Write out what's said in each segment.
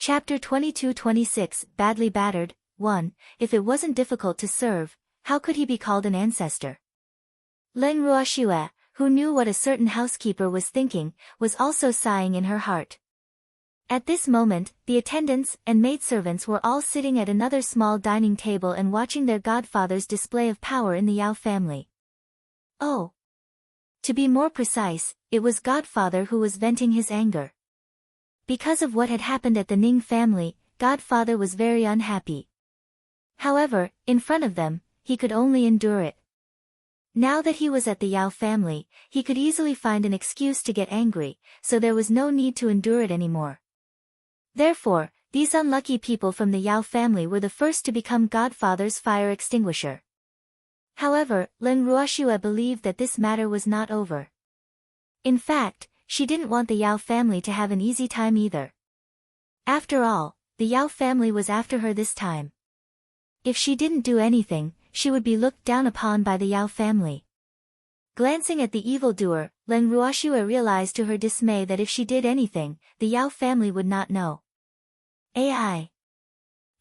Chapter 22-26, Badly Battered. 1. If it wasn't difficult to serve, how could he be called an ancestor? Leng Ruoxue, who knew what a certain housekeeper was thinking, was also sighing in her heart. At this moment, the attendants and maidservants were all sitting at another small dining table and watching their godfather's display of power in the Yao family. Oh! To be more precise, it was godfather who was venting his anger. Because of what had happened at the Ning family, godfather was very unhappy. However, in front of them, he could only endure it. Now that he was at the Yao family, he could easily find an excuse to get angry, so there was no need to endure it anymore. Therefore, these unlucky people from the Yao family were the first to become godfather's fire extinguisher. However, Leng Ruoxue believed that this matter was not over. In fact, she didn't want the Yao family to have an easy time either. After all, the Yao family was after her this time. If she didn't do anything, she would be looked down upon by the Yao family. Glancing at the evildoer, Leng Ruoxue realized to her dismay that if she did anything, the Yao family would not know. AI.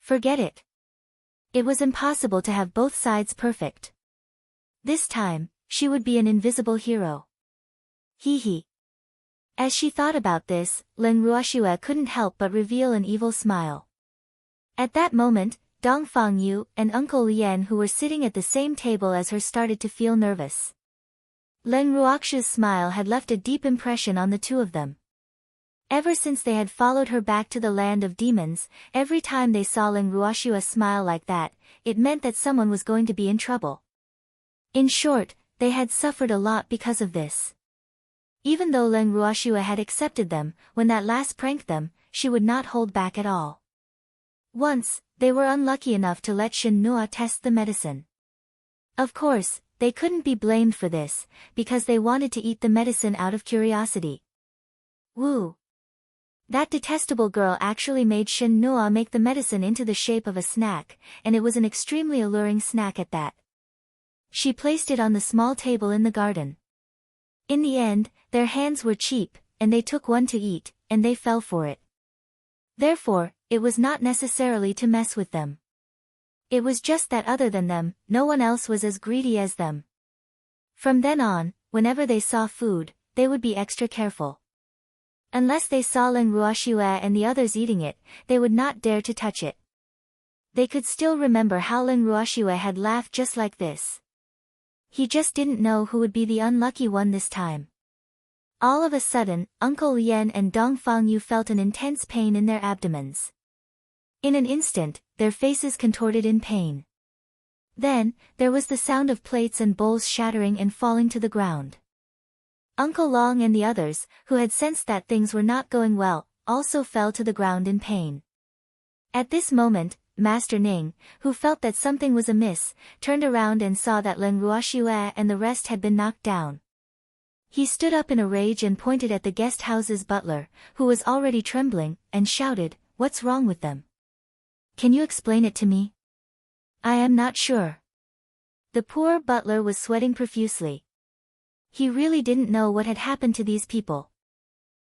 Forget it. It was impossible to have both sides perfect. This time, she would be an invisible hero. Hee hee. As she thought about this, Leng Ruoxue couldn't help but reveal an evil smile. At that moment, Dong Fangyu and Uncle Lien, who were sitting at the same table as her, started to feel nervous. Leng Ruoxue's smile had left a deep impression on the two of them. Ever since they had followed her back to the land of demons, every time they saw Leng Ruoxue smile like that, it meant that someone was going to be in trouble. In short, they had suffered a lot because of this. Even though Leng Ruoxue had accepted them, when that last pranked them, she would not hold back at all. Once, they were unlucky enough to let Shen Nua test the medicine. Of course, they couldn't be blamed for this, because they wanted to eat the medicine out of curiosity. Woo! That detestable girl actually made Shen Nua make the medicine into the shape of a snack, and it was an extremely alluring snack at that. She placed it on the small table in the garden. In the end, their hands were cheap, and they took one to eat, and they fell for it. Therefore, it was not necessarily to mess with them. It was just that other than them, no one else was as greedy as them. From then on, whenever they saw food, they would be extra careful. Unless they saw Leng Ruoxue and the others eating it, they would not dare to touch it. They could still remember how Leng Ruoxue had laughed just like this. He just didn't know who would be the unlucky one this time. All of a sudden, Uncle Lien and Dong Fangyu felt an intense pain in their abdomens. In an instant, their faces contorted in pain. Then, there was the sound of plates and bowls shattering and falling to the ground. Uncle Long and the others, who had sensed that things were not going well, also fell to the ground in pain. At this moment, Master Ning, who felt that something was amiss, turned around and saw that Leng Ruoxue and the rest had been knocked down. He stood up in a rage and pointed at the guest house's butler, who was already trembling, and shouted, "What's wrong with them? Can you explain it to me? I am not sure." The poor butler was sweating profusely. He really didn't know what had happened to these people.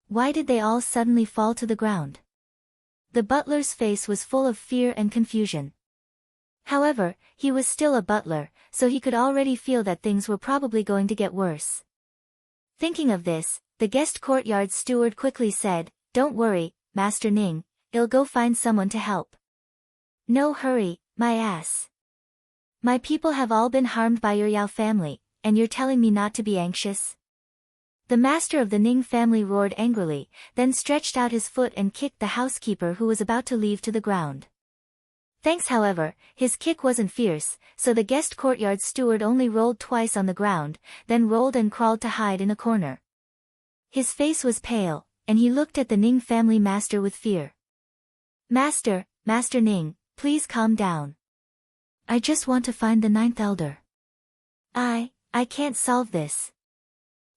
Why did they all suddenly fall to the ground? The butler's face was full of fear and confusion. However, he was still a butler, so he could already feel that things were probably going to get worse. Thinking of this, the guest courtyard steward quickly said, "Don't worry, Master Ning, I'll go find someone to help." "No hurry, my ass. My people have all been harmed by your Yao family, and you're telling me not to be anxious?" The master of the Ning family roared angrily, then stretched out his foot and kicked the housekeeper who was about to leave to the ground. Thanks, however, his kick wasn't fierce, so the guest courtyard steward only rolled twice on the ground, then rolled and crawled to hide in a corner. His face was pale, and he looked at the Ning family master with fear. Master Ning, please calm down. I just want to find the 9th elder. I can't solve this."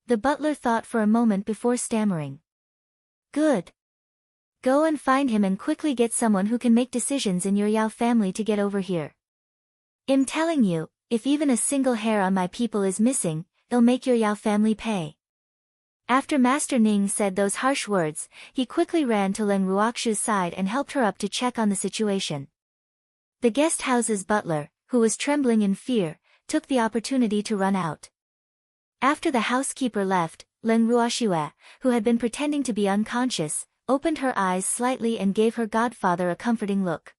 The butler thought for a moment before stammering. "Good. Go and find him and quickly get someone who can make decisions in your Yao family to get over here. I'm telling you, if even a single hair on my people is missing, it'll make your Yao family pay." After Master Ning said those harsh words, he quickly ran to Leng Ruoxu's side and helped her up to check on the situation. The guest house's butler, who was trembling in fear, took the opportunity to run out. After the housekeeper left, Leng Ruoxue, who had been pretending to be unconscious, opened her eyes slightly and gave her godfather a comforting look.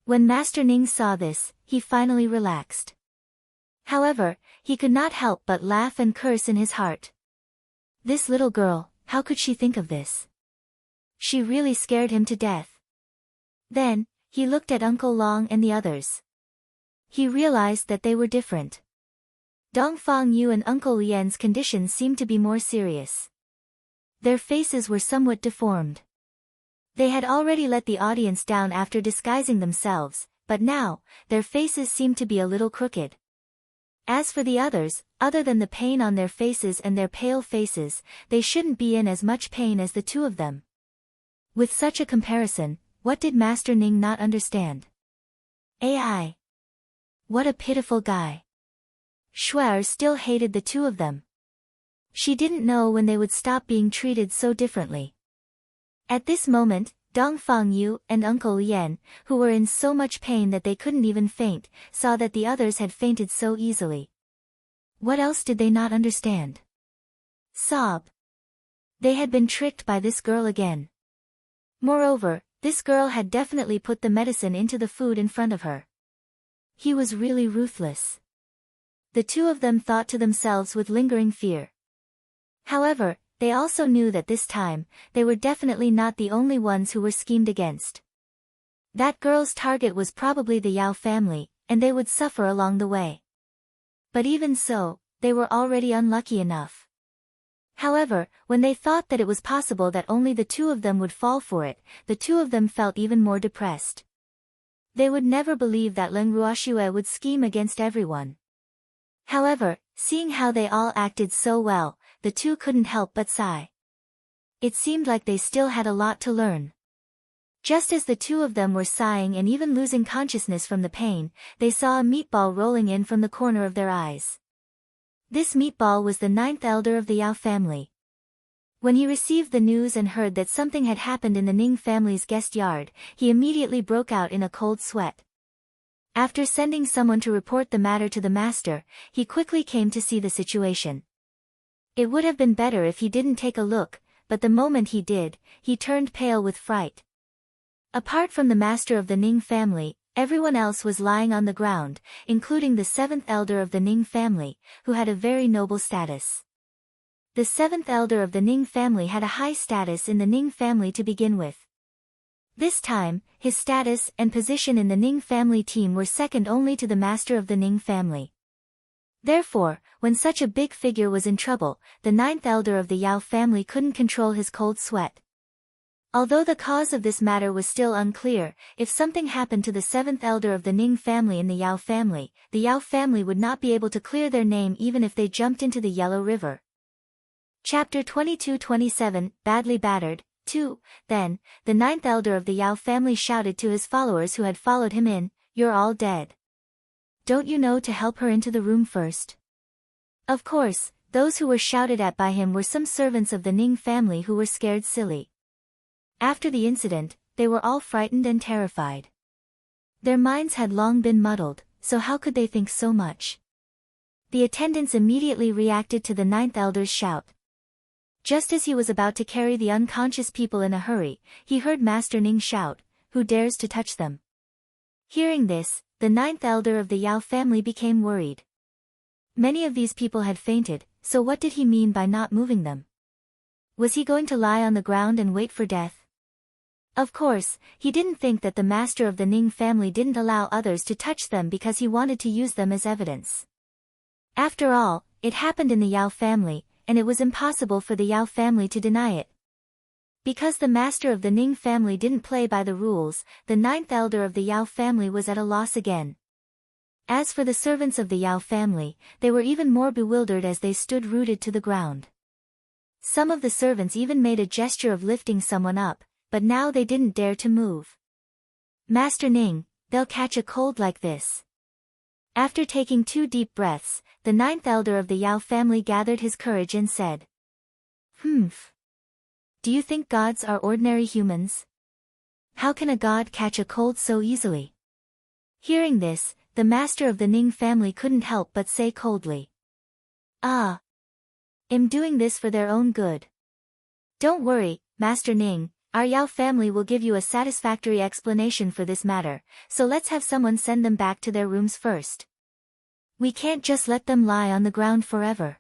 When Master Ning saw this, he finally relaxed. However, he could not help but laugh and curse in his heart. This little girl, how could she think of this? She really scared him to death. Then, he looked at Uncle Long and the others. He realized that they were different. Dongfang Yu and Uncle Lian's condition seemed to be more serious. Their faces were somewhat deformed. They had already let the audience down after disguising themselves, but now, their faces seemed to be a little crooked. As for the others, other than the pain on their faces and their pale faces, they shouldn't be in as much pain as the two of them. With such a comparison, what did Master Ning not understand? AI. What a pitiful guy. Shuer still hated the two of them. She didn't know when they would stop being treated so differently. At this moment, Dongfang Yu and Uncle Lian, who were in so much pain that they couldn't even faint, saw that the others had fainted so easily. What else did they not understand? Sob. They had been tricked by this girl again. Moreover, this girl had definitely put the medicine into the food in front of her. He was really ruthless. The two of them thought to themselves with lingering fear. However, they also knew that this time, they were definitely not the only ones who were schemed against. That girl's target was probably the Yao family, and they would suffer along the way. But even so, they were already unlucky enough. However, when they thought that it was possible that only the two of them would fall for it, the two of them felt even more depressed. They would never believe that Leng Ruoxue would scheme against everyone. However, seeing how they all acted so well, the two couldn't help but sigh. It seemed like they still had a lot to learn. Just as the two of them were sighing and even losing consciousness from the pain, they saw a meatball rolling in from the corner of their eyes. This meatball was the 9th elder of the Yao family. When he received the news and heard that something had happened in the Ning family's guest yard, he immediately broke out in a cold sweat. After sending someone to report the matter to the master, he quickly came to see the situation. It would have been better if he didn't take a look, but the moment he did, he turned pale with fright. Apart from the master of the Ning family, everyone else was lying on the ground, including the 7th elder of the Ning family, who had a very noble status. The 7th elder of the Ning family had a high status in the Ning family to begin with. This time, his status and position in the Ning family team were second only to the master of the Ning family. Therefore, when such a big figure was in trouble, the 9th elder of the Yao family couldn't control his cold sweat. Although the cause of this matter was still unclear, if something happened to the 7th elder of the Ning family and the Yao family would not be able to clear their name even if they jumped into the Yellow River. Chapter 22-27, Badly Battered, 2. Then, the 9th elder of the Yao family shouted to his followers who had followed him in, "You're all dead. Don't you know to help her into the room first?" Of course, those who were shouted at by him were some servants of the Ning family who were scared silly. After the incident, they were all frightened and terrified. Their minds had long been muddled, so how could they think so much? The attendants immediately reacted to the 9th elder's shout. Just as he was about to carry the unconscious people in a hurry, he heard Master Ning shout, "Who dares to touch them?" Hearing this, the 9th elder of the Yao family became worried. Many of these people had fainted, so what did he mean by not moving them? Was he going to lie on the ground and wait for death? Of course, he didn't think that the master of the Ning family didn't allow others to touch them because he wanted to use them as evidence. After all, it happened in the Yao family, and it was impossible for the Yao family to deny it. Because the master of the Ning family didn't play by the rules, the 9th elder of the Yao family was at a loss again. As for the servants of the Yao family, they were even more bewildered as they stood rooted to the ground. Some of the servants even made a gesture of lifting someone up, but now they didn't dare to move. "Master Ning, they'll catch a cold like this." After taking 2 deep breaths, the 9th elder of the Yao family gathered his courage and said, Humph. Do you think gods are ordinary humans? How can a god catch a cold so easily? Hearing this, the master of the Ning family couldn't help but say coldly. Ah. I'm doing this for their own good. Don't worry, Master Ning, our Yao family will give you a satisfactory explanation for this matter, so let's have someone send them back to their rooms first. We can't just let them lie on the ground forever.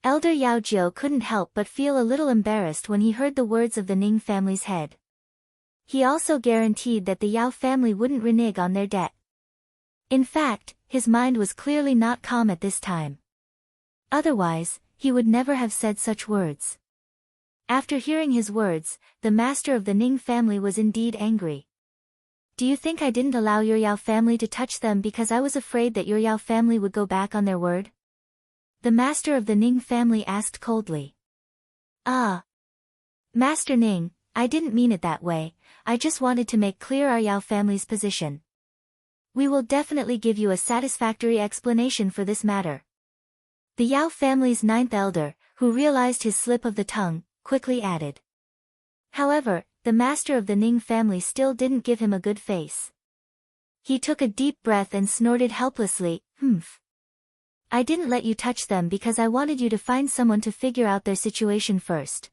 Elder Yao Jiu couldn't help but feel a little embarrassed when he heard the words of the Ning family's head. He also guaranteed that the Yao family wouldn't renege on their debt. In fact, his mind was clearly not calm at this time. Otherwise, he would never have said such words. After hearing his words, the master of the Ning family was indeed angry. Do you think I didn't allow your Yao family to touch them because I was afraid that your Yao family would go back on their word? The master of the Ning family asked coldly. Ah. Master Ning, I didn't mean it that way, I just wanted to make clear our Yao family's position. We will definitely give you a satisfactory explanation for this matter. The Yao family's ninth elder, who realized his slip of the tongue, quickly added. However, the master of the Ning family still didn't give him a good face. He took a deep breath and snorted helplessly, humph. I didn't let you touch them because I wanted you to find someone to figure out their situation first.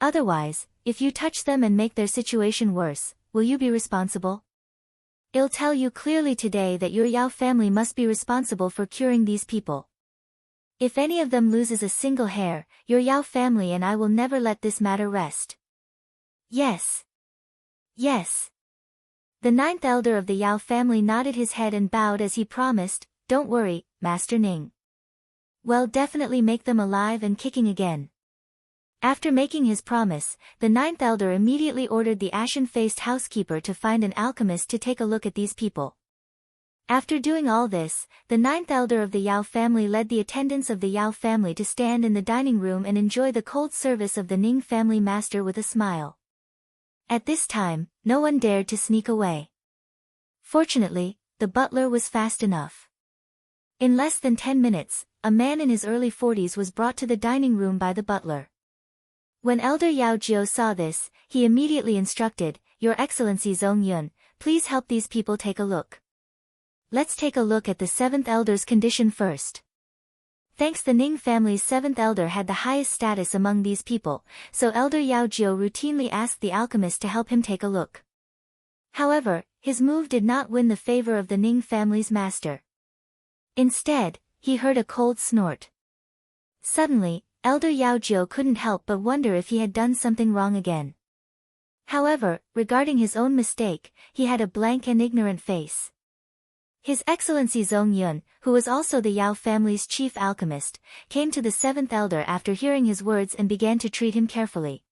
Otherwise, if you touch them and make their situation worse, will you be responsible? I'll tell you clearly today that your Yao family must be responsible for curing these people. If any of them loses a single hair, your Yao family and I will never let this matter rest. Yes. Yes. The ninth elder of the Yao family nodded his head and bowed as he promised, don't worry, Master Ning. We'll definitely make them alive and kicking again. After making his promise, the ninth elder immediately ordered the ashen-faced housekeeper to find an alchemist to take a look at these people. After doing all this, the ninth elder of the Yao family led the attendants of the Yao family to stand in the dining room and enjoy the cold service of the Ning family master with a smile. At this time, no one dared to sneak away. Fortunately, the butler was fast enough. In less than 10 minutes, a man in his early 40s was brought to the dining room by the butler. When Elder Yao Jiu saw this, he immediately instructed, Your Excellency Zhong Yun, please help these people take a look. Let's take a look at the seventh elder's condition first. Thanks, the Ning family's seventh elder had the highest status among these people, so Elder Yao Jiu routinely asked the alchemist to help him take a look. However, his move did not win the favor of the Ning family's master. Instead, he heard a cold snort. Suddenly, Elder Yao Jiu couldn't help but wonder if he had done something wrong again. However, regarding his own mistake, he had a blank and ignorant face. His Excellency Zhong Yun, who was also the Yao family's chief alchemist, came to the seventh elder after hearing his words and began to treat him carefully.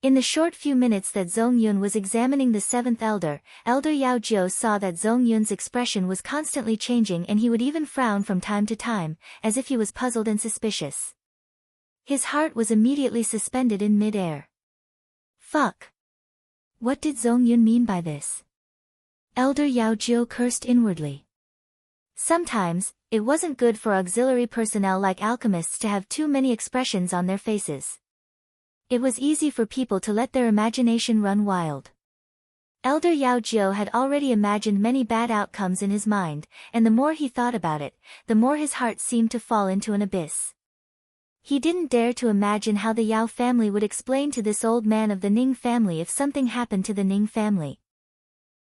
In the short few minutes that Zhong Yun was examining the seventh elder, Elder Yao Jiu saw that Zhong Yun's expression was constantly changing and he would even frown from time to time, as if he was puzzled and suspicious. His heart was immediately suspended in mid-air. Fuck. What did Zhong Yun mean by this? Elder Yao Jiu cursed inwardly. Sometimes, it wasn't good for auxiliary personnel like alchemists to have too many expressions on their faces. It was easy for people to let their imagination run wild. Elder Yao Jiu had already imagined many bad outcomes in his mind, and the more he thought about it, the more his heart seemed to fall into an abyss. He didn't dare to imagine how the Yao family would explain to this old man of the Ning family if something happened to the Ning family.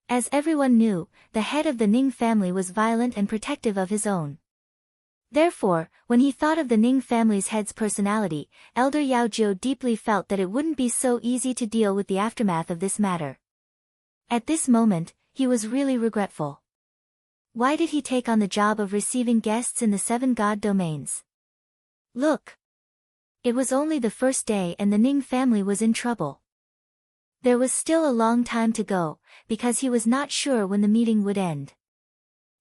As everyone knew, the head of the Ning family was violent and protective of his own. Therefore, when he thought of the Ning family's head's personality, Elder Yao Jiu deeply felt that it wouldn't be so easy to deal with the aftermath of this matter. At this moment, he was really regretful. Why did he take on the job of receiving guests in the 7 god domains? Look! It was only the first day and the Ning family was in trouble. There was still a long time to go, because he was not sure when the meeting would end.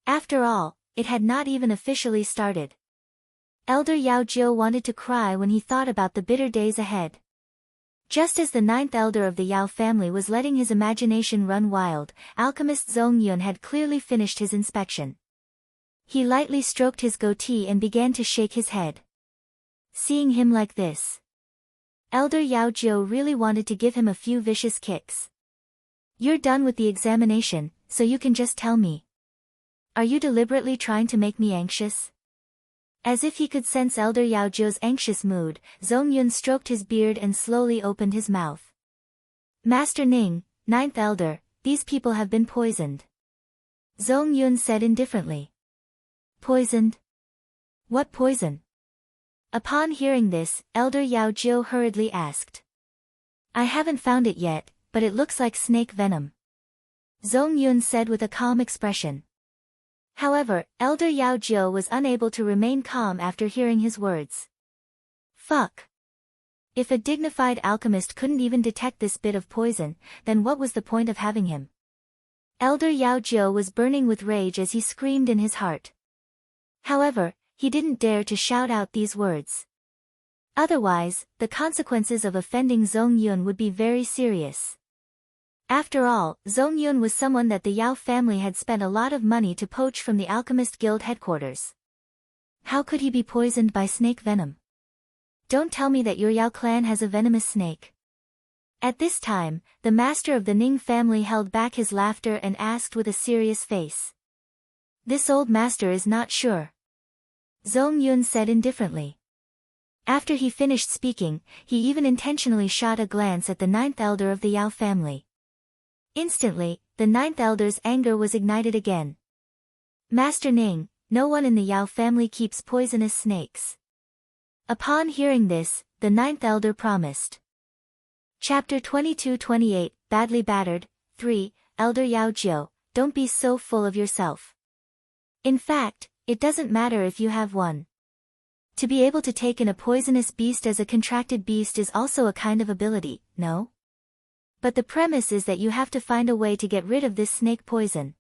After all, it had not even officially started. Elder Yao Jiu wanted to cry when he thought about the bitter days ahead. Just as the 9th elder of the Yao family was letting his imagination run wild, alchemist Zhong Yun had clearly finished his inspection. He lightly stroked his goatee and began to shake his head. Seeing him like this, Elder Yao Jiu really wanted to give him a few vicious kicks. You're done with the examination, so you can just tell me. Are you deliberately trying to make me anxious? As if he could sense Elder Yao Jiu's anxious mood, Zhong Yun stroked his beard and slowly opened his mouth. Master Ning, Ninth Elder, these people have been poisoned. Zhong Yun said indifferently. Poisoned? What poison? Upon hearing this, Elder Yao Jiu hurriedly asked. I haven't found it yet, but it looks like snake venom. Zhong Yun said with a calm expression. However, Elder Yao Jiu was unable to remain calm after hearing his words. Fuck. If a dignified alchemist couldn't even detect this bit of poison, then what was the point of having him? Elder Yao Jiu was burning with rage as he screamed in his heart. However, he didn't dare to shout out these words. Otherwise, the consequences of offending Zhong Yun would be very serious. After all, Zhong Yun was someone that the Yao family had spent a lot of money to poach from the Alchemist Guild headquarters. How could he be poisoned by snake venom? Don't tell me that your Yao clan has a venomous snake. At this time, the master of the Ning family held back his laughter and asked with a serious face. This old master is not sure. Zhong Yun said indifferently. After he finished speaking, he even intentionally shot a glance at the ninth elder of the Yao family. Instantly, the ninth elder's anger was ignited again. Master Ning, no one in the Yao family keeps poisonous snakes. Upon hearing this, the ninth elder promised. Chapter 22-28, Badly Battered, 3, Elder Yao Jiu, don't be so full of yourself. In fact, it doesn't matter if you have one. To be able to take in a poisonous beast as a contracted beast is also a kind of ability, no? But the premise is that you have to find a way to get rid of this snake poison.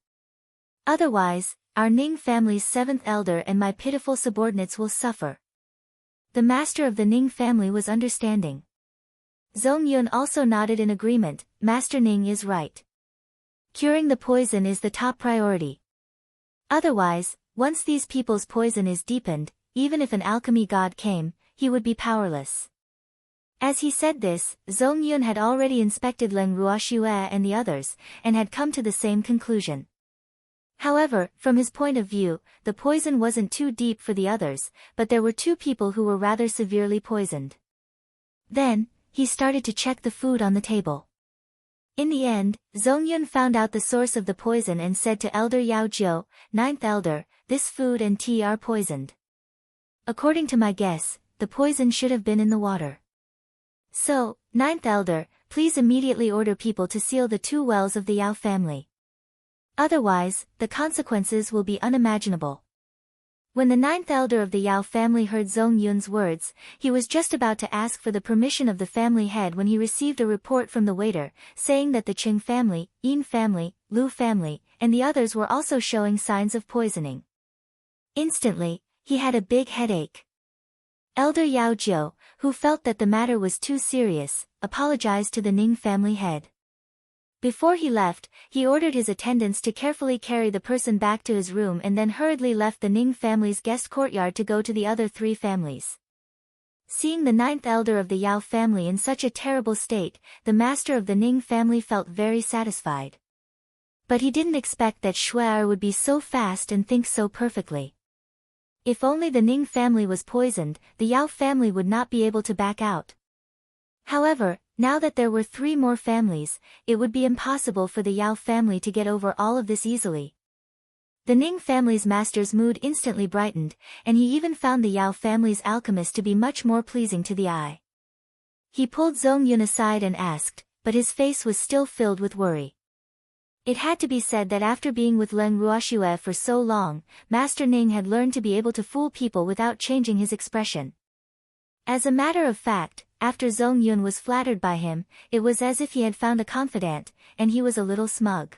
Otherwise, our Ning family's seventh elder and my pitiful subordinates will suffer. The master of the Ning family was understanding. Zhong Yun also nodded in agreement. Master Ning is right. Curing the poison is the top priority. Otherwise, once these people's poison is deepened, even if an alchemy god came, he would be powerless. As he said this, Zhong Yun had already inspected Leng Ruoxue and the others, and had come to the same conclusion. However, from his point of view, the poison wasn't too deep for the others, but there were two people who were rather severely poisoned. Then, he started to check the food on the table. In the end, Zhong Yun found out the source of the poison and said to Elder Yao Jiu, Ninth Elder, this food and tea are poisoned. According to my guess, the poison should have been in the water. So, Ninth Elder, please immediately order people to seal the 2 wells of the Yao family. Otherwise, the consequences will be unimaginable. When the ninth elder of the Yao family heard Zhong Yun's words, he was just about to ask for the permission of the family head when he received a report from the waiter, saying that the Qing family, Yin family, Lu family, and the others were also showing signs of poisoning. Instantly, he had a big headache. Elder Yao Jiu, who felt that the matter was too serious, apologized to the Ning family head. Before he left, he ordered his attendants to carefully carry the person back to his room and then hurriedly left the Ning family's guest courtyard to go to the other 3 families. Seeing the ninth elder of the Yao family in such a terrible state, the master of the Ning family felt very satisfied. But he didn't expect that Shuai would be so fast and think so perfectly. If only the Ning family was poisoned, the Yao family would not be able to back out. However, now that there were 3 more families, it would be impossible for the Yao family to get over all of this easily. The Ning family's master's mood instantly brightened, and he even found the Yao family's alchemist to be much more pleasing to the eye. He pulled Zhong Yun aside and asked, but his face was still filled with worry. It had to be said that after being with Leng Ruoxue for so long, Master Ning had learned to be able to fool people without changing his expression. As a matter of fact, after Zhong Yun was flattered by him, it was as if he had found a confidant, and he was a little smug.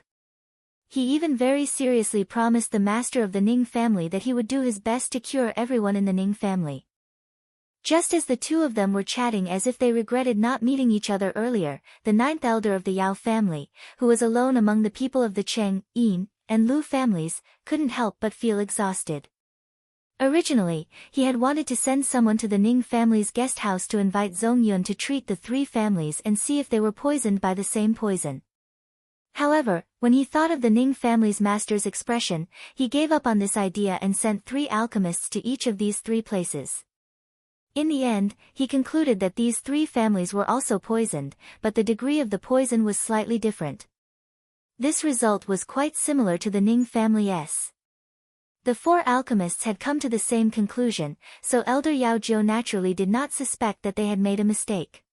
He even very seriously promised the master of the Ning family that he would do his best to cure everyone in the Ning family. Just as the 2 of them were chatting as if they regretted not meeting each other earlier, the ninth elder of the Yao family, who was alone among the people of the Cheng, Yin, and Lu families, couldn't help but feel exhausted. Originally, he had wanted to send someone to the Ning family's guest house to invite Zongyun to treat the three families and see if they were poisoned by the same poison. However, when he thought of the Ning family's master's expression, he gave up on this idea and sent 3 alchemists to each of these 3 places. In the end, he concluded that these 3 families were also poisoned, but the degree of the poison was slightly different. This result was quite similar to the Ning family's. The 4 alchemists had come to the same conclusion, so Elder Yao Jiu naturally did not suspect that they had made a mistake.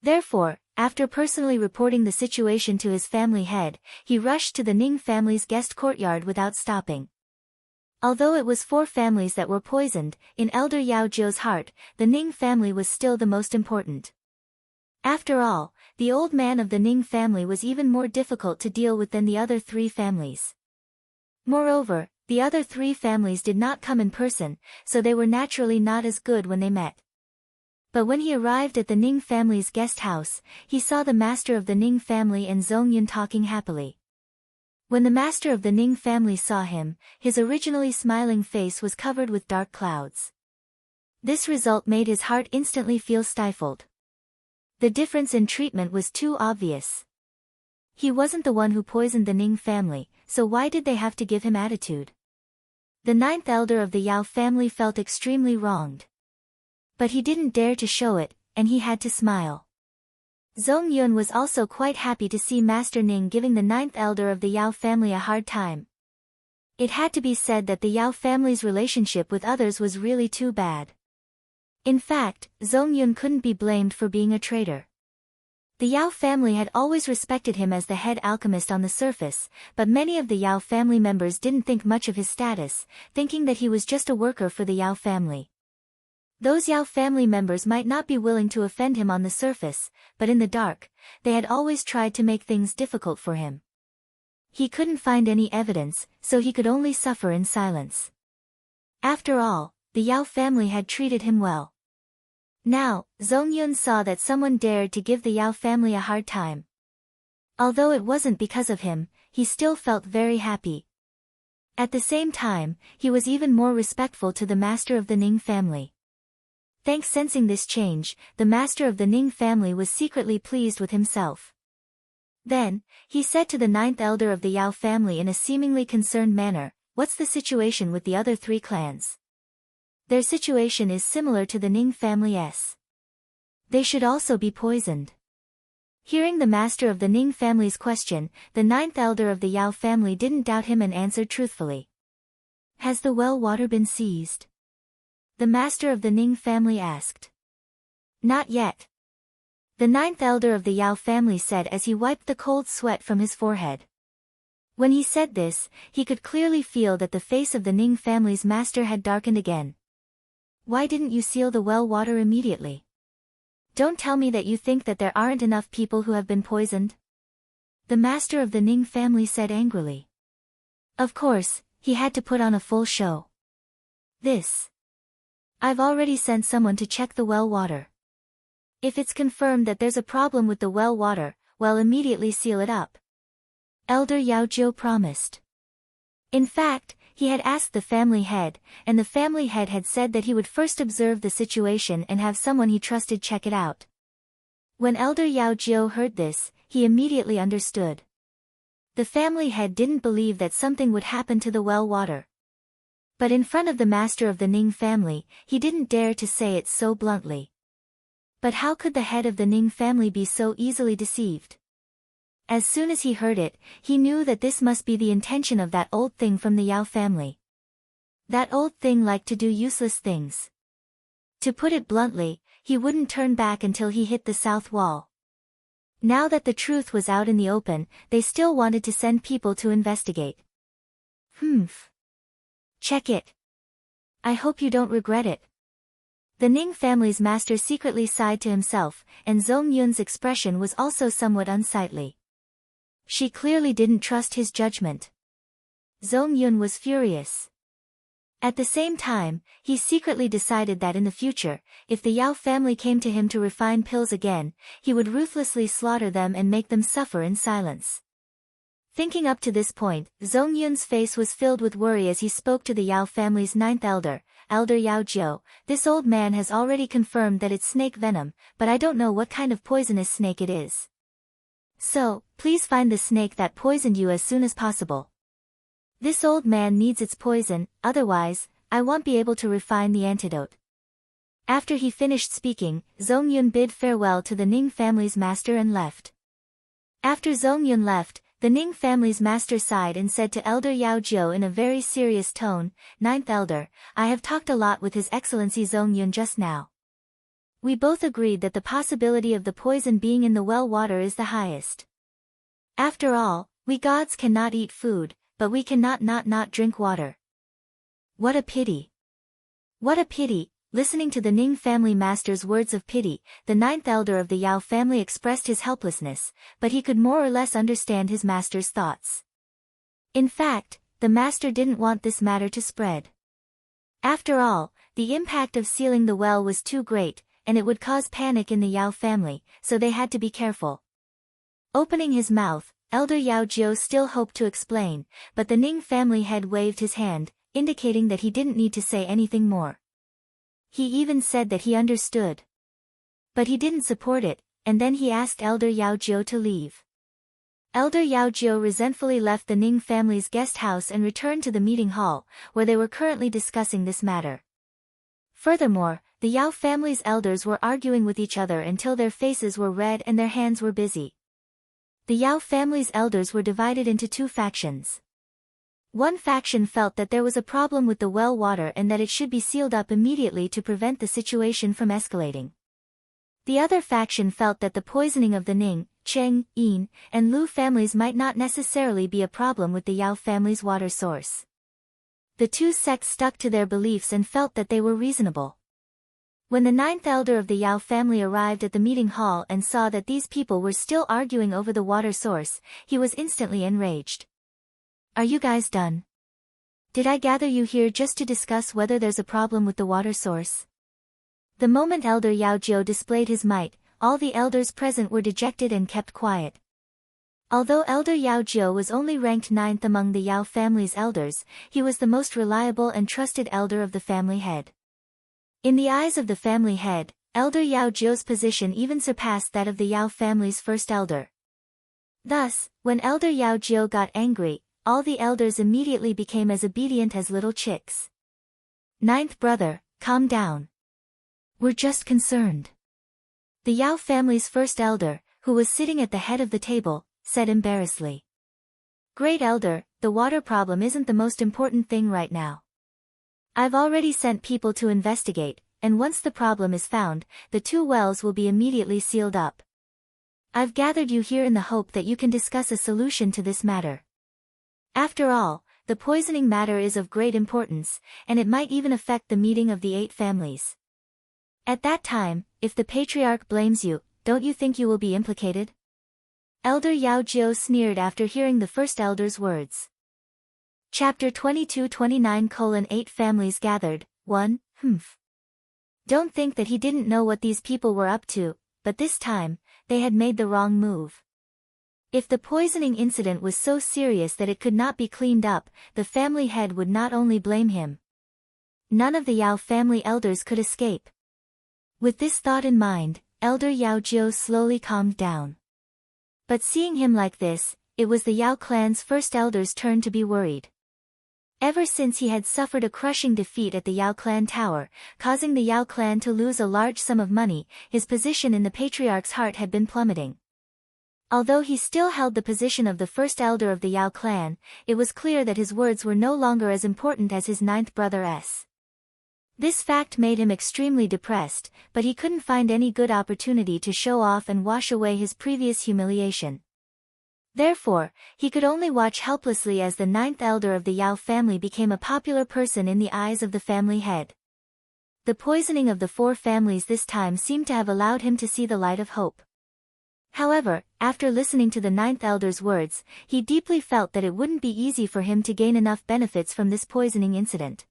Therefore, after personally reporting the situation to his family head, he rushed to the Ning family's guest courtyard without stopping. Although it was 4 families that were poisoned, in Elder Yao Jiu's heart, the Ning family was still the most important. After all, the old man of the Ning family was even more difficult to deal with than the other 3 families. Moreover, the other 3 families did not come in person, so they were naturally not as good when they met. But when he arrived at the Ning family's guest house, he saw the master of the Ning family and Zongyun talking happily. When the master of the Ning family saw him, his originally smiling face was covered with dark clouds. This result made his heart instantly feel stifled. The difference in treatment was too obvious. He wasn't the one who poisoned the Ning family, so why did they have to give him attitude? The 9th elder of the Yao family felt extremely wronged. But he didn't dare to show it, and he had to smile. Zongyun was also quite happy to see Master Ning giving the 9th elder of the Yao family a hard time. It had to be said that the Yao family's relationship with others was really too bad. In fact, Zongyun couldn't be blamed for being a traitor. The Yao family had always respected him as the head alchemist on the surface, but many of the Yao family members didn't think much of his status, thinking that he was just a worker for the Yao family. Those Yao family members might not be willing to offend him on the surface, but in the dark, they had always tried to make things difficult for him. He couldn't find any evidence, so he could only suffer in silence. After all, the Yao family had treated him well. Now, Zongyun saw that someone dared to give the Yao family a hard time. Although it wasn't because of him, he still felt very happy. At the same time, he was even more respectful to the master of the Ning family. Sensing this change, the master of the Ning family was secretly pleased with himself. Then, he said to the 9th elder of the Yao family in a seemingly concerned manner, "What's the situation with the other 3 clans? Their situation is similar to the Ning family's. They should also be poisoned." Hearing the master of the Ning family's question, the 9th elder of the Yao family didn't doubt him and answered truthfully. "Has the well water been seized?" the master of the Ning family asked. "Not yet," the 9th elder of the Yao family said as he wiped the cold sweat from his forehead. When he said this, he could clearly feel that the face of the Ning family's master had darkened again. "Why didn't you seal the well water immediately? Don't tell me that you think that there aren't enough people who have been poisoned," the master of the Ning family said angrily. Of course, he had to put on a full show. "I've already sent someone to check the well water. If it's confirmed that there's a problem with the well water, well, immediately seal it up," Elder Yao Jiu promised. In fact, he had asked the family head, and the family head had said that he would first observe the situation and have someone he trusted check it out. When Elder Yao Jiu heard this, he immediately understood. The family head didn't believe that something would happen to the well water. But in front of the master of the Ning family, he didn't dare to say it so bluntly. But how could the head of the Ning family be so easily deceived? As soon as he heard it, he knew that this must be the intention of that old thing from the Yao family. That old thing liked to do useless things. To put it bluntly, he wouldn't turn back until he hit the south wall. Now that the truth was out in the open, they still wanted to send people to investigate. Check it. I hope you don't regret it. The Ning family's master secretly sighed to himself, and Zongyun's expression was also somewhat unsightly. She clearly didn't trust his judgment. Zongyun was furious. At the same time, he secretly decided that in the future, if the Yao family came to him to refine pills again, he would ruthlessly slaughter them and make them suffer in silence. Thinking up to this point, Zhong Yun's face was filled with worry as he spoke to the Yao family's ninth elder, Elder Yao Jiu. This old man has already confirmed that it's snake venom, but I don't know what kind of poisonous snake it is. So, please find the snake that poisoned you as soon as possible. This old man needs its poison, otherwise, I won't be able to refine the antidote. After he finished speaking, Zhong Yun bid farewell to the Ning family's master and left. After Zhong Yun left, the Ning family's master sighed and said to Elder Yao Jiu in a very serious tone, "Ninth Elder, I have talked a lot with His Excellency Zhong Yun just now. We both agreed that the possibility of the poison being in the well water is the highest. After all, we gods cannot eat food, but we cannot not drink water. What a pity. What a pity." Listening to the Ning family master's words of pity, the ninth elder of the Yao family expressed his helplessness, but he could more or less understand his master's thoughts. In fact, the master didn't want this matter to spread. After all, the impact of sealing the well was too great, and it would cause panic in the Yao family, so they had to be careful. Opening his mouth, Elder Yao Jiu still hoped to explain, but the Ning family head waved his hand, indicating that he didn't need to say anything more. He even said that he understood. But he didn't support it, and then he asked Elder Yao Jiu to leave. Elder Yao Jiu resentfully left the Ning family's guest house and returned to the meeting hall, where they were currently discussing this matter. Furthermore, the Yao family's elders were arguing with each other until their faces were red and their hands were busy. The Yao family's elders were divided into two factions. One faction felt that there was a problem with the well water and that it should be sealed up immediately to prevent the situation from escalating. The other faction felt that the poisoning of the Ning, Cheng, Yin, and Lu families might not necessarily be a problem with the Yao family's water source. The two sects stuck to their beliefs and felt that they were reasonable. When the ninth elder of the Yao family arrived at the meeting hall and saw that these people were still arguing over the water source, he was instantly enraged. "Are you guys done? Did I gather you here just to discuss whether there's a problem with the water source?" The moment Elder Yao Jiu displayed his might, all the elders present were dejected and kept quiet. Although Elder Yao Jiu was only ranked 9th among the Yao family's elders, he was the most reliable and trusted elder of the family head. In the eyes of the family head, Elder Yao Jiu's position even surpassed that of the Yao family's first elder. Thus, when Elder Yao Jiu got angry, all the elders immediately became as obedient as little chicks. "Ninth brother, calm down. We're just concerned." The Yao family's first elder, who was sitting at the head of the table, said embarrassedly. "Great elder, the water problem isn't the most important thing right now. I've already sent people to investigate, and once the problem is found, the two wells will be immediately sealed up. I've gathered you here in the hope that you can discuss a solution to this matter. After all, the poisoning matter is of great importance, and it might even affect the meeting of the 8 families. At that time, if the patriarch blames you, don't you think you will be implicated?" Elder Yao Jiu sneered after hearing the first elder's words. Chapter 22-29:8 Families Gathered, 1, Don't think that he didn't know what these people were up to, but this time, they had made the wrong move. If the poisoning incident was so serious that it could not be cleaned up, the family head would not only blame him. None of the Yao family elders could escape. With this thought in mind, Elder Yao Jiu slowly calmed down. But seeing him like this, it was the Yao clan's first elder's turn to be worried. Ever since he had suffered a crushing defeat at the Yao clan tower, causing the Yao clan to lose a large sum of money, his position in the patriarch's heart had been plummeting. Although he still held the position of the first elder of the Yao clan, it was clear that his words were no longer as important as his 9th brother's. This fact made him extremely depressed, but he couldn't find any good opportunity to show off and wash away his previous humiliation. Therefore, he could only watch helplessly as the 9th elder of the Yao family became a popular person in the eyes of the family head. The poisoning of the 4 families this time seemed to have allowed him to see the light of hope. However, after listening to the 9th elder's words, he deeply felt that it wouldn't be easy for him to gain enough benefits from this poisoning incident.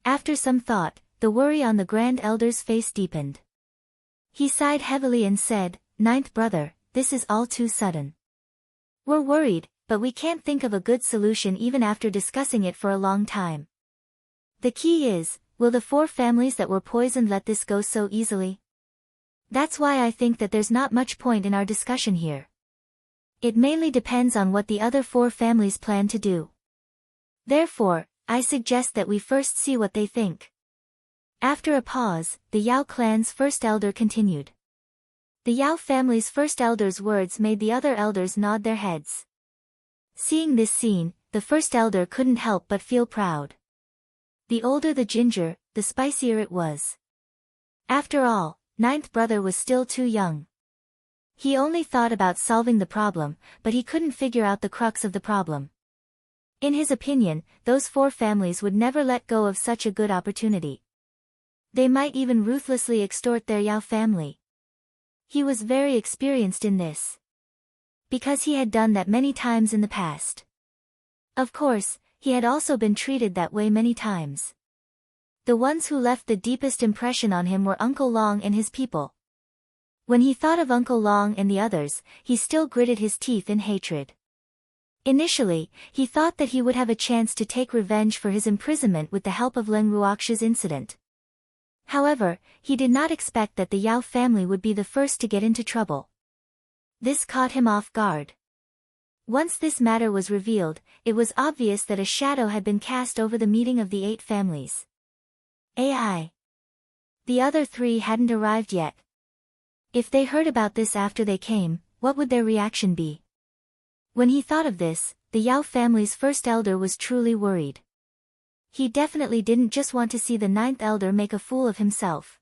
After some thought, the worry on the grand elder's face deepened. He sighed heavily and said, "Ninth brother, this is all too sudden. We're worried, but we can't think of a good solution even after discussing it for a long time. The key is, will the 4 families that were poisoned let this go so easily? That's why I think that there's not much point in our discussion here. It mainly depends on what the other 4 families plan to do. Therefore, I suggest that we first see what they think. After a pause, the Yao clan's first elder continued. The Yao family's first elder's words made the other elders nod their heads. Seeing this scene, the first elder couldn't help but feel proud. The older the ginger, the spicier it was. After all, 9th brother was still too young. He only thought about solving the problem, but he couldn't figure out the crux of the problem. In his opinion, those 4 families would never let go of such a good opportunity. They might even ruthlessly extort their Yao family. He was very experienced in this, because he had done that many times in the past. Of course, he had also been treated that way many times. The ones who left the deepest impression on him were Uncle Long and his people. When he thought of Uncle Long and the others, he still gritted his teeth in hatred. Initially, he thought that he would have a chance to take revenge for his imprisonment with the help of Leng Ruoxi's incident. However, he did not expect that the Yao family would be the first to get into trouble. This caught him off guard. Once this matter was revealed, it was obvious that a shadow had been cast over the meeting of the 8 families. AI. The other 3 hadn't arrived yet. If they heard about this after they came, what would their reaction be? When he thought of this, the Yao family's first elder was truly worried. He definitely didn't just want to see the 9th elder make a fool of himself.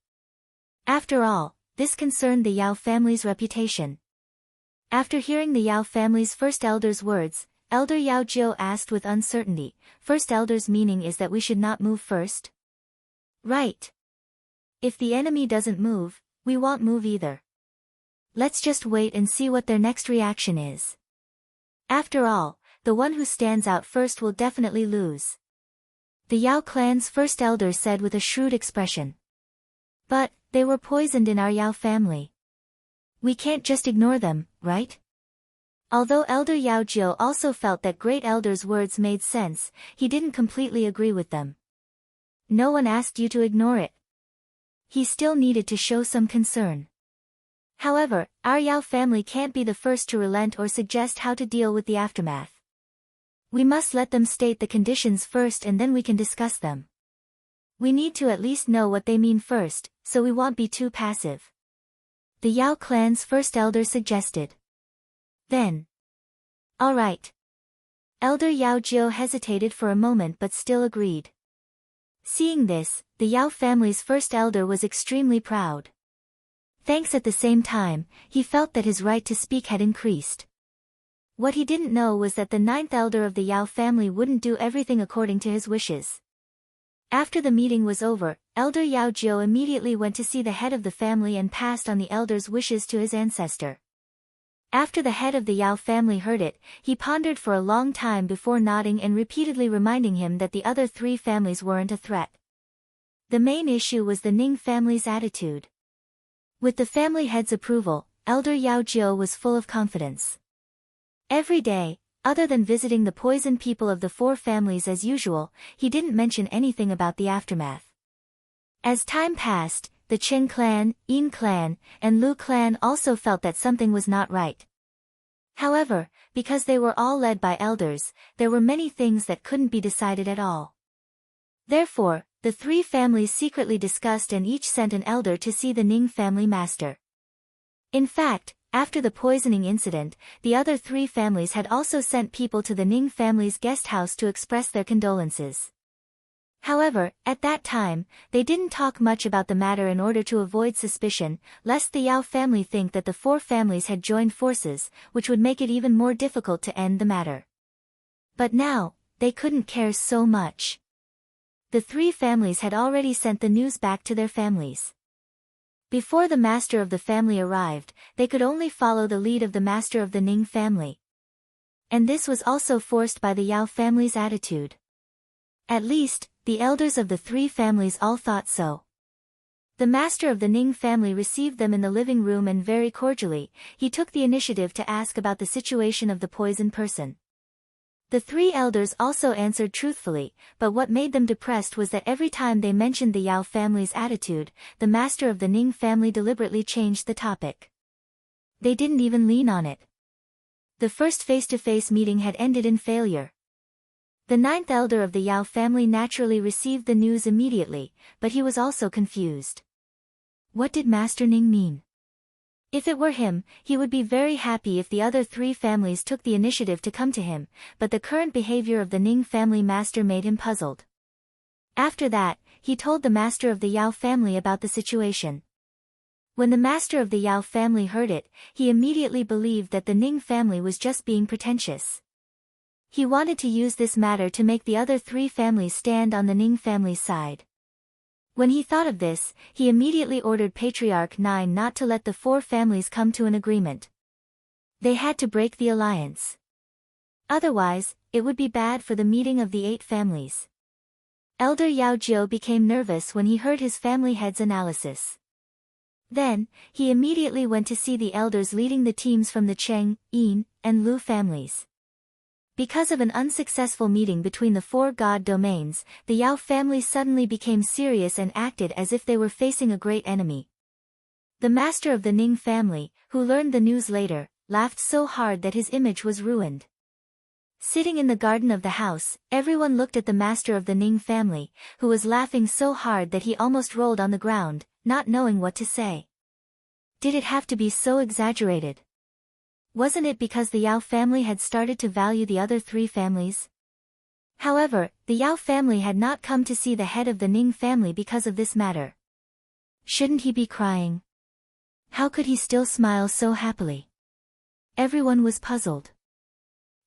After all, this concerned the Yao family's reputation. After hearing the Yao family's first elder's words, Elder Yao Jiu asked with uncertainty, "First elder's meaning is that we should not move first?" "Right. If the enemy doesn't move, we won't move either. Let's just wait and see what their next reaction is. After all, the one who stands out first will definitely lose." The Yao clan's first elder said with a shrewd expression. "But, they were poisoned in our Yao family. We can't just ignore them, right?" Although Elder Yao Jiu also felt that Great Elder's words made sense, he didn't completely agree with them. No one asked you to ignore it. He still needed to show some concern. However, our Yao family can't be the first to relent or suggest how to deal with the aftermath. We must let them state the conditions first and then we can discuss them. We need to at least know what they mean first, so we won't be too passive. The Yao clan's first elder suggested. Then. All right. Elder Yao Jiu hesitated for a moment but still agreed. Seeing this, the Yao family's first elder was extremely proud. Thanks at the same time, he felt that his right to speak had increased. What he didn't know was that the 9th elder of the Yao family wouldn't do everything according to his wishes. After the meeting was over, Elder Yao Jiu immediately went to see the head of the family and passed on the elder's wishes to his ancestor. After the head of the Yao family heard it, he pondered for a long time before nodding and repeatedly reminding him that the other 3 families weren't a threat. The main issue was the Ning family's attitude. With the family head's approval, Elder Yao Jiu was full of confidence. Every day, other than visiting the poisoned people of the 4 families as usual, he didn't mention anything about the aftermath. As time passed, the Chen clan, Yin clan, and Lu clan also felt that something was not right. However, because they were all led by elders, there were many things that couldn't be decided at all. Therefore, the 3 families secretly discussed and each sent an elder to see the Ning family master. In fact, after the poisoning incident, the other 3 families had also sent people to the Ning family's guest house to express their condolences. However, at that time, they didn't talk much about the matter in order to avoid suspicion, lest the Yao family think that the 4 families had joined forces, which would make it even more difficult to end the matter. But now, they couldn't care so much. The 3 families had already sent the news back to their families. Before the master of the family arrived, they could only follow the lead of the master of the Ning family. And this was also forced by the Yao family's attitude. At least, the elders of the 3 families all thought so. The master of the Ning family received them in the living room and very cordially, he took the initiative to ask about the situation of the poisoned person. The three elders also answered truthfully, but what made them depressed was that every time they mentioned the Yao family's attitude, the master of the Ning family deliberately changed the topic. They didn't even lean on it. The first face-to-face meeting had ended in failure. The ninth elder of the Yao family naturally received the news immediately, but he was also confused. What did Master Ning mean? If it were him, he would be very happy if the other three families took the initiative to come to him, but the current behavior of the Ning family master made him puzzled. After that, he told the master of the Yao family about the situation. When the master of the Yao family heard it, he immediately believed that the Ning family was just being pretentious. He wanted to use this matter to make the other three families stand on the Ning family's side. When he thought of this, he immediately ordered Patriarch 9 not to let the four families come to an agreement. They had to break the alliance. Otherwise, it would be bad for the meeting of the 8 families. Elder Yao Jiu became nervous when he heard his family head's analysis. Then, he immediately went to see the elders leading the teams from the Cheng, Yin, and Lu families. Because of an unsuccessful meeting between the 4 god domains, the Yao family suddenly became serious and acted as if they were facing a great enemy. The master of the Ning family, who learned the news later, laughed so hard that his image was ruined. Sitting in the garden of the house, everyone looked at the master of the Ning family, who was laughing so hard that he almost rolled on the ground, not knowing what to say. Did it have to be so exaggerated? Wasn't it because the Yao family had started to value the other 3 families? However, the Yao family had not come to see the head of the Ning family because of this matter. Shouldn't he be crying? How could he still smile so happily? Everyone was puzzled.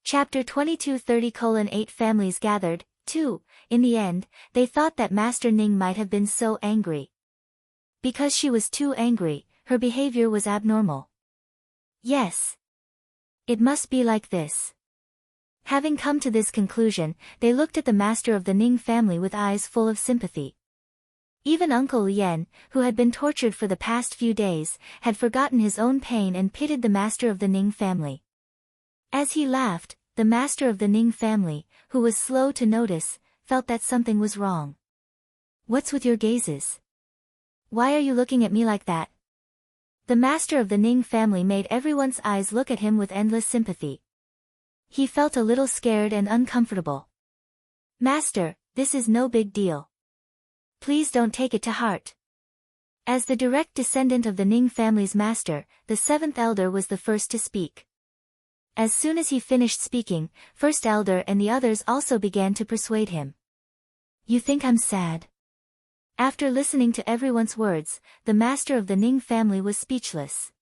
Chapter 22:30:8 Families gathered, 2. In the end, they thought that Master Ning might have been so angry. Because she was too angry, her behavior was abnormal. Yes. It must be like this. Having come to this conclusion, they looked at the master of the Ning family with eyes full of sympathy. Even Uncle Lien, who had been tortured for the past few days, had forgotten his own pain and pitied the master of the Ning family. As he laughed, the master of the Ning family, who was slow to notice, felt that something was wrong. What's with your gazes? Why are you looking at me like that? The master of the Ning family made everyone's eyes look at him with endless sympathy. He felt a little scared and uncomfortable. Master, this is no big deal. Please don't take it to heart. As the direct descendant of the Ning family's master, the 7th elder was the first to speak. As soon as he finished speaking, first elder and the others also began to persuade him. You think I'm sad? After listening to everyone's words, the master of the Ning family was speechless.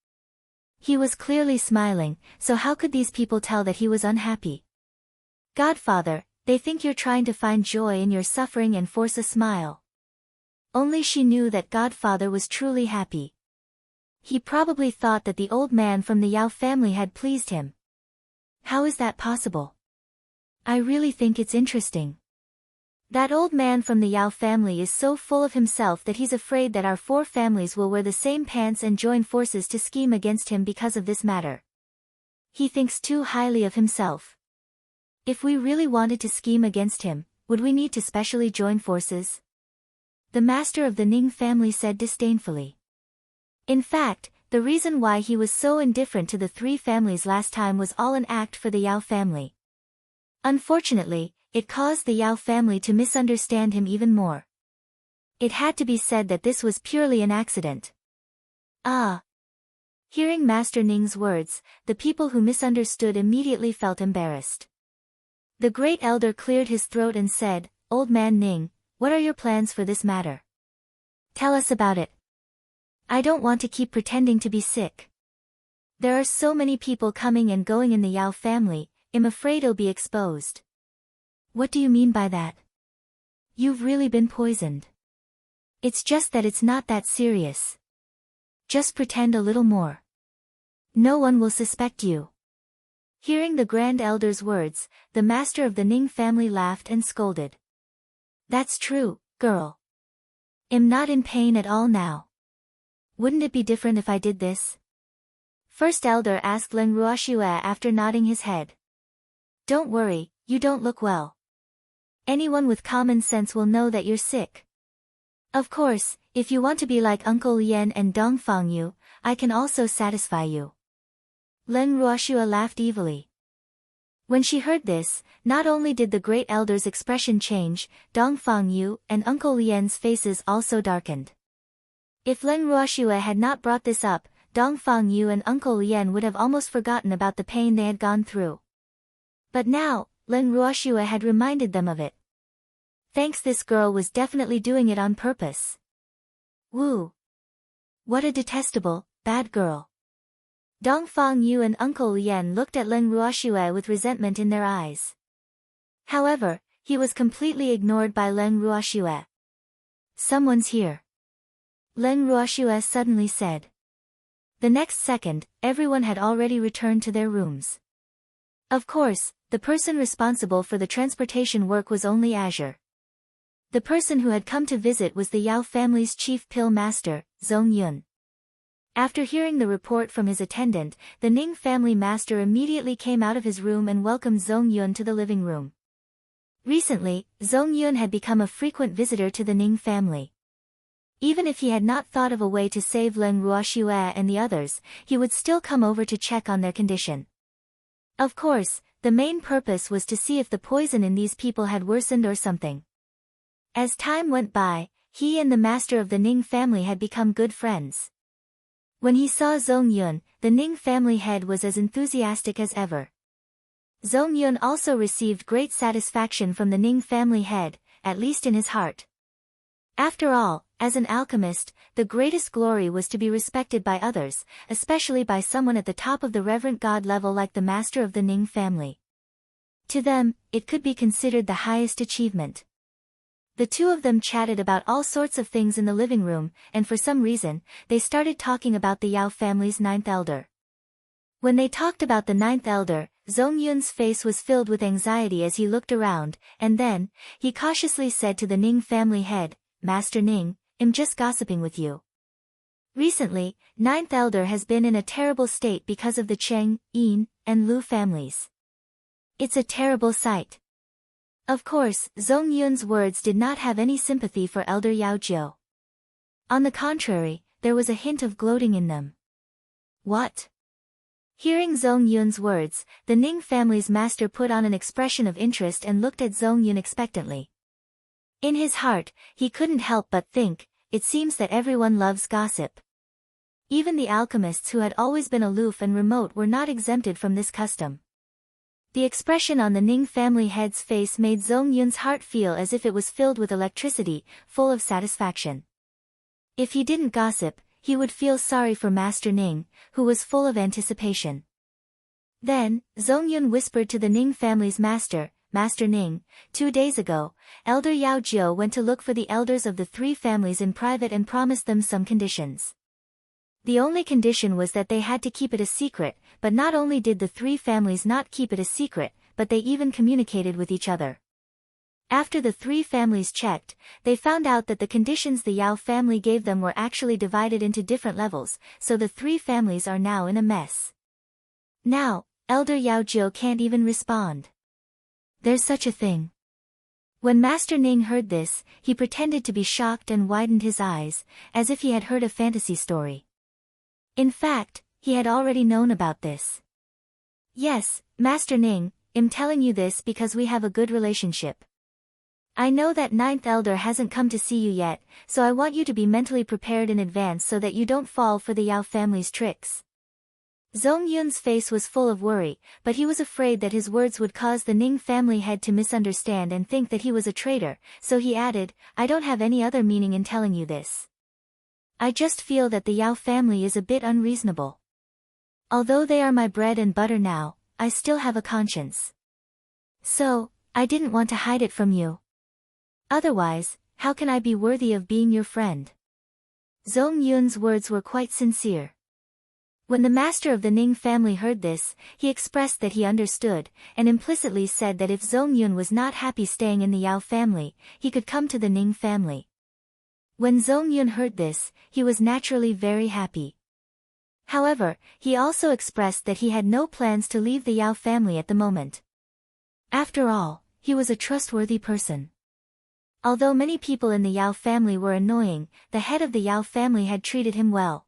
He was clearly smiling, so how could these people tell that he was unhappy? Godfather, they think you're trying to find joy in your suffering and force a smile. Only she knew that Godfather was truly happy. He probably thought that the old man from the Yao family had pleased him. How is that possible? I really think it's interesting. That old man from the Yao family is so full of himself that he's afraid that our 4 families will wear the same pants and join forces to scheme against him because of this matter. He thinks too highly of himself. If we really wanted to scheme against him, would we need to specially join forces? The master of the Ning family said disdainfully. In fact, the reason why he was so indifferent to the 3 families last time was all an act for the Yao family. Unfortunately, it caused the Yao family to misunderstand him even more. It had to be said that this was purely an accident. Ah! Hearing Master Ning's words, the people who misunderstood immediately felt embarrassed. The great elder cleared his throat and said, Old man Ning, what are your plans for this matter? Tell us about it. I don't want to keep pretending to be sick. There are so many people coming and going in the Yao family, I'm afraid it'll be exposed. What do you mean by that? You've really been poisoned. It's just that it's not that serious. Just pretend a little more. No one will suspect you. Hearing the grand elder's words, the master of the Ning family laughed and scolded. That's true, girl. I'm not in pain at all now. Wouldn't it be different if I did this? First elder asked Leng Ruoxue after nodding his head. Don't worry, You don't look well. Anyone with common sense will know that you're sick. Of course, if you want to be like Uncle Yen and Dongfang Yu, I can also satisfy you. Len Ruoxua laughed evilly. When she heard this, not only did the great elder's expression change, Dongfang Yu and Uncle Yen's faces also darkened. If Len Ruoxua had not brought this up, Dongfang Yu and Uncle Yen would have almost forgotten about the pain they had gone through. But now, Len Ruoxua had reminded them of it. Thanks, this girl was definitely doing it on purpose. Woo! What a detestable, bad girl. Dongfang Yu and Uncle Yen looked at Len Ruoxua with resentment in their eyes. However, he was completely ignored by Len Ruoxua. Someone's here. Len Ruoxua suddenly said. The next second, everyone had already returned to their rooms. Of course, the person responsible for the transportation work was only Azure. The person who had come to visit was the Yao family's chief pill master, Zhong Yun. After hearing the report from his attendant, the Ning family master immediately came out of his room and welcomed Zhong Yun to the living room. Recently, Zhong Yun had become a frequent visitor to the Ning family. Even if he had not thought of a way to save Len Ruoxua and the others, he would still come over to check on their condition. Of course, the main purpose was to see if the poison in these people had worsened or something. As time went by, he and the master of the Ning family had become good friends. When he saw Zhong Yun, the Ning family head was as enthusiastic as ever. Zhong Yun also received great satisfaction from the Ning family head, at least in his heart. After all, as an alchemist, the greatest glory was to be respected by others, especially by someone at the top of the reverent god level like the master of the Ning family. To them, it could be considered the highest achievement. The two of them chatted about all sorts of things in the living room, and for some reason, they started talking about the Yao family's ninth elder. When they talked about the ninth elder, Zhong Yun's face was filled with anxiety as he looked around, and then, he cautiously said to the Ning family head, Master Ning, I'm just gossiping with you. Recently, ninth elder has been in a terrible state because of the Cheng, Yin, and Lu families. It's a terrible sight. Of course, Zhong Yun's words did not have any sympathy for Elder Yao Jiu. On the contrary, there was a hint of gloating in them. What? Hearing Zhong Yun's words, the Ning family's master put on an expression of interest and looked at Zhong Yun expectantly. In his heart, he couldn't help but think, it seems that everyone loves gossip. Even the alchemists who had always been aloof and remote were not exempted from this custom. The expression on the Ning family head's face made Zhong Yun's heart feel as if it was filled with electricity, full of satisfaction. If he didn't gossip, he would feel sorry for Master Ning, who was full of anticipation. Then, Zhong Yun whispered to the Ning family's master, Master Ning, 2 days ago, Elder Yao Jiu went to look for the elders of the 3 families in private and promised them some conditions. The only condition was that they had to keep it a secret, but not only did the 3 families not keep it a secret, but they even communicated with each other. After the 3 families checked, they found out that the conditions the Yao family gave them were actually divided into different levels, so the 3 families are now in a mess. Now, Elder Yao Jiu can't even respond. There's such a thing. When Master Ning heard this, he pretended to be shocked and widened his eyes, as if he had heard a fantasy story. In fact, he had already known about this. Yes, Master Ning, I'm telling you this because we have a good relationship. I know that ninth elder hasn't come to see you yet, so I want you to be mentally prepared in advance so that you don't fall for the Yao family's tricks. Zhong Yun's face was full of worry, but he was afraid that his words would cause the Ning family head to misunderstand and think that he was a traitor, so he added, I don't have any other meaning in telling you this. I just feel that the Yao family is a bit unreasonable. Although they are my bread and butter now, I still have a conscience. So, I didn't want to hide it from you. Otherwise, how can I be worthy of being your friend? Zhong Yun's words were quite sincere. When the master of the Ning family heard this, he expressed that he understood, and implicitly said that if Zhong Yun was not happy staying in the Yao family, he could come to the Ning family. When Zhong Yun heard this, he was naturally very happy. However, he also expressed that he had no plans to leave the Yao family at the moment. After all, he was a trustworthy person. Although many people in the Yao family were annoying, the head of the Yao family had treated him well.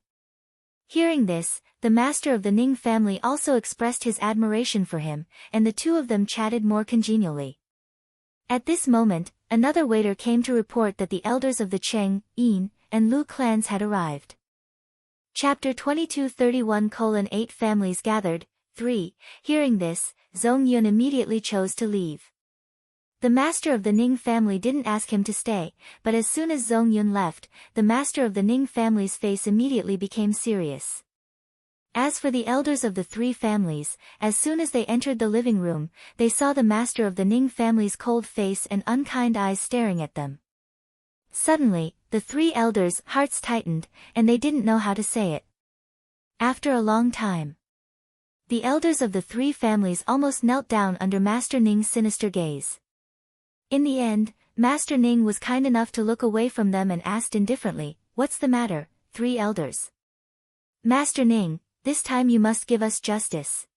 Hearing this, the master of the Ning family also expressed his admiration for him, and the two of them chatted more congenially. At this moment, another waiter came to report that the elders of the Cheng, Yin, and Lu clans had arrived. Chapter 22:31:8 Families gathered. 3. Hearing this, Zhong Yun immediately chose to leave. The master of the Ning family didn't ask him to stay, but as soon as Zhong Yun left, the master of the Ning family's face immediately became serious. As for the elders of the three families, as soon as they entered the living room, they saw the master of the Ning family's cold face and unkind eyes staring at them. Suddenly, the three elders' hearts tightened, and they didn't know how to say it. After a long time, the elders of the three families almost knelt down under Master Ning's sinister gaze. In the end, Master Ning was kind enough to look away from them and asked indifferently, "What's the matter, three elders?" "Master Ning, this time you must give us justice.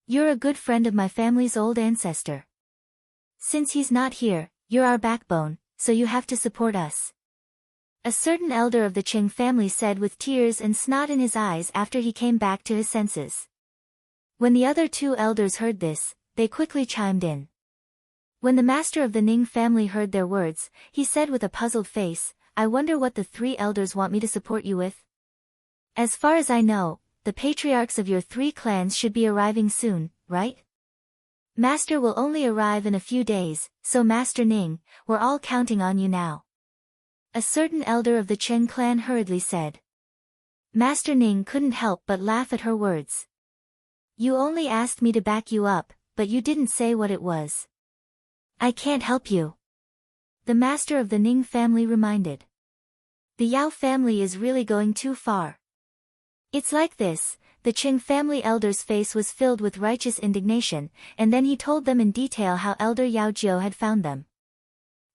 You're a good friend of my family's old ancestor. Since he's not here, you're our backbone, so you have to support us," a certain elder of the Cheng family said with tears and snot in his eyes after he came back to his senses. When the other two elders heard this, they quickly chimed in. When the master of the Ning family heard their words, he said with a puzzled face, "I wonder what the three elders want me to support you with? As far as I know, the patriarchs of your three clans should be arriving soon, right? Master will only arrive in a few days, so Master Ning, we're all counting on you now," a certain elder of the Cheng clan hurriedly said. Master Ning couldn't help but laugh at her words. "You only asked me to back you up, but you didn't say what it was." "I can't help you," the master of the Ning family reminded. "The Yao family is really going too far." "It's like this," the Cheng family elder's face was filled with righteous indignation, and then he told them in detail how Elder Yao Jiu had found them.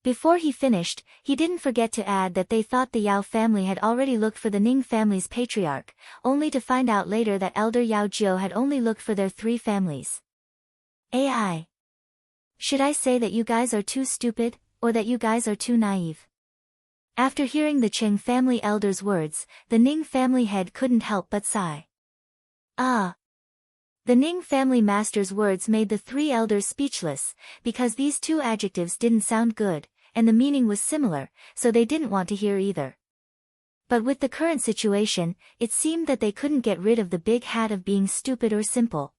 Before he finished, he didn't forget to add that they thought the Yao family had already looked for the Ning family's patriarch, only to find out later that Elder Yao Jiu had only looked for their three families. AI. Should I say that you guys are too stupid, or that you guys are too naive? After hearing the Cheng family elder's words, the Ning family head couldn't help but sigh. Ah. The Ning family master's words made the three elders speechless, because these two adjectives didn't sound good, and the meaning was similar, so they didn't want to hear either. But with the current situation, it seemed that they couldn't get rid of the big hat of being stupid or simple.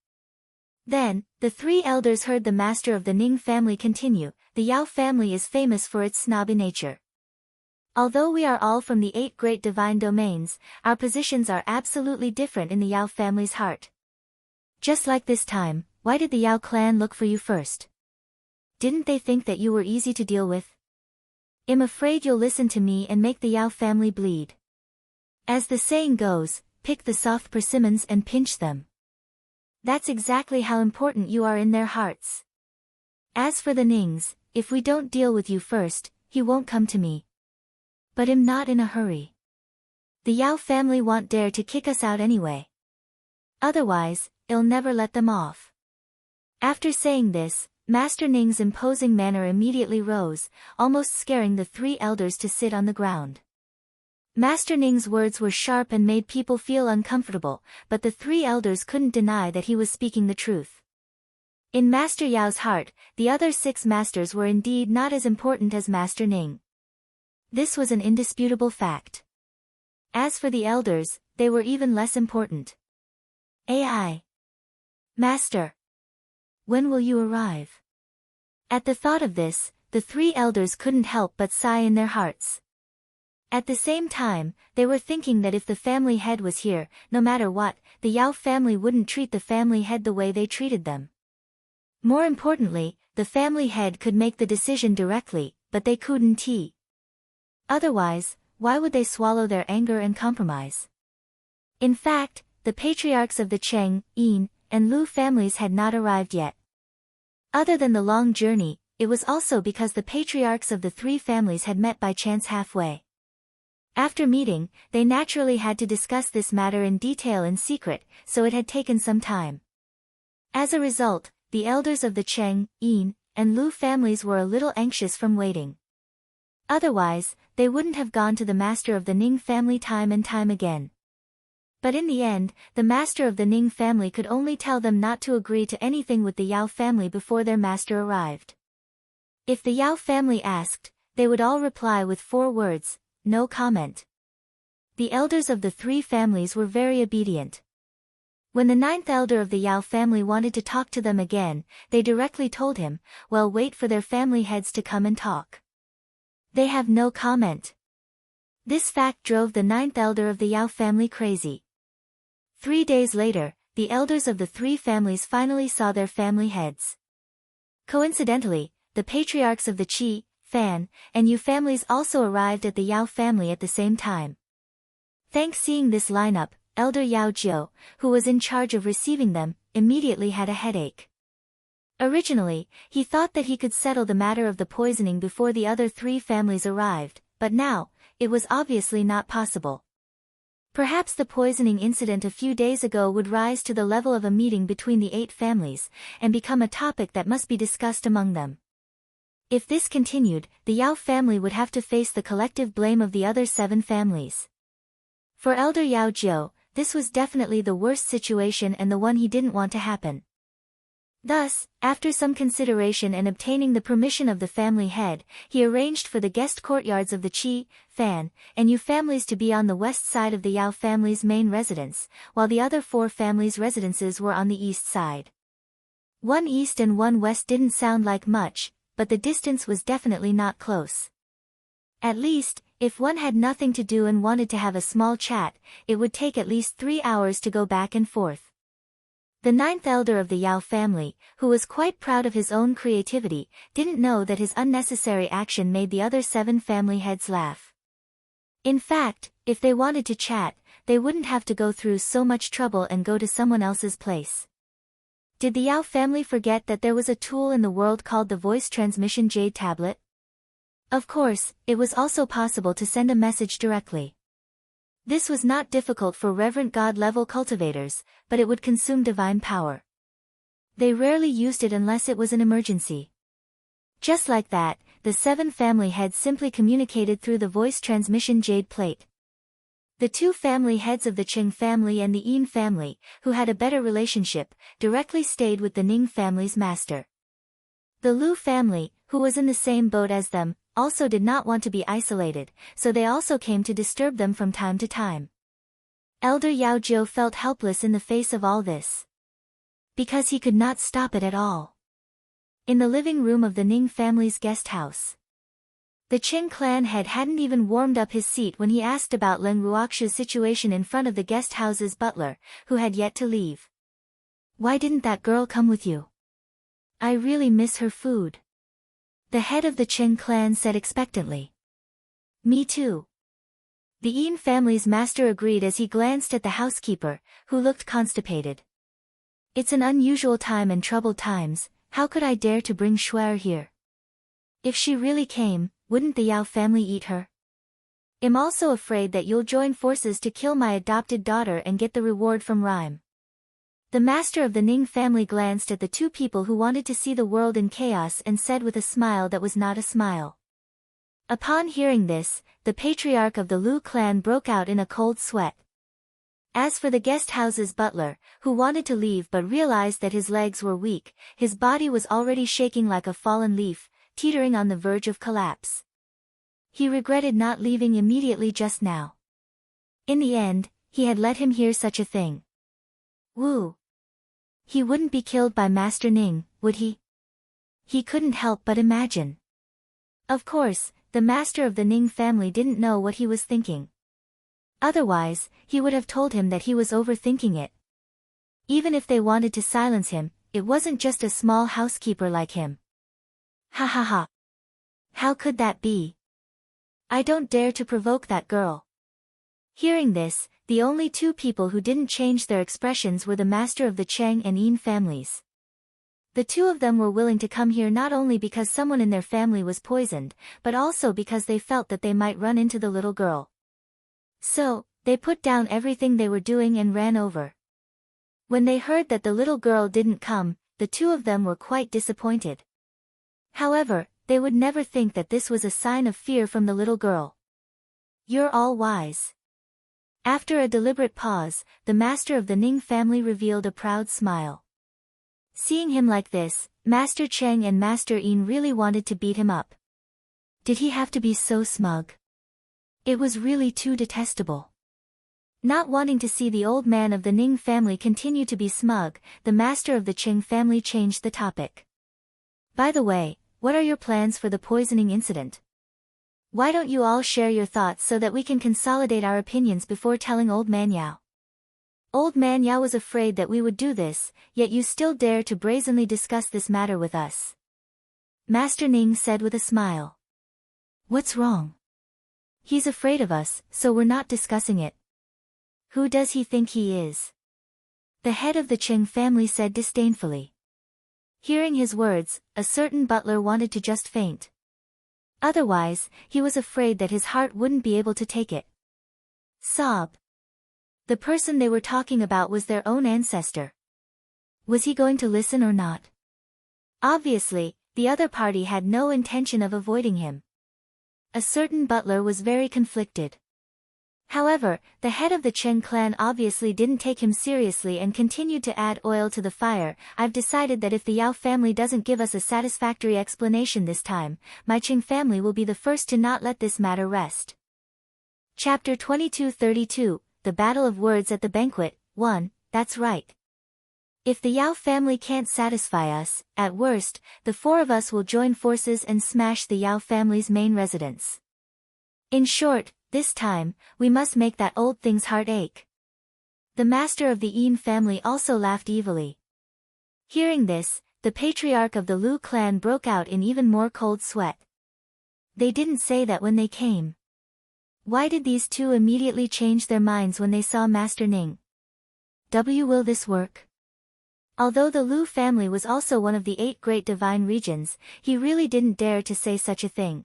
Then, the three elders heard the master of the Ning family continue, "The Yao family is famous for its snobby nature. Although we are all from the 8 great divine domains, our positions are absolutely different in the Yao family's heart. Just like this time, why did the Yao clan look for you first? Didn't they think that you were easy to deal with? I'm afraid you'll listen to me and make the Yao family bleed. As the saying goes, pick the soft persimmons and pinch them. That's exactly how important you are in their hearts. As for the Nings, if we don't deal with you first, he won't come to me. But I'm not in a hurry. The Yao family won't dare to kick us out anyway. Otherwise, I'll never let them off." After saying this, Master Ning's imposing manner immediately rose, almost scaring the three elders to sit on the ground. Master Ning's words were sharp and made people feel uncomfortable, but the three elders couldn't deny that he was speaking the truth. In Master Yao's heart, the other 6 masters were indeed not as important as Master Ning. This was an indisputable fact. As for the elders, they were even less important. AI. Master. When will you arrive? At the thought of this, the three elders couldn't help but sigh in their hearts. At the same time, they were thinking that if the family head was here, no matter what, the Yao family wouldn't treat the family head the way they treated them. More importantly, the family head could make the decision directly, but they couldn't. Otherwise, why would they swallow their anger and compromise? In fact, the patriarchs of the Cheng, Yin, and Lu families had not arrived yet. Other than the long journey, it was also because the patriarchs of the three families had met by chance halfway. After meeting, they naturally had to discuss this matter in detail in secret, so it had taken some time. As a result, the elders of the Cheng, Yin, and Lu families were a little anxious from waiting. Otherwise, they wouldn't have gone to the master of the Ning family time and time again. But in the end, the master of the Ning family could only tell them not to agree to anything with the Yao family before their master arrived. If the Yao family asked, they would all reply with 4 words, no comment. The elders of the 3 families were very obedient. When the 9th elder of the Yao family wanted to talk to them again, they directly told him, well, wait for their family heads to come and talk. They have no comment. This fact drove the 9th elder of the Yao family crazy. 3 days later, the elders of the 3 families finally saw their family heads. Coincidentally, the patriarchs of the Qi, Fan, and Yu families also arrived at the Yao family at the same time. Thanks seeing this lineup, Elder Yao Jiu, who was in charge of receiving them, immediately had a headache. Originally, he thought that he could settle the matter of the poisoning before the other 3 families arrived, but now, it was obviously not possible. Perhaps the poisoning incident a few days ago would rise to the level of a meeting between the 8 families, and become a topic that must be discussed among them. If this continued, the Yao family would have to face the collective blame of the other 7 families. For Elder Yao Jiu, this was definitely the worst situation and the one he didn't want to happen. Thus, after some consideration and obtaining the permission of the family head, he arranged for the guest courtyards of the Qi, Fan, and Yu families to be on the west side of the Yao family's main residence, while the other 4 families' residences were on the east side. 1 east and 1 west didn't sound like much, but the distance was definitely not close. At least, if one had nothing to do and wanted to have a small chat, it would take at least 3 hours to go back and forth. The 9th elder of the Yao family, who was quite proud of his own creativity, didn't know that his unnecessary action made the other 7 family heads laugh. In fact, if they wanted to chat, they wouldn't have to go through so much trouble and go to someone else's place. Did the Yao family forget that there was a tool in the world called the voice transmission jade tablet? Of course, it was also possible to send a message directly. This was not difficult for reverent god-level cultivators, but it would consume divine power. They rarely used it unless it was an emergency. Just like that, the 7 family heads simply communicated through the voice transmission jade plate. The 2 family heads of the Qing family and the Yin family, who had a better relationship, directly stayed with the Ning family's master. The Lu family, who was in the same boat as them, also did not want to be isolated, so they also came to disturb them from time to time. Elder Yao Jiu felt helpless in the face of all this, because he could not stop it at all. In the living room of the Ning family's guest house, the Qing clan head hadn't even warmed up his seat when he asked about Leng Ruoxu's situation in front of the guest house's butler, who had yet to leave. Why didn't that girl come with you? I really miss her food. The head of the Qing clan said expectantly. Me too. The Yin family's master agreed as he glanced at the housekeeper, who looked constipated. It's an unusual time and troubled times, how could I dare to bring Shuer here? If she really came, wouldn't the Yao family eat her? I'm also afraid that you'll join forces to kill my adopted daughter and get the reward from Rhyme. The master of the Ning family glanced at the 2 people who wanted to see the world in chaos and said with a smile that was not a smile. Upon hearing this, the patriarch of the Lu clan broke out in a cold sweat. As for the guest house's butler, who wanted to leave but realized that his legs were weak, his body was already shaking like a fallen leaf, teetering on the verge of collapse. He regretted not leaving immediately just now. In the end, he had let him hear such a thing. Woo! He wouldn't be killed by Master Ning, would he? He couldn't help but imagine. Of course, the master of the Ning family didn't know what he was thinking. Otherwise, he would have told him that he was overthinking it. Even if they wanted to silence him, it wasn't just a small housekeeper like him. Ha ha ha. How could that be? I don't dare to provoke that girl. Hearing this, the only 2 people who didn't change their expressions were the master of the Cheng and Yin families. The 2 of them were willing to come here not only because someone in their family was poisoned, but also because they felt that they might run into the little girl. So, they put down everything they were doing and ran over. When they heard that the little girl didn't come, the two of them were quite disappointed. However, they would never think that this was a sign of fear from the little girl. "You're all wise." After a deliberate pause, the master of the Ning family revealed a proud smile. Seeing him like this, Master Cheng and Master Yin really wanted to beat him up. Did he have to be so smug? It was really too detestable. Not wanting to see the old man of the Ning family continue to be smug, the master of the Cheng family changed the topic. "By the way, what are your plans for the poisoning incident? Why don't you all share your thoughts so that we can consolidate our opinions before telling Old Man Yao?" Old Man Yao was afraid that we would do this, yet you still dare to brazenly discuss this matter with us. Master Ning said with a smile. "What's wrong? He's afraid of us, so we're not discussing it." "Who does he think he is?" the head of the Cheng family said disdainfully. Hearing his words, a certain butler wanted to just faint. Otherwise, he was afraid that his heart wouldn't be able to take it. Sob. The person they were talking about was their own ancestor. Was he going to listen or not? Obviously, the other party had no intention of avoiding him. A certain butler was very conflicted. However, the head of the Cheng clan obviously didn't take him seriously and continued to add oil to the fire. "I've decided that if the Yao family doesn't give us a satisfactory explanation this time, my Cheng family will be the first to not let this matter rest." Chapter 2232, The Battle of Words at the Banquet. 1. That's right. If the Yao family can't satisfy us, at worst, the four of us will join forces and smash the Yao family's main residence. In short, this time, we must make that old thing's heart ache. The master of the Yin family also laughed evilly. Hearing this, the patriarch of the Lu clan broke out in even more cold sweat. They didn't say that when they came. Why did these two immediately change their minds when they saw Master Ning? Will this work? Although the Lu family was also one of the 8 great divine regions, he really didn't dare to say such a thing.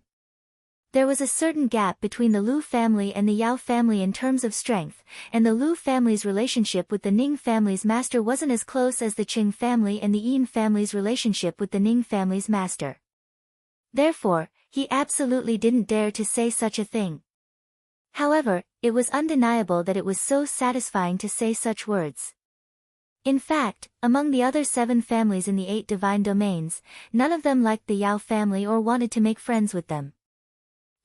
There was a certain gap between the Lu family and the Yao family in terms of strength, and the Lu family's relationship with the Ning family's master wasn't as close as the Qing family and the Yin family's relationship with the Ning family's master. Therefore, he absolutely didn't dare to say such a thing. However, it was undeniable that it was so satisfying to say such words. In fact, among the other 7 families in the 8 divine domains, none of them liked the Yao family or wanted to make friends with them.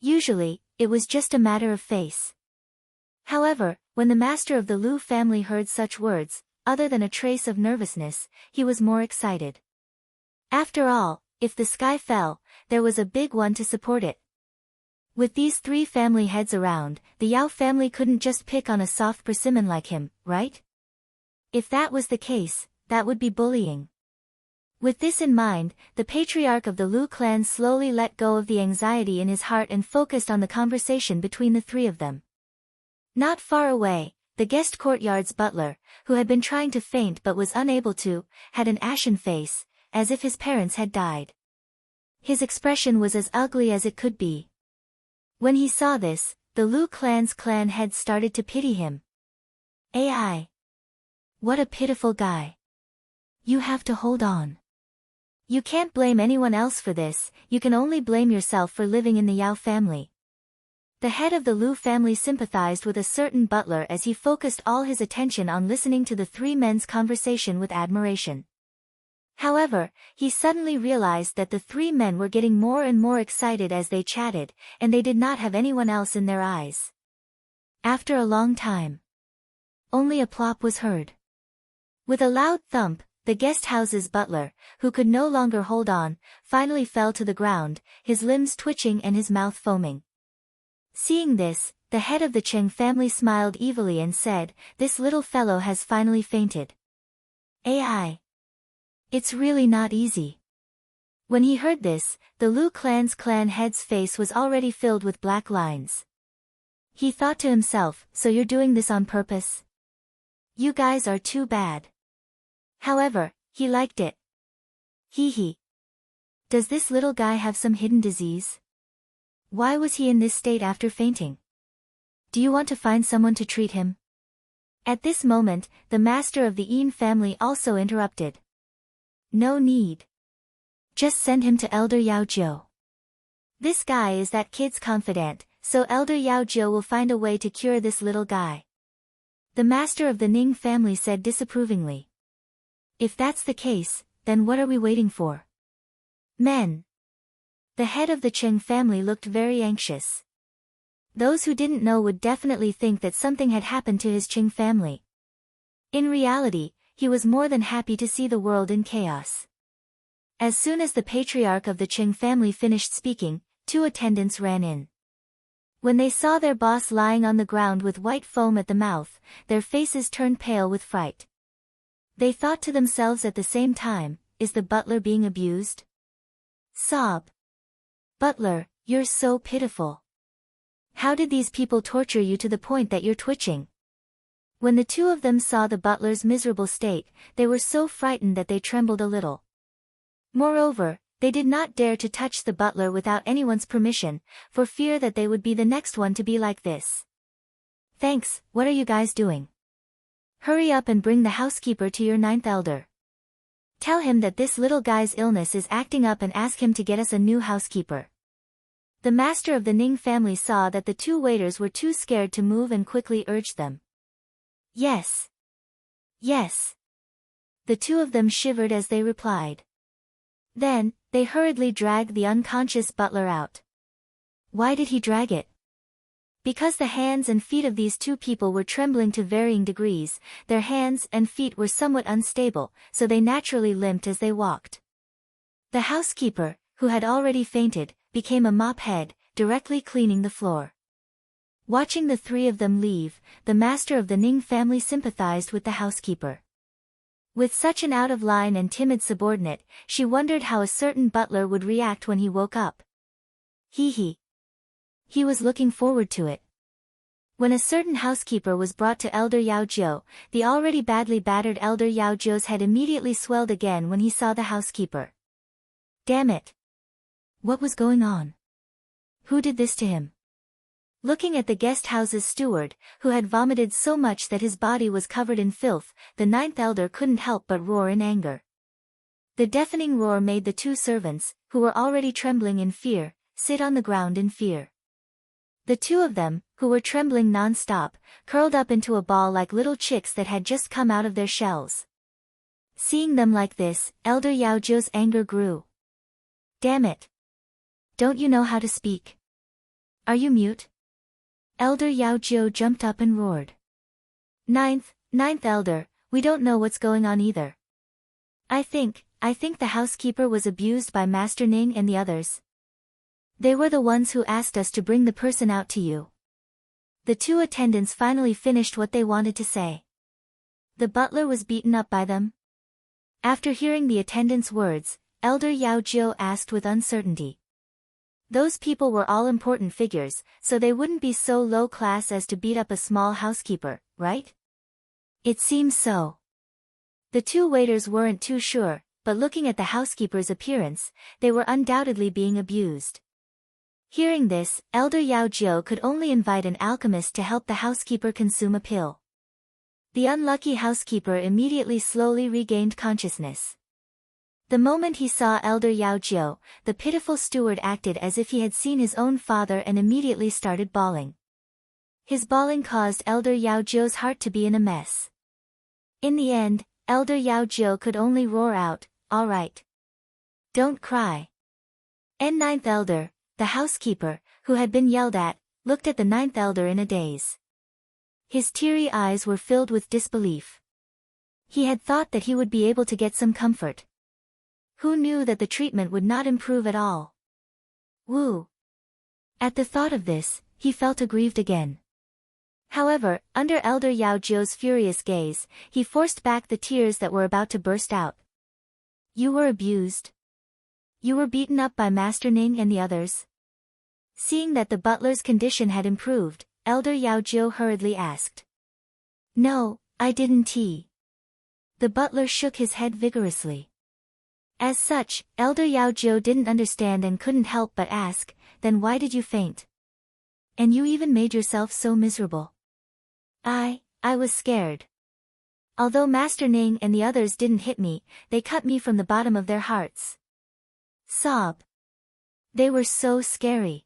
Usually, it was just a matter of face. However, when the master of the Lu family heard such words, other than a trace of nervousness, he was more excited. After all, if the sky fell, there was a big one to support it. With these 3 family heads around, the Yao family couldn't just pick on a soft persimmon like him, right? If that was the case, that would be bullying. With this in mind, the patriarch of the Lu clan slowly let go of the anxiety in his heart and focused on the conversation between the 3 of them. Not far away, the guest courtyard's butler, who had been trying to faint but was unable to, had an ashen face, as if his parents had died. His expression was as ugly as it could be. When he saw this, the Lu clan's clan head started to pity him. "Ai. What a pitiful guy. You have to hold on. You can't blame anyone else for this, you can only blame yourself for living in the Yao family." The head of the Lu family sympathized with a certain butler as he focused all his attention on listening to the 3 men's conversation with admiration. However, he suddenly realized that the 3 men were getting more and more excited as they chatted, and they did not have anyone else in their eyes. After a long time, only a plop was heard. With a loud thump, the guest house's butler, who could no longer hold on, finally fell to the ground, his limbs twitching and his mouth foaming. Seeing this, the head of the Cheng family smiled evilly and said, "This little fellow has finally fainted. Ai. It's really not easy." When he heard this, the Lu clan's clan head's face was already filled with black lines. He thought to himself, "So you're doing this on purpose? You guys are too bad." However, he liked it. Hee hee. Does this little guy have some hidden disease? Why was he in this state after fainting? Do you want to find someone to treat him? At this moment, the master of the Yin family also interrupted. No need. Just send him to Elder Yao Jiu. This guy is that kid's confidant, so Elder Yao Jiu will find a way to cure this little guy. The master of the Ning family said disapprovingly. If that's the case, then what are we waiting for? Men. The head of the Cheng family looked very anxious. Those who didn't know would definitely think that something had happened to his Cheng family. In reality, he was more than happy to see the world in chaos. As soon as the patriarch of the Cheng family finished speaking, 2 attendants ran in. When they saw their boss lying on the ground with white foam at the mouth, their faces turned pale with fright. They thought to themselves at the same time, is the butler being abused? Sob. Butler, you're so pitiful. How did these people torture you to the point that you're twitching? When the 2 of them saw the butler's miserable state, they were so frightened that they trembled a little. Moreover, they did not dare to touch the butler without anyone's permission, for fear that they would be the next one to be like this. Thanks, what are you guys doing? Hurry up and bring the housekeeper to your 9th elder. Tell him that this little guy's illness is acting up and ask him to get us a new housekeeper. The master of the Ning family saw that the 2 waiters were too scared to move and quickly urged them. Yes. Yes. The 2 of them shivered as they replied. Then, they hurriedly dragged the unconscious butler out. Why did he drag it? Because the hands and feet of these 2 people were trembling to varying degrees, their hands and feet were somewhat unstable, so they naturally limped as they walked. The housekeeper, who had already fainted, became a mop head, directly cleaning the floor. Watching the 3 of them leave, the master of the Ning family sympathized with the housekeeper. With such an out-of-line and timid subordinate, she wondered how a certain butler would react when he woke up. He was looking forward to it. When a certain housekeeper was brought to Elder Yao Jiu, the already badly battered Elder Yao Jiu's head immediately swelled again when he saw the housekeeper. Damn it! What was going on? Who did this to him? Looking at the guest house's steward, who had vomited so much that his body was covered in filth, the 9th elder couldn't help but roar in anger. The deafening roar made the 2 servants, who were already trembling in fear, sit on the ground in fear. The 2 of them, who were trembling non-stop, curled up into a ball like little chicks that had just come out of their shells. Seeing them like this, Elder Yao Jiu's anger grew. Damn it! Don't you know how to speak? Are you mute? Elder Yao Jiu jumped up and roared. Ninth elder, we don't know what's going on either. I think the housekeeper was abused by Master Ning and the others. They were the ones who asked us to bring the person out to you. The 2 attendants finally finished what they wanted to say. The butler was beaten up by them. After hearing the attendants' words, Elder Yao Jiu asked with uncertainty. Those people were all important figures, so they wouldn't be so low class as to beat up a small housekeeper, right? It seems so. The 2 waiters weren't too sure, but looking at the housekeeper's appearance, they were undoubtedly being abused. Hearing this, Elder Yao Jiu could only invite an alchemist to help the housekeeper consume a pill. The unlucky housekeeper immediately slowly regained consciousness. The moment he saw Elder Yao Jiu, the pitiful steward acted as if he had seen his own father and immediately started bawling. His bawling caused Elder Yao Jiu's heart to be in a mess. In the end, Elder Yao Jiu could only roar out, all right. Don't cry. And 9th elder, the housekeeper, who had been yelled at, looked at the 9th elder in a daze. His teary eyes were filled with disbelief. He had thought that he would be able to get some comfort. Who knew that the treatment would not improve at all? Woo! At the thought of this, he felt aggrieved again. However, under Elder Yao Jiu's furious gaze, he forced back the tears that were about to burst out. You were abused? You were beaten up by Master Ning and the others? Seeing that the butler's condition had improved, Elder Yao Jiu hurriedly asked. No, I didn't. The butler shook his head vigorously. As such, Elder Yao Jiu didn't understand and couldn't help but ask, then why did you faint? And you even made yourself so miserable. I was scared. Although Master Ning and the others didn't hit me, they cut me from the bottom of their hearts. Sob. They were so scary.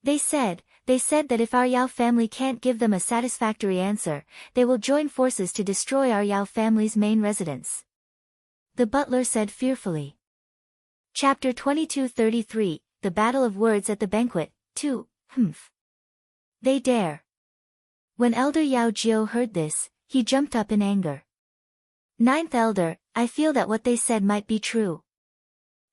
They said that if our Yao family can't give them a satisfactory answer, they will join forces to destroy our Yao family's main residence. The butler said fearfully. Chapter 2233, The Battle of Words at the Banquet, 2, Humph. They dare. When Elder Yao Jiu heard this, he jumped up in anger. Ninth Elder, I feel that what they said might be true.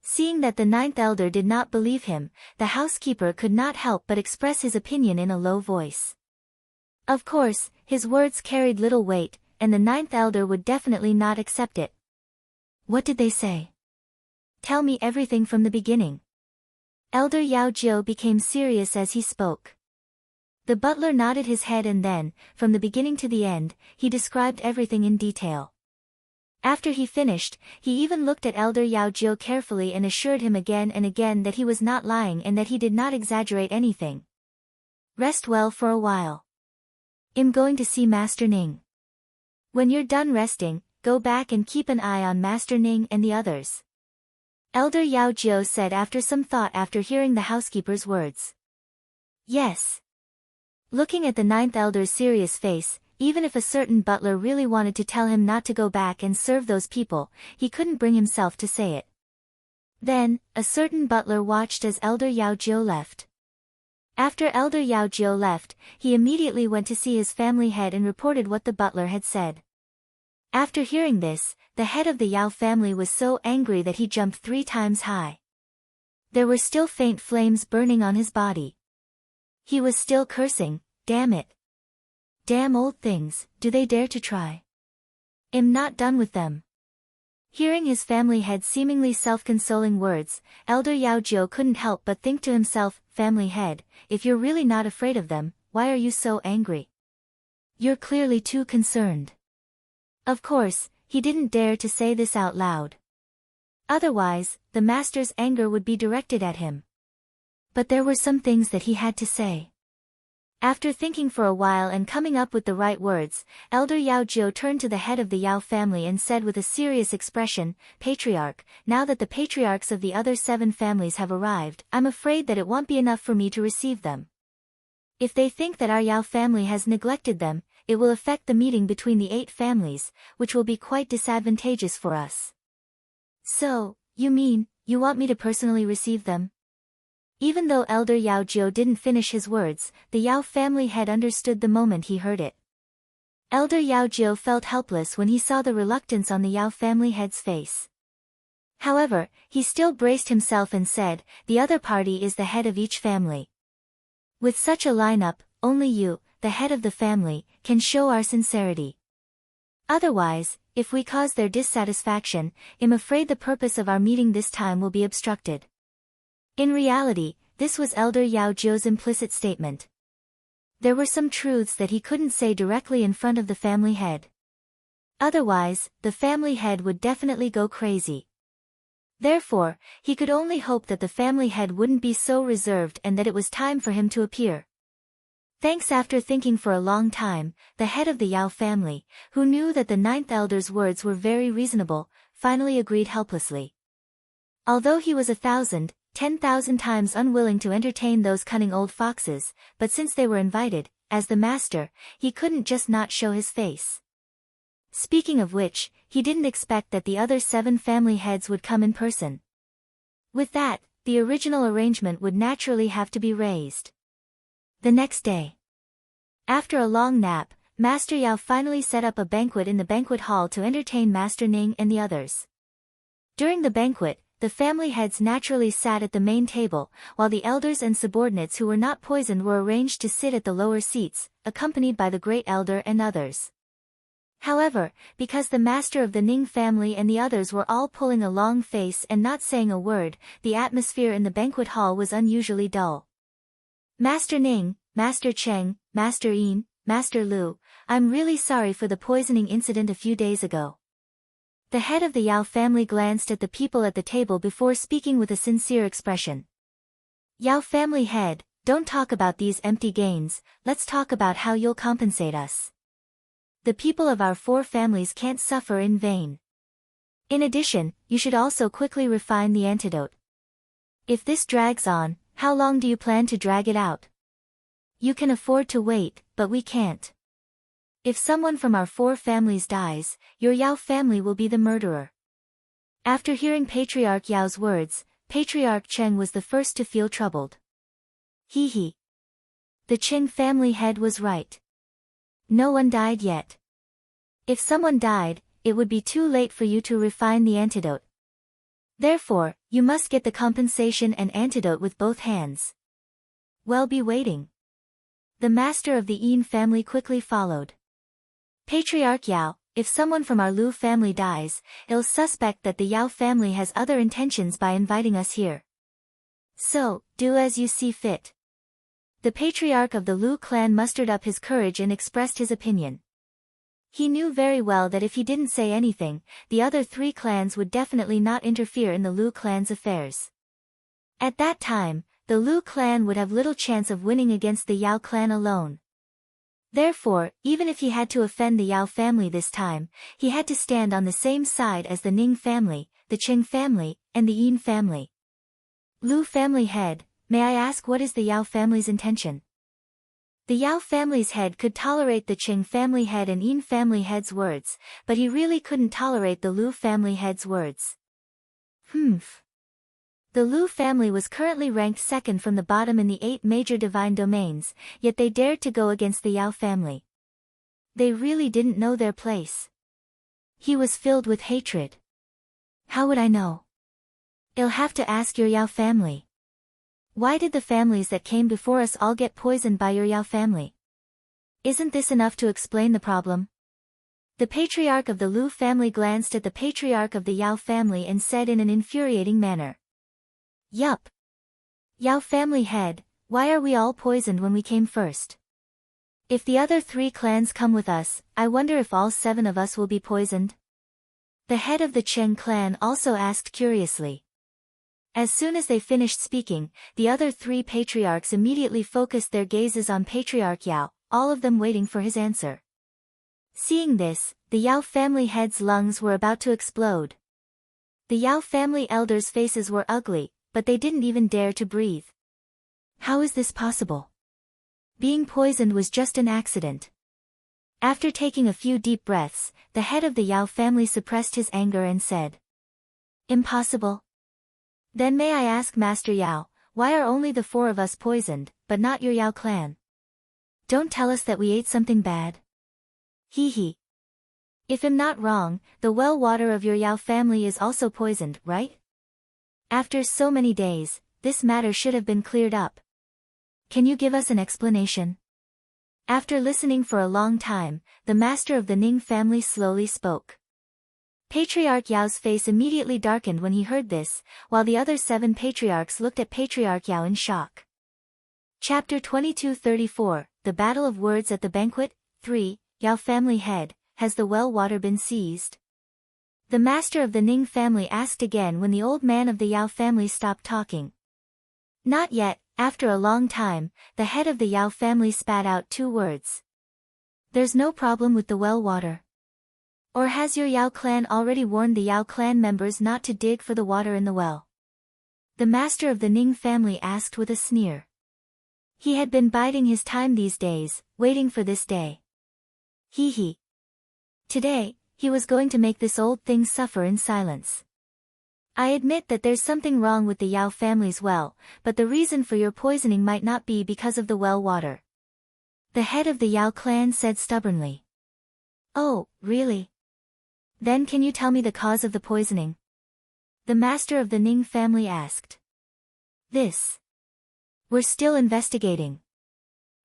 Seeing that the ninth elder did not believe him, the housekeeper could not help but express his opinion in a low voice. Of course, his words carried little weight, and the ninth elder would definitely not accept it. What did they say? Tell me everything from the beginning. Elder Yao Jiu became serious as he spoke. The butler nodded his head and then, from the beginning to the end, he described everything in detail. After he finished, he even looked at Elder Yao Jiu carefully and assured him again and again that he was not lying and that he did not exaggerate anything. Rest well for a while. I'm going to see Master Ning. When you're done resting, go back and keep an eye on Master Ning and the others. Elder Yao Jiu said after some thought after hearing the housekeeper's words. Yes. Looking at the ninth elder's serious face, even if a certain butler really wanted to tell him not to go back and serve those people, he couldn't bring himself to say it. Then, a certain butler watched as Elder Yao Jiu left. After Elder Yao Jiu left, he immediately went to see his family head and reported what the butler had said. After hearing this, the head of the Yao family was so angry that he jumped 3 times high. There were still faint flames burning on his body. He was still cursing, damn it. Damn old things, do they dare to try? I'm not done with them. Hearing his family head's seemingly self-consoling words, Elder Yao Jiu couldn't help but think to himself, family head, if you're really not afraid of them, why are you so angry? You're clearly too concerned. Of course, he didn't dare to say this out loud. Otherwise, the master's anger would be directed at him. But there were some things that he had to say. After thinking for a while and coming up with the right words, Elder Yao Jiu turned to the head of the Yao family and said with a serious expression, Patriarch, now that the patriarchs of the other 7 families have arrived, I'm afraid that it won't be enough for me to receive them. If they think that our Yao family has neglected them, it will affect the meeting between the 8 families, which will be quite disadvantageous for us. So, you mean, you want me to personally receive them? Even though Elder Yao Jiu didn't finish his words, the Yao family head understood the moment he heard it. Elder Yao Jiu felt helpless when he saw the reluctance on the Yao family head's face. However, he still braced himself and said, the other party is the head of each family. With such a lineup, only you, the head of the family, can show our sincerity. Otherwise, if we cause their dissatisfaction, I'm afraid the purpose of our meeting this time will be obstructed. In reality, this was Elder Yao Jiu's implicit statement. There were some truths that he couldn't say directly in front of the family head. Otherwise, the family head would definitely go crazy. Therefore, he could only hope that the family head wouldn't be so reserved and that it was time for him to appear. Thanks. After thinking for a long time, the head of the Yao family, who knew that the ninth elder's words were very reasonable, finally agreed helplessly. Although he was 1,000, 10,000 times unwilling to entertain those cunning old foxes, but since they were invited, as the master, he couldn't just not show his face. Speaking of which, he didn't expect that the other 7 family heads would come in person. With that, the original arrangement would naturally have to be raised. The next day. After a long nap, Master Yao finally set up a banquet in the banquet hall to entertain Master Ning and the others. During the banquet, the family heads naturally sat at the main table, while the elders and subordinates who were not poisoned were arranged to sit at the lower seats, accompanied by the great elder and others. However, because the master of the Ning family and the others were all pulling a long face and not saying a word, the atmosphere in the banquet hall was unusually dull. Master Ning, Master Cheng, Master Yin, Master Lu, I'm really sorry for the poisoning incident a few days ago. The head of the Yao family glanced at the people at the table before speaking with a sincere expression. Yao family head, don't talk about these empty gains, let's talk about how you'll compensate us. The people of our 4 families can't suffer in vain. In addition, you should also quickly refine the antidote. If this drags on, how long do you plan to drag it out? You can afford to wait, but we can't. If someone from our 4 families dies, your Yao family will be the murderer. After hearing Patriarch Yao's words, Patriarch Cheng was the first to feel troubled. He. The Cheng family head was right. No one died yet. If someone died, it would be too late for you to refine the antidote. Therefore, you must get the compensation and antidote with both hands. Well, be waiting. The master of the Yin family quickly followed. Patriarch Yao, if someone from our Lu family dies, it'll suspect that the Yao family has other intentions by inviting us here. So, do as you see fit. The patriarch of the Lu clan mustered up his courage and expressed his opinion. He knew very well that if he didn't say anything, the other 3 clans would definitely not interfere in the Lu clan's affairs. At that time, the Lu clan would have little chance of winning against the Yao clan alone. Therefore, even if he had to offend the Yao family this time, he had to stand on the same side as the Ning family, the Cheng family, and the Yin family. Lu family head, may I ask what is the Yao family's intention? The Yao family's head could tolerate the Cheng family head and Yin family head's words, but he really couldn't tolerate the Lu family head's words. The Lu family was currently ranked second from the bottom in the 8 major divine domains, yet they dared to go against the Yao family. They really didn't know their place. He was filled with hatred. How would I know? I'll have to ask your Yao family. Why did the families that came before us all get poisoned by your Yao family? Isn't this enough to explain the problem? The patriarch of the Lu family glanced at the patriarch of the Yao family and said in an infuriating manner. Yup. Yao family head, why are we all poisoned when we came first? If the other 3 clans come with us, I wonder if all 7 of us will be poisoned? The head of the Cheng clan also asked curiously. As soon as they finished speaking, the other 3 patriarchs immediately focused their gazes on Patriarch Yao, all of them waiting for his answer. Seeing this, the Yao family head's lungs were about to explode. The Yao family elders' faces were ugly, but they didn't even dare to breathe. How is this possible? Being poisoned was just an accident. After taking a few deep breaths, the head of the Yao family suppressed his anger and said. Impossible. Then may I ask Master Yao, why are only the 4 of us poisoned, but not your Yao clan? Don't tell us that we ate something bad. He. If I'm not wrong, the well water of your Yao family is also poisoned, right? After so many days, this matter should have been cleared up. Can you give us an explanation? After listening for a long time, the master of the Ning family slowly spoke. Patriarch Yao's face immediately darkened when he heard this, while the other 7 patriarchs looked at Patriarch Yao in shock. Chapter 2234, The Battle of Words at the Banquet, 3, Yao family head, has the well water been seized? The master of the Ning family asked again when the old man of the Yao family stopped talking. Not yet. After a long time, the head of the Yao family spat out 2 words. There's no problem with the well water. Or has your Yao clan already warned the Yao clan members not to dig for the water in the well? The master of the Ning family asked with a sneer. He had been biding his time these days, waiting for this day. He. Today, he was going to make this old thing suffer in silence. I admit that there's something wrong with the Yao family's well, but the reason for your poisoning might not be because of the well water. The head of the Yao clan said stubbornly. Oh, really? Then can you tell me the cause of the poisoning? The master of the Ning family asked. We're still investigating.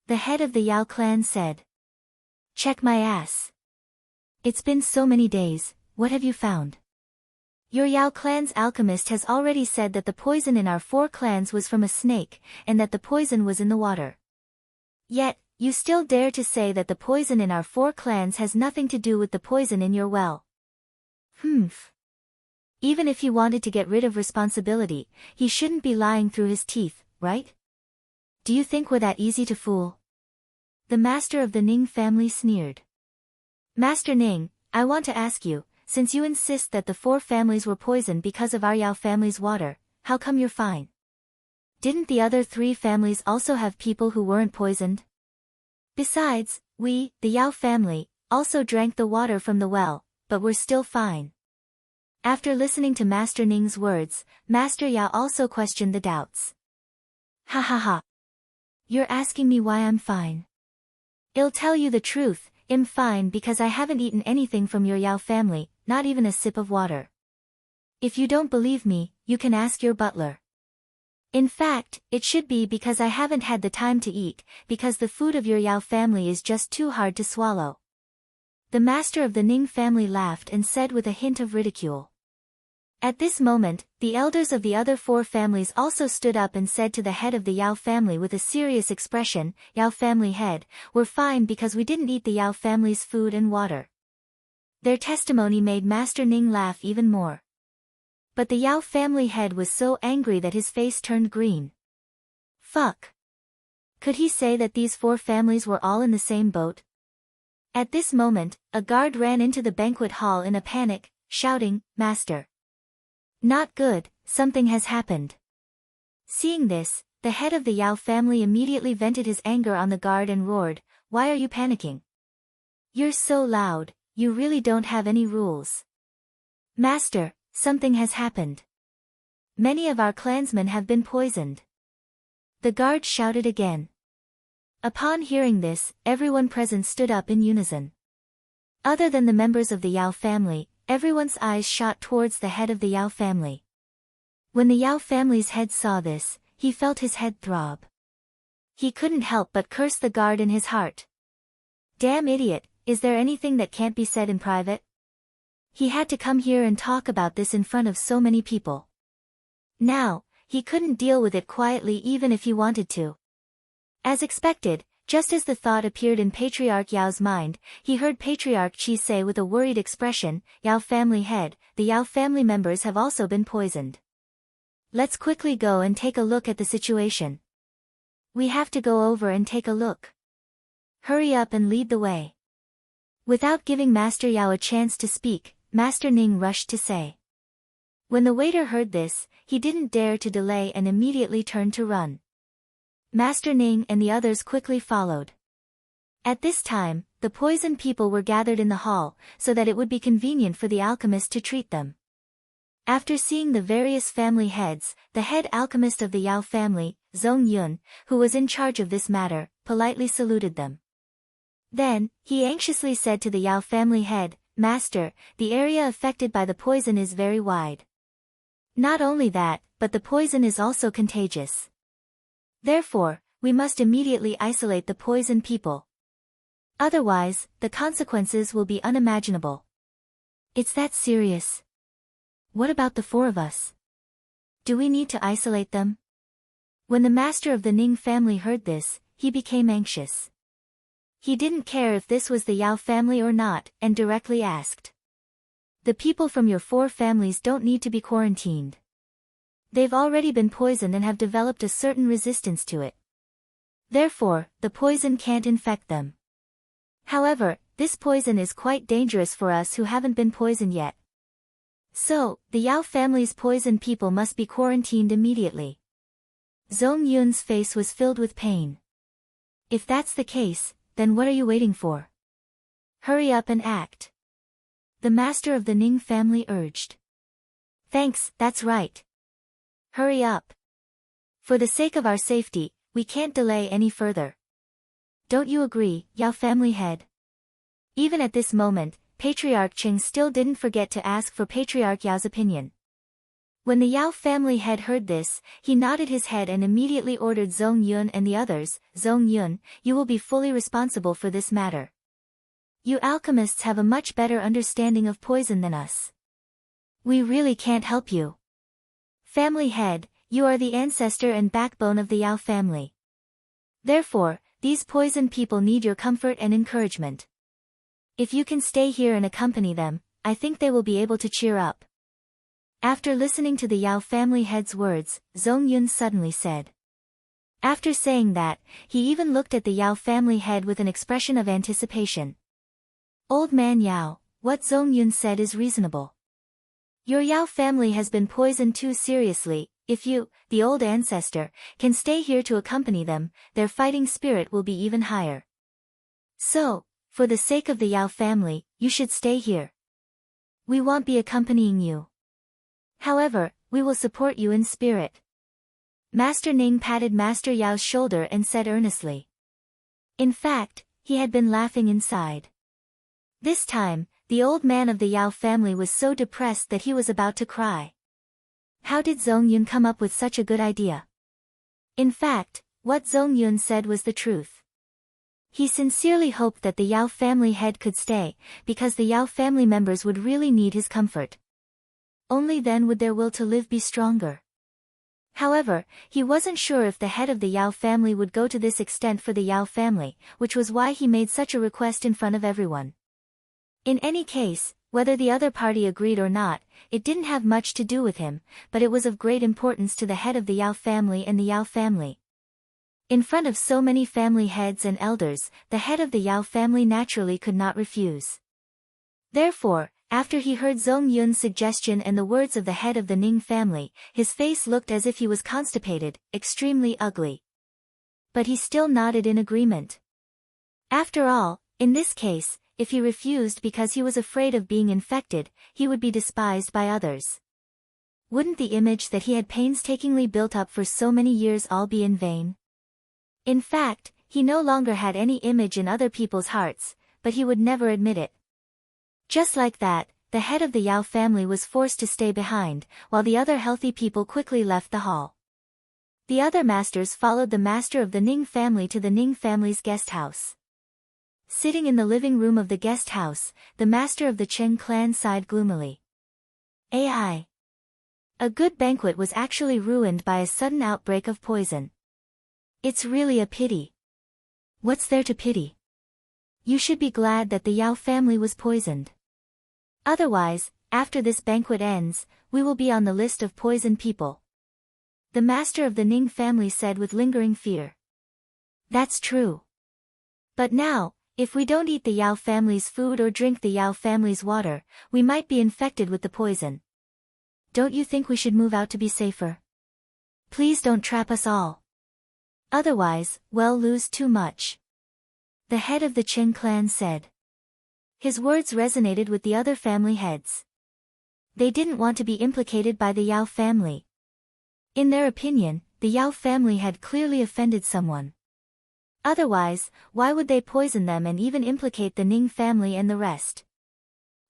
The head of the Yao clan said. Check my ass. It's been so many days, what have you found? Your Yao clan's alchemist has already said that the poison in our 4 clans was from a snake, and that the poison was in the water. Yet, you still dare to say that the poison in our 4 clans has nothing to do with the poison in your well. Even if he wanted to get rid of responsibility, he shouldn't be lying through his teeth, right? Do you think we're that easy to fool? The master of the Ning family sneered. Master Ning, I want to ask you, since you insist that the 4 families were poisoned because of our Yao family's water, how come you're fine? Didn't the other 3 families also have people who weren't poisoned? Besides, we, the Yao family, also drank the water from the well, but we're still fine. After listening to Master Ning's words, Master Yao also questioned the doubts. Ha ha ha. You're asking me why I'm fine. I'll tell you the truth, I'm fine because I haven't eaten anything from your Yao family, not even a sip of water. If you don't believe me, you can ask your butler. In fact, it should be because I haven't had the time to eat, because the food of your Yao family is just too hard to swallow. The master of the Ning family laughed and said with a hint of ridicule. At this moment, the elders of the other 4 families also stood up and said to the head of the Yao family with a serious expression, Yao family head, we're fine because we didn't eat the Yao family's food and water. Their testimony made Master Ning laugh even more. But the Yao family head was so angry that his face turned green. Fuck. Could he say that these 4 families were all in the same boat? At this moment, a guard ran into the banquet hall in a panic, shouting, Master. Not good, something has happened. Seeing this, the head of the Yao family immediately vented his anger on the guard and roared, why are you panicking? You're so loud, you really don't have any rules. Master, something has happened. Many of our clansmen have been poisoned. The guard shouted again. Upon hearing this, everyone present stood up in unison. Other than the members of the Yao family, everyone's eyes shot towards the head of the Yao family. When the Yao family's head saw this, he felt his head throb. He couldn't help but curse the guard in his heart. Damn idiot, is there anything that can't be said in private? He had to come here and talk about this in front of so many people. Now, he couldn't deal with it quietly even if he wanted to. As expected, just as the thought appeared in Patriarch Yao's mind, he heard Patriarch Qi say with a worried expression, Yao family head, the Yao family members have also been poisoned. Let's quickly go and take a look at the situation. We have to go over and take a look. Hurry up and lead the way. Without giving Master Yao a chance to speak, Master Ning rushed to say. When the waiter heard this, he didn't dare to delay and immediately turned to run. Master Ning and the others quickly followed. At this time, the poisoned people were gathered in the hall, so that it would be convenient for the alchemist to treat them. After seeing the various family heads, the head alchemist of the Yao family, Zhong Yun, who was in charge of this matter, politely saluted them. Then, he anxiously said to the Yao family head, Master, the area affected by the poison is very wide. Not only that, but the poison is also contagious. Therefore, we must immediately isolate the poisoned people. Otherwise, the consequences will be unimaginable. It's that serious. What about the 4 of us? Do we need to isolate them? When the master of the Ning family heard this, he became anxious. He didn't care if this was the Yao family or not, and directly asked. The people from your 4 families don't need to be quarantined. They've already been poisoned and have developed a certain resistance to it. Therefore, the poison can't infect them. However, this poison is quite dangerous for us who haven't been poisoned yet. So, the Yao family's poisoned people must be quarantined immediately. Zhong Yun's face was filled with pain. If that's the case, then what are you waiting for? Hurry up and act. The master of the Ning family urged. Thanks, that's right. Hurry up. For the sake of our safety, we can't delay any further. Don't you agree, Yao family head? Even at this moment, Patriarch Qing still didn't forget to ask for Patriarch Yao's opinion. When the Yao family head heard this, he nodded his head and immediately ordered Zhong Yun and the others, Zhong Yun, you will be fully responsible for this matter. You alchemists have a much better understanding of poison than us. We really can't help you. Family head, you are the ancestor and backbone of the Yao family. Therefore, these poisoned people need your comfort and encouragement. If you can stay here and accompany them, I think they will be able to cheer up. After listening to the Yao family head's words, Zhong Yun suddenly said. After saying that, he even looked at the Yao family head with an expression of anticipation. Old man Yao, what Zhong Yun said is reasonable. Your Yao family has been poisoned too seriously. If you, the old ancestor, can stay here to accompany them, their fighting spirit will be even higher. So, for the sake of the Yao family, you should stay here. We won't be accompanying you. However, we will support you in spirit. Master Ning patted Master Yao's shoulder and said earnestly. In fact, he had been laughing inside. This time, the old man of the Yao family was so depressed that he was about to cry. How did Zhong Yun come up with such a good idea? In fact, what Zhong Yun said was the truth. He sincerely hoped that the Yao family head could stay, because the Yao family members would really need his comfort. Only then would their will to live be stronger. However, he wasn't sure if the head of the Yao family would go to this extent for the Yao family, which was why he made such a request in front of everyone. In any case, whether the other party agreed or not, it didn't have much to do with him, but it was of great importance to the head of the Yao family and the Yao family. In front of so many family heads and elders, the head of the Yao family naturally could not refuse. Therefore, after he heard Zhong Yun's suggestion and the words of the head of the Ning family, his face looked as if he was constipated, extremely ugly. But he still nodded in agreement. After all, in this case, if he refused because he was afraid of being infected, he would be despised by others. Wouldn't the image that he had painstakingly built up for so many years all be in vain? In fact, he no longer had any image in other people's hearts, but he would never admit it. Just like that, the head of the Yao family was forced to stay behind, while the other healthy people quickly left the hall. The other masters followed the master of the Ning family to the Ning family's guest house. Sitting in the living room of the guest house, the master of the Chen clan sighed gloomily. A good banquet was actually ruined by a sudden outbreak of poison. It's really a pity. What's there to pity? You should be glad that the Yao family was poisoned. Otherwise, after this banquet ends, we will be on the list of poisoned people. The master of the Ning family said with lingering fear. That's true. But now, if we don't eat the Yao family's food or drink the Yao family's water, we might be infected with the poison. Don't you think we should move out to be safer? Please don't trap us all. Otherwise, we'll lose too much. The head of the Chen clan said. His words resonated with the other family heads. They didn't want to be implicated by the Yao family. In their opinion, the Yao family had clearly offended someone. Otherwise, why would they poison them and even implicate the Ning family and the rest?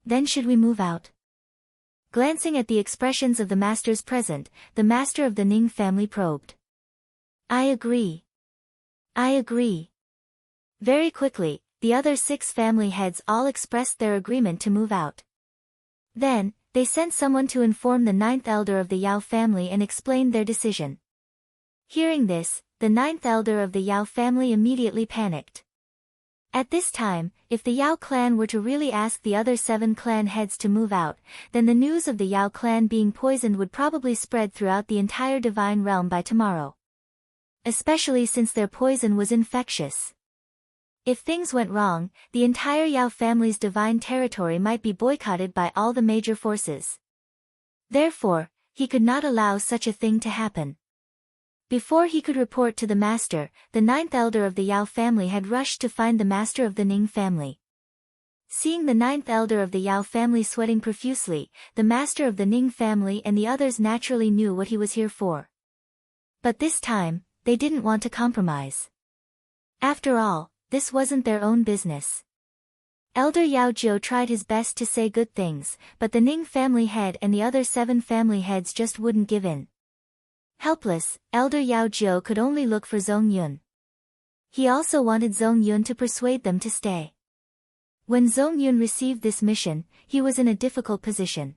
Then should we move out? Glancing at the expressions of the masters present, the master of the Ning family probed. I agree. Very quickly, the other 6 family heads all expressed their agreement to move out. Then, they sent someone to inform the 9th elder of the Yao family and explained their decision. Hearing this, the 9th elder of the Yao family immediately panicked. At this time, if the Yao clan were to really ask the other 7 clan heads to move out, then the news of the Yao clan being poisoned would probably spread throughout the entire divine realm by tomorrow. Especially since their poison was infectious. If things went wrong, the entire Yao family's divine territory might be boycotted by all the major forces. Therefore, he could not allow such a thing to happen. Before he could report to the master, the 9th elder of the Yao family had rushed to find the master of the Ning family. Seeing the 9th elder of the Yao family sweating profusely, the master of the Ning family and the others naturally knew what he was here for. But this time, they didn't want to compromise. After all, this wasn't their own business. Elder Yao Jiu tried his best to say good things, but the Ning family head and the other 7 family heads just wouldn't give in. Helpless, Elder Yao Jiu could only look for Zhong Yun. He also wanted Zhong Yun to persuade them to stay. When Zhong Yun received this mission, he was in a difficult position.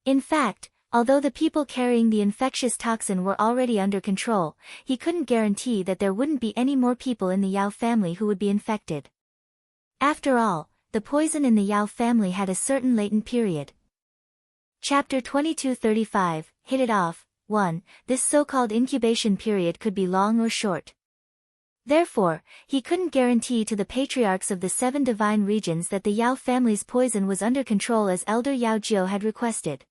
In fact, although the people carrying the infectious toxin were already under control, he couldn't guarantee that there wouldn't be any more people in the Yao family who would be infected. After all, the poison in the Yao family had a certain latent period. Chapter 2235, Hit It Off. 1. This so-called incubation period could be long or short. Therefore, he couldn't guarantee to the patriarchs of the 7 divine regions that the Yao family's poison was under control as Elder Yao Jiu had requested.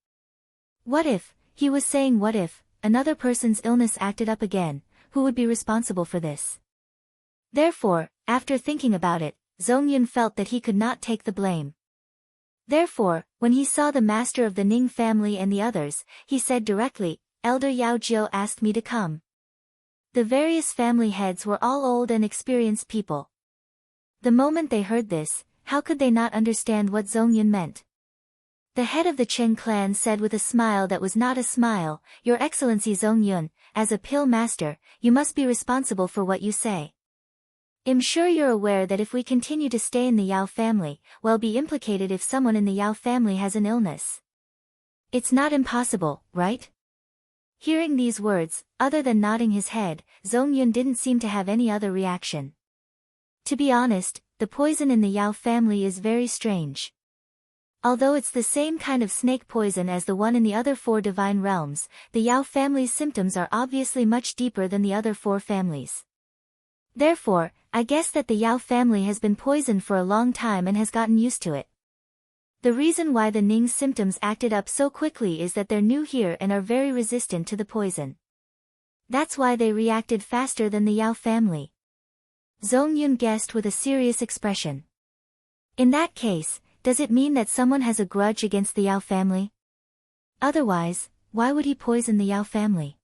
What if, he was saying what if, another person's illness acted up again, who would be responsible for this? Therefore, after thinking about it, Zongyun felt that he could not take the blame. Therefore, when he saw the master of the Ning family and the others, he said directly, Elder Yao Jiu asked me to come. The various family heads were all old and experienced people. The moment they heard this, how could they not understand what Zongyun meant? The head of the Chen clan said with a smile that was not a smile, Your Excellency Zongyun, as a pill master, you must be responsible for what you say. I'm sure you're aware that if we continue to stay in the Yao family, we'll be implicated if someone in the Yao family has an illness. It's not impossible, right? Hearing these words, other than nodding his head, Zongyun didn't seem to have any other reaction. To be honest, the poison in the Yao family is very strange. Although it's the same kind of snake poison as the one in the other 4 divine realms, the Yao family's symptoms are obviously much deeper than the other 4 families. Therefore, I guess that the Yao family has been poisoned for a long time and has gotten used to it. The reason why the Ning's symptoms acted up so quickly is that they're new here and are very resistant to the poison. That's why they reacted faster than the Yao family. Zongyun guessed with a serious expression. In that case, does it mean that someone has a grudge against the Yao family? Otherwise, why would he poison the Yao family?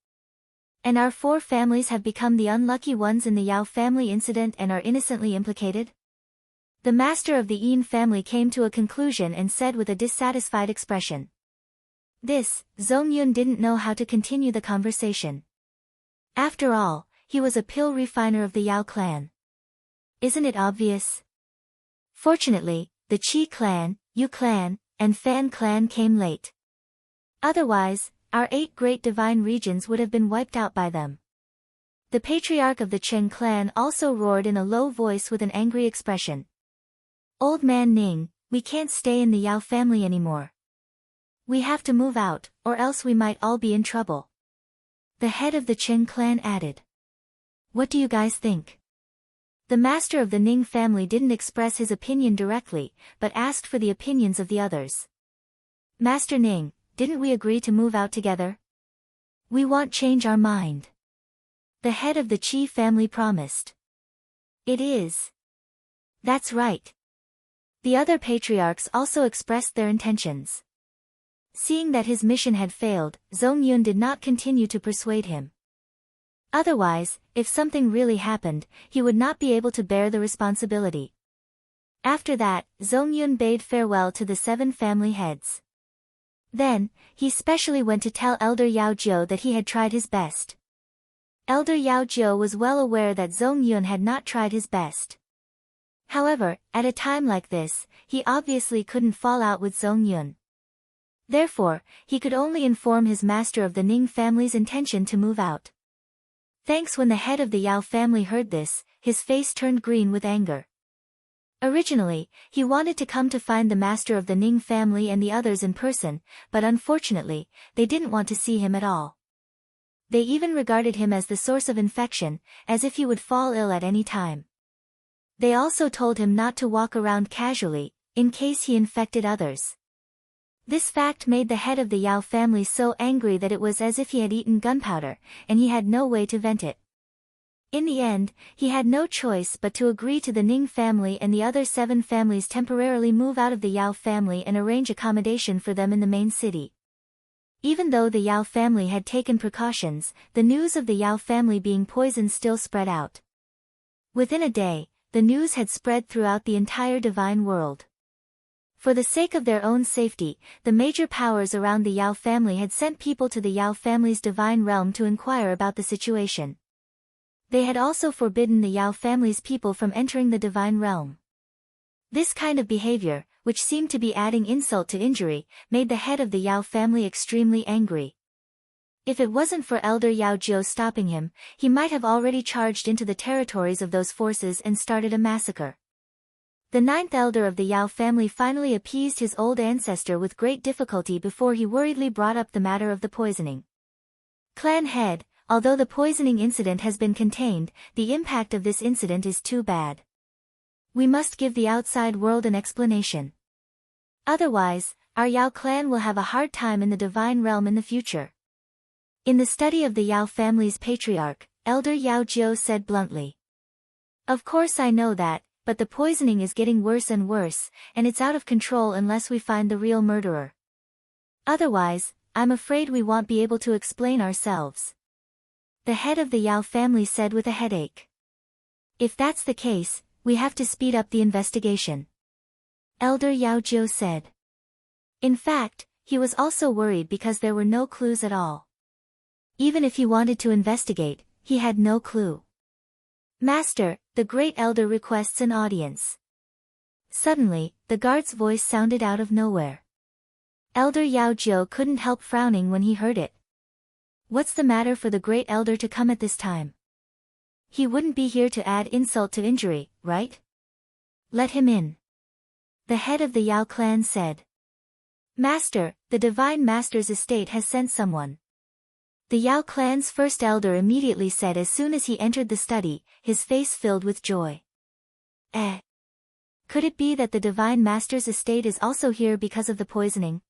And our 4 families have become the unlucky ones in the Yao family incident and are innocently implicated? The master of the Yin family came to a conclusion and said with a dissatisfied expression. This, Zongyun didn't know how to continue the conversation. After all, he was a pill refiner of the Yao clan. Isn't it obvious? Fortunately, the Qi clan, Yu clan, and Fan clan came late. Otherwise, our 8 great divine regions would have been wiped out by them. The patriarch of the Chen clan also roared in a low voice with an angry expression. Old man Ning, we can't stay in the Yao family anymore. We have to move out, or else we might all be in trouble. The head of the Chen clan added. What do you guys think? The master of the Ning family didn't express his opinion directly, but asked for the opinions of the others. Master Ning, didn't we agree to move out together? We won't change our mind. The head of the Qi family promised. It is. That's right. The other patriarchs also expressed their intentions. Seeing that his mission had failed, Zongyun did not continue to persuade him. Otherwise, if something really happened, he would not be able to bear the responsibility. After that, Zongyun bade farewell to the 7 family heads. Then, he specially went to tell Elder Yao Jiu that he had tried his best. Elder Yao Jiu was well aware that Zongyun had not tried his best. However, at a time like this, he obviously couldn't fall out with Zongyun. Therefore, he could only inform his master of the Ning family's intention to move out. Thanks. When the head of the Yao family heard this, his face turned green with anger. Originally, he wanted to come to find the master of the Ning family and the others in person, but unfortunately, they didn't want to see him at all. They even regarded him as the source of infection, as if he would fall ill at any time. They also told him not to walk around casually, in case he infected others. This fact made the head of the Yao family so angry that it was as if he had eaten gunpowder, and he had no way to vent it. In the end, he had no choice but to agree to the Ning family and the other 7 families temporarily move out of the Yao family and arrange accommodation for them in the main city. Even though the Yao family had taken precautions, the news of the Yao family being poisoned still spread out. Within a day, the news had spread throughout the entire divine world. For the sake of their own safety, the major powers around the Yao family had sent people to the Yao family's divine realm to inquire about the situation. They had also forbidden the Yao family's people from entering the divine realm. This kind of behavior, which seemed to be adding insult to injury, made the head of the Yao family extremely angry. If it wasn't for Elder Yao Jiu stopping him, he might have already charged into the territories of those forces and started a massacre. The 9th elder of the Yao family finally appeased his old ancestor with great difficulty before he worriedly brought up the matter of the poisoning. Clan head, although the poisoning incident has been contained, the impact of this incident is too bad. We must give the outside world an explanation. Otherwise, our Yao clan will have a hard time in the divine realm in the future. In the study of the Yao family's patriarch, Elder Yao Jiu said bluntly. Of course I know that, but the poisoning is getting worse and worse, and it's out of control unless we find the real murderer. Otherwise, I'm afraid we won't be able to explain ourselves. The head of the Yao family said with a headache. If that's the case, we have to speed up the investigation. Elder Yao Jiu said. In fact, he was also worried because there were no clues at all. Even if he wanted to investigate, he had no clue. Master, the great elder requests an audience. Suddenly, the guard's voice sounded out of nowhere. Elder Yao Jiu couldn't help frowning when he heard it. What's the matter for the great elder to come at this time? He wouldn't be here to add insult to injury, right? Let him in. The head of the Yao clan said. Master, the divine master's estate has sent someone. The Yao clan's first elder immediately said as soon as he entered the study, his face filled with joy. Could it be that the divine master's estate is also here because of the poisoning?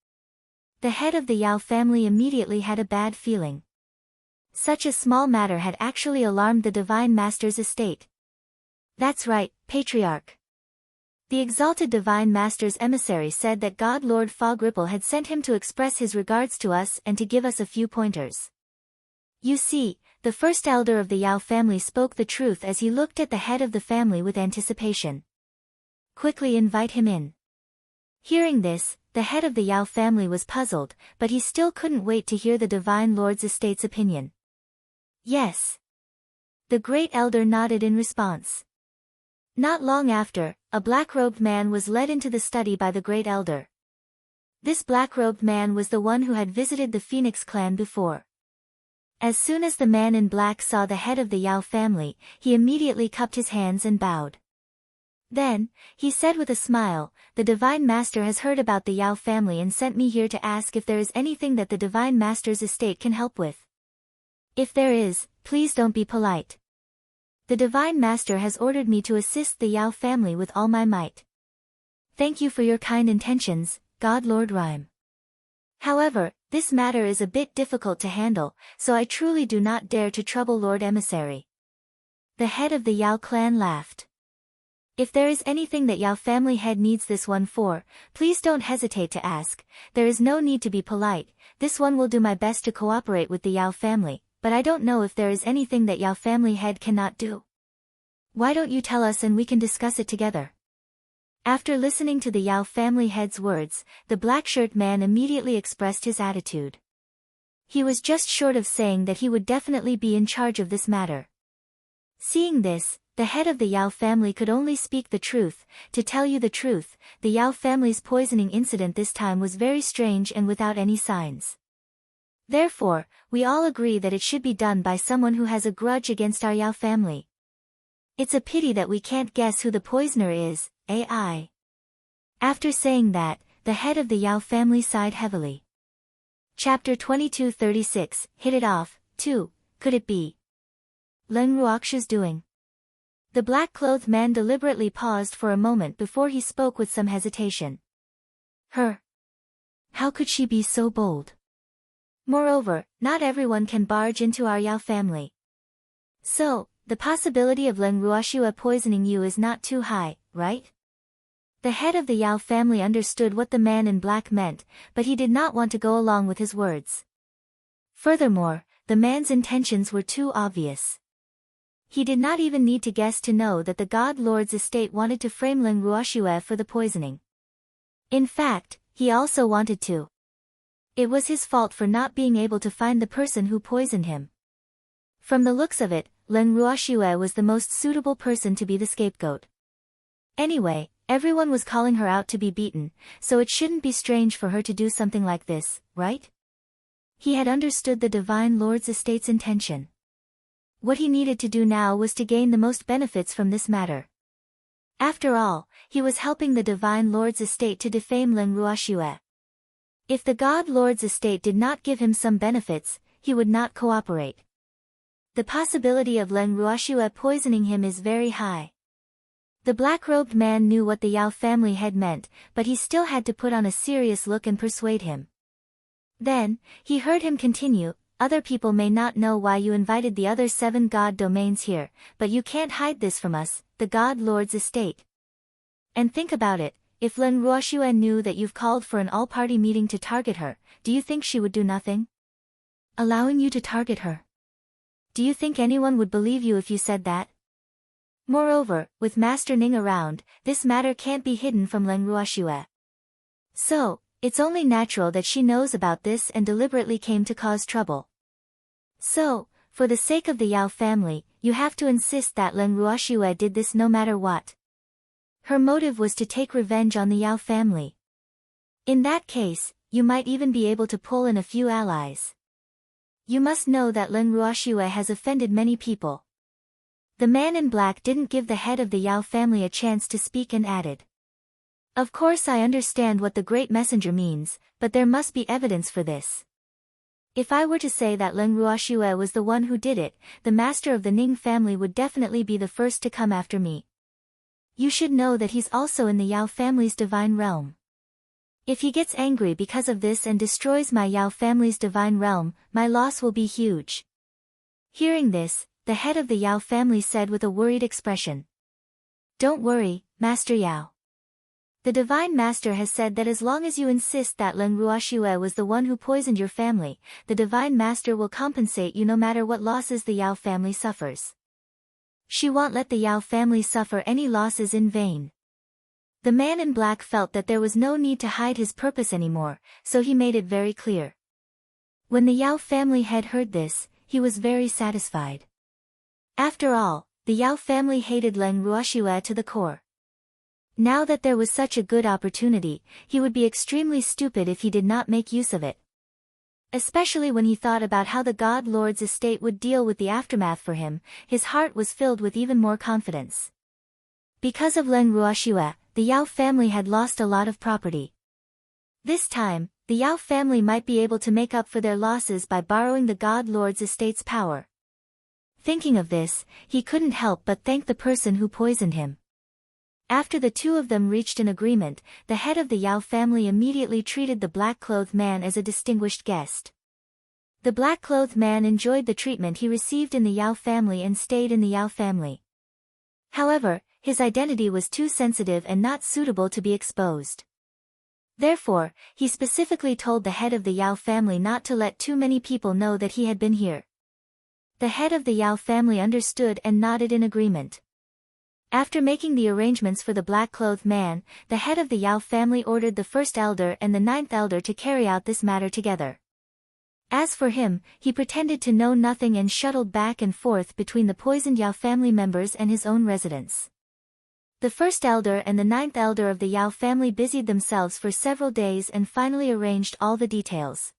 The head of the Yao family immediately had a bad feeling. Such a small matter had actually alarmed the divine master's estate. That's right, Patriarch. The exalted divine master's emissary said that God Lord Fog Ripple had sent him to express his regards to us and to give us a few pointers. You see, the first elder of the Yao family spoke the truth as he looked at the head of the family with anticipation. Quickly invite him in. Hearing this, the head of the Yao family was puzzled, but he still couldn't wait to hear the divine lord's estate's opinion. Yes. The great elder nodded in response. Not long after, a black-robed man was led into the study by the great elder. This black-robed man was the one who had visited the Phoenix clan before. As soon as the man in black saw the head of the Yao family, he immediately cupped his hands and bowed. Then, he said with a smile, the Divine Master has heard about the Yao family and sent me here to ask if there is anything that the Divine Master's estate can help with. If there is, please don't be polite. The Divine Master has ordered me to assist the Yao family with all my might. Thank you for your kind intentions, God Lord Rhyme. However, this matter is a bit difficult to handle, so I truly do not dare to trouble Lord Emissary. The head of the Yao clan laughed. If there is anything that Yao family head needs this one for, please don't hesitate to ask. There is no need to be polite. This one will do my best to cooperate with the Yao family, but I don't know if there is anything that Yao family head cannot do. Why don't you tell us and we can discuss it together? After listening to the Yao family head's words, the black-shirt man immediately expressed his attitude. He was just short of saying that he would definitely be in charge of this matter. Seeing this, the head of the Yao family could only speak the truth. To tell you the truth, the Yao family's poisoning incident this time was very strange and without any signs. Therefore, we all agree that it should be done by someone who has a grudge against our Yao family. It's a pity that we can't guess who the poisoner is, AI. After saying that, the head of the Yao family sighed heavily. Chapter 2236, Hit It Off, 2, Could it be Leng Ruoxu's doing? The black-clothed man deliberately paused for a moment before he spoke with some hesitation. Her. How could she be so bold? Moreover, not everyone can barge into our Yao family. So, the possibility of Leng Ruoxu poisoning you is not too high, right? The head of the Yao family understood what the man in black meant, but he did not want to go along with his words. Furthermore, the man's intentions were too obvious. He did not even need to guess to know that the God Lord's estate wanted to frame Leng Ruoxu for the poisoning. In fact, he also wanted to. It was his fault for not being able to find the person who poisoned him. From the looks of it, Leng Ruoxu was the most suitable person to be the scapegoat. Anyway, everyone was calling her out to be beaten, so it shouldn't be strange for her to do something like this, right? He had understood the Divine Lord's estate's intention. What he needed to do now was to gain the most benefits from this matter. After all, he was helping the Divine Lord's estate to defame Leng Ruoxu. If the God Lord's estate did not give him some benefits, he would not cooperate. The possibility of Leng Ruoxue poisoning him is very high. The black-robed man knew what the Yao family had meant, but he still had to put on a serious look and persuade him. Then, he heard him continue, other people may not know why you invited the other 7 god domains here, but you can't hide this from us, the god lord's estate. And think about it, if Leng Ruoxue knew that you've called for an all-party meeting to target her, do you think she would do nothing? Allowing you to target her? Do you think anyone would believe you if you said that? Moreover, with Master Ning around, this matter can't be hidden from Leng Ruoxue. So, it's only natural that she knows about this and deliberately came to cause trouble. So, for the sake of the Yao family, you have to insist that Leng Ruoxue did this no matter what. Her motive was to take revenge on the Yao family. In that case, you might even be able to pull in a few allies. You must know that Leng Ruoxue has offended many people. The man in black didn't give the head of the Yao family a chance to speak and added. Of course I understand what the great messenger means, but there must be evidence for this. If I were to say that Leng Ruoxue was the one who did it, the master of the Ning family would definitely be the first to come after me. You should know that he's also in the Yao family's divine realm. If he gets angry because of this and destroys my Yao family's divine realm, my loss will be huge. Hearing this, the head of the Yao family said with a worried expression. Don't worry, Master Yao. The Divine Master has said that as long as you insist that Leng Ruoxue was the one who poisoned your family, the Divine Master will compensate you no matter what losses the Yao family suffers. She won't let the Yao family suffer any losses in vain. The man in black felt that there was no need to hide his purpose anymore, so he made it very clear. When the Yao family head heard this, he was very satisfied. After all, the Yao family hated Leng Ruoxue to the core. Now that there was such a good opportunity, he would be extremely stupid if he did not make use of it. Especially when he thought about how the God Lord's estate would deal with the aftermath for him, his heart was filled with even more confidence. Because of Leng Ruoxue, the Yao family had lost a lot of property. This time, the Yao family might be able to make up for their losses by borrowing the God Lord's estate's power. Thinking of this, he couldn't help but thank the person who poisoned him. After the two of them reached an agreement, the head of the Yao family immediately treated the black-clothed man as a distinguished guest. The black-clothed man enjoyed the treatment he received in the Yao family and stayed in the Yao family. However, his identity was too sensitive and not suitable to be exposed. Therefore, he specifically told the head of the Yao family not to let too many people know that he had been here. The head of the Yao family understood and nodded in agreement. After making the arrangements for the black-clothed man, the head of the Yao family ordered the first elder and the 9th elder to carry out this matter together. As for him, he pretended to know nothing and shuttled back and forth between the poisoned Yao family members and his own residence. The first elder and the 9th elder of the Yao family busied themselves for several days and finally arranged all the details.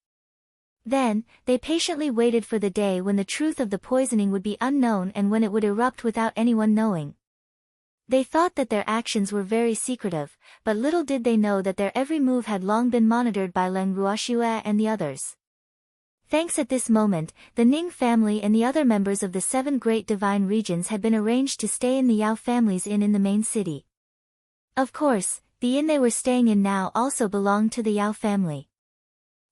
Then, they patiently waited for the day when the truth of the poisoning would be unknown and when it would erupt without anyone knowing. They thought that their actions were very secretive, but little did they know that their every move had long been monitored by Leng Ruoxue and the others. Thanks at this moment, the Ning family and the other members of the 7 great divine regions had been arranged to stay in the Yao family's inn in the main city. Of course, the inn they were staying in now also belonged to the Yao family.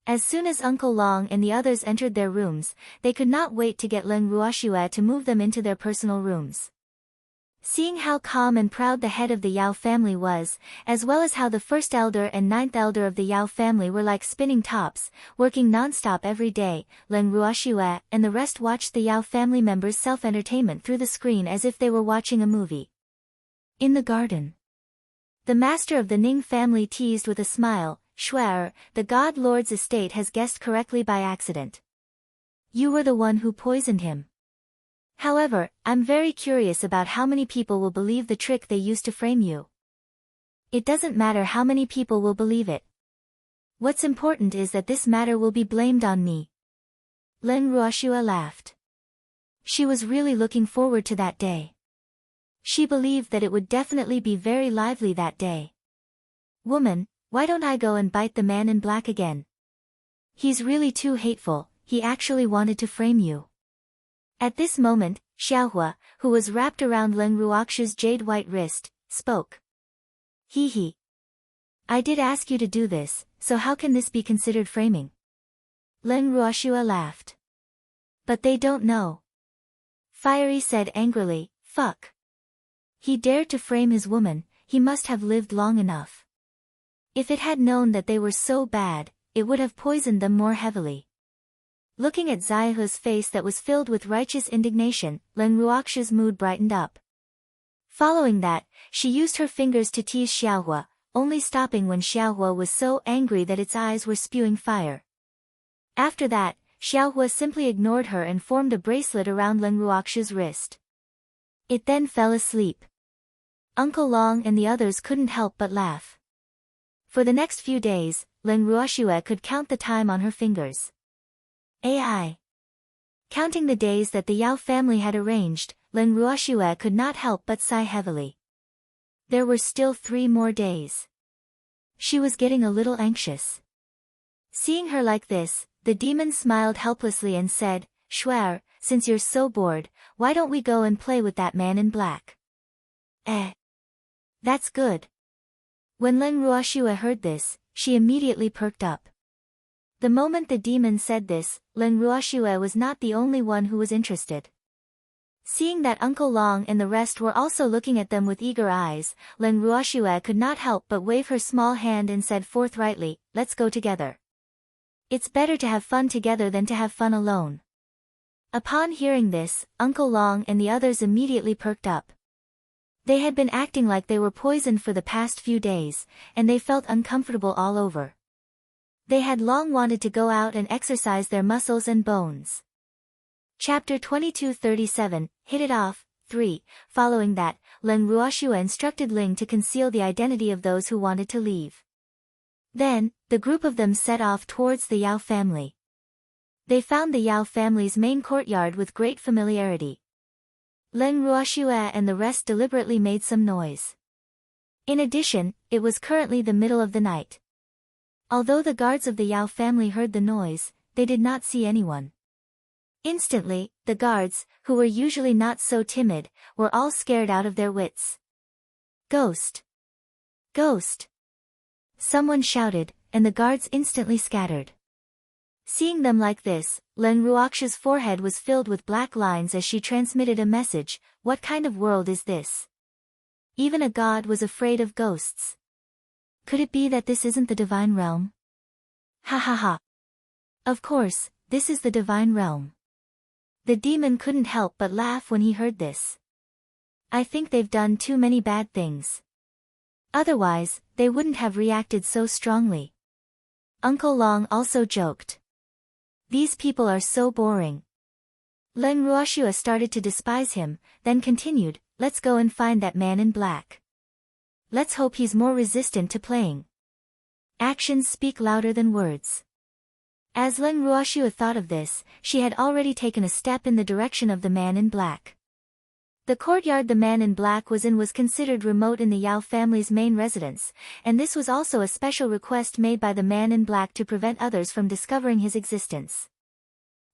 As soon as Uncle Long and the others entered their rooms, they could not wait to get Leng Ruoxue to move them into their personal rooms. Seeing how calm and proud the head of the Yao family was, as well as how the first elder and 9th elder of the Yao family were like spinning tops, working non-stop every day, Leng Ruoxue and the rest watched the Yao family members' self-entertainment through the screen as if they were watching a movie. In the garden, the master of the Ning family teased with a smile, "Shuer, the God Lord's estate has guessed correctly by accident. You were the one who poisoned him. However, I'm very curious about how many people will believe the trick they used to frame you. It doesn't matter how many people will believe it. What's important is that this matter will be blamed on me." Leng Ruoxue laughed. She was really looking forward to that day. She believed that it would definitely be very lively that day. "Woman, why don't I go and bite the man in black again? He's really too hateful, he actually wanted to frame you." At this moment, Xiaohua, who was wrapped around Leng Ruoxu's jade-white wrist, spoke. He he. I did ask you to do this, so how can this be considered framing? Leng Ruoxua laughed. But they don't know. Fiery said angrily, fuck. He dared to frame his woman, he must have lived long enough. If it had known that they were so bad, it would have poisoned them more heavily. Looking at Xiaohua's face that was filled with righteous indignation, Leng Ruoxu's mood brightened up. Following that, she used her fingers to tease Xiaohua, only stopping when Xiaohua was so angry that its eyes were spewing fire. After that, Xiaohua simply ignored her and formed a bracelet around Leng Ruoxu's wrist. It then fell asleep. Uncle Long and the others couldn't help but laugh. For the next few days, Leng Ruoxua could count the time on her fingers. AI. Counting the days that the Yao family had arranged, Leng Ruoxua could not help but sigh heavily. There were still 3 more days. She was getting a little anxious. Seeing her like this, the demon smiled helplessly and said, Shuer, since you're so bored, why don't we go and play with that man in black? That's good. When Leng Ruoxua heard this, she immediately perked up. The moment the demon said this, Leng Ruoxua was not the only one who was interested. Seeing that Uncle Long and the rest were also looking at them with eager eyes, Leng Ruoxua could not help but wave her small hand and said forthrightly, let's go together. It's better to have fun together than to have fun alone. Upon hearing this, Uncle Long and the others immediately perked up. They had been acting like they were poisoned for the past few days, and they felt uncomfortable all over. They had long wanted to go out and exercise their muscles and bones. Chapter 2237, Hit It Off, 3. Following that, Leng Ruoxua instructed Ling to conceal the identity of those who wanted to leave. Then, the group of them set off towards the Yao family. They found the Yao family's main courtyard with great familiarity. Leng Ruoxua and the rest deliberately made some noise. In addition, it was currently the middle of the night. Although the guards of the Yao family heard the noise, they did not see anyone. Instantly, the guards, who were usually not so timid, were all scared out of their wits. Ghost! Ghost! Someone shouted, and the guards instantly scattered. Seeing them like this, Leng Ruoxua's forehead was filled with black lines as she transmitted a message, what kind of world is this? Even a god was afraid of ghosts. Could it be that this isn't the divine realm? Ha ha ha. Of course, this is the divine realm. The demon couldn't help but laugh when he heard this. I think they've done too many bad things. Otherwise, they wouldn't have reacted so strongly. Uncle Long also joked. These people are so boring. Leng Ruoxua started to despise him, then continued, let's go and find that man in black. Let's hope he's more resistant to playing. Actions speak louder than words. As Leng Ruoxua thought of this, she had already taken a step in the direction of the man in black. The courtyard the man in black was in was considered remote in the Yao family's main residence, and this was also a special request made by the man in black to prevent others from discovering his existence.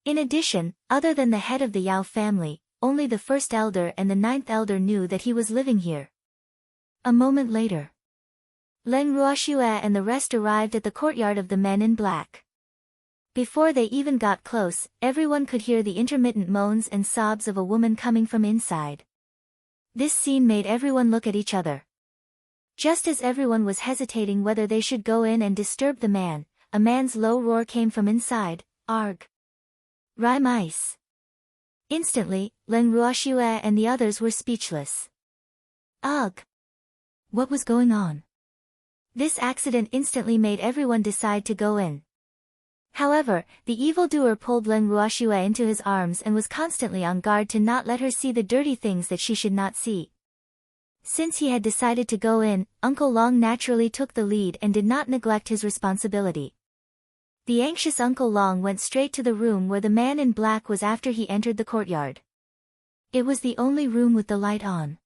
In addition, other than the head of the Yao family, only the first elder and the 9th elder knew that he was living here. A moment later, Leng Ruoxua and the rest arrived at the courtyard of the men in black. Before they even got close, everyone could hear the intermittent moans and sobs of a woman coming from inside. This scene made everyone look at each other. Just as everyone was hesitating whether they should go in and disturb the man, a man's low roar came from inside, Arg! Rhyme ice! Instantly, Leng Ruoxua and the others were speechless. Ugh! What was going on? This accident instantly made everyone decide to go in. However, the evildoer pulled Leng Ruoxua into his arms and was constantly on guard to not let her see the dirty things that she should not see. Since he had decided to go in, Uncle Long naturally took the lead and did not neglect his responsibility. The anxious Uncle Long went straight to the room where the man in black was after he entered the courtyard. It was the only room with the light on.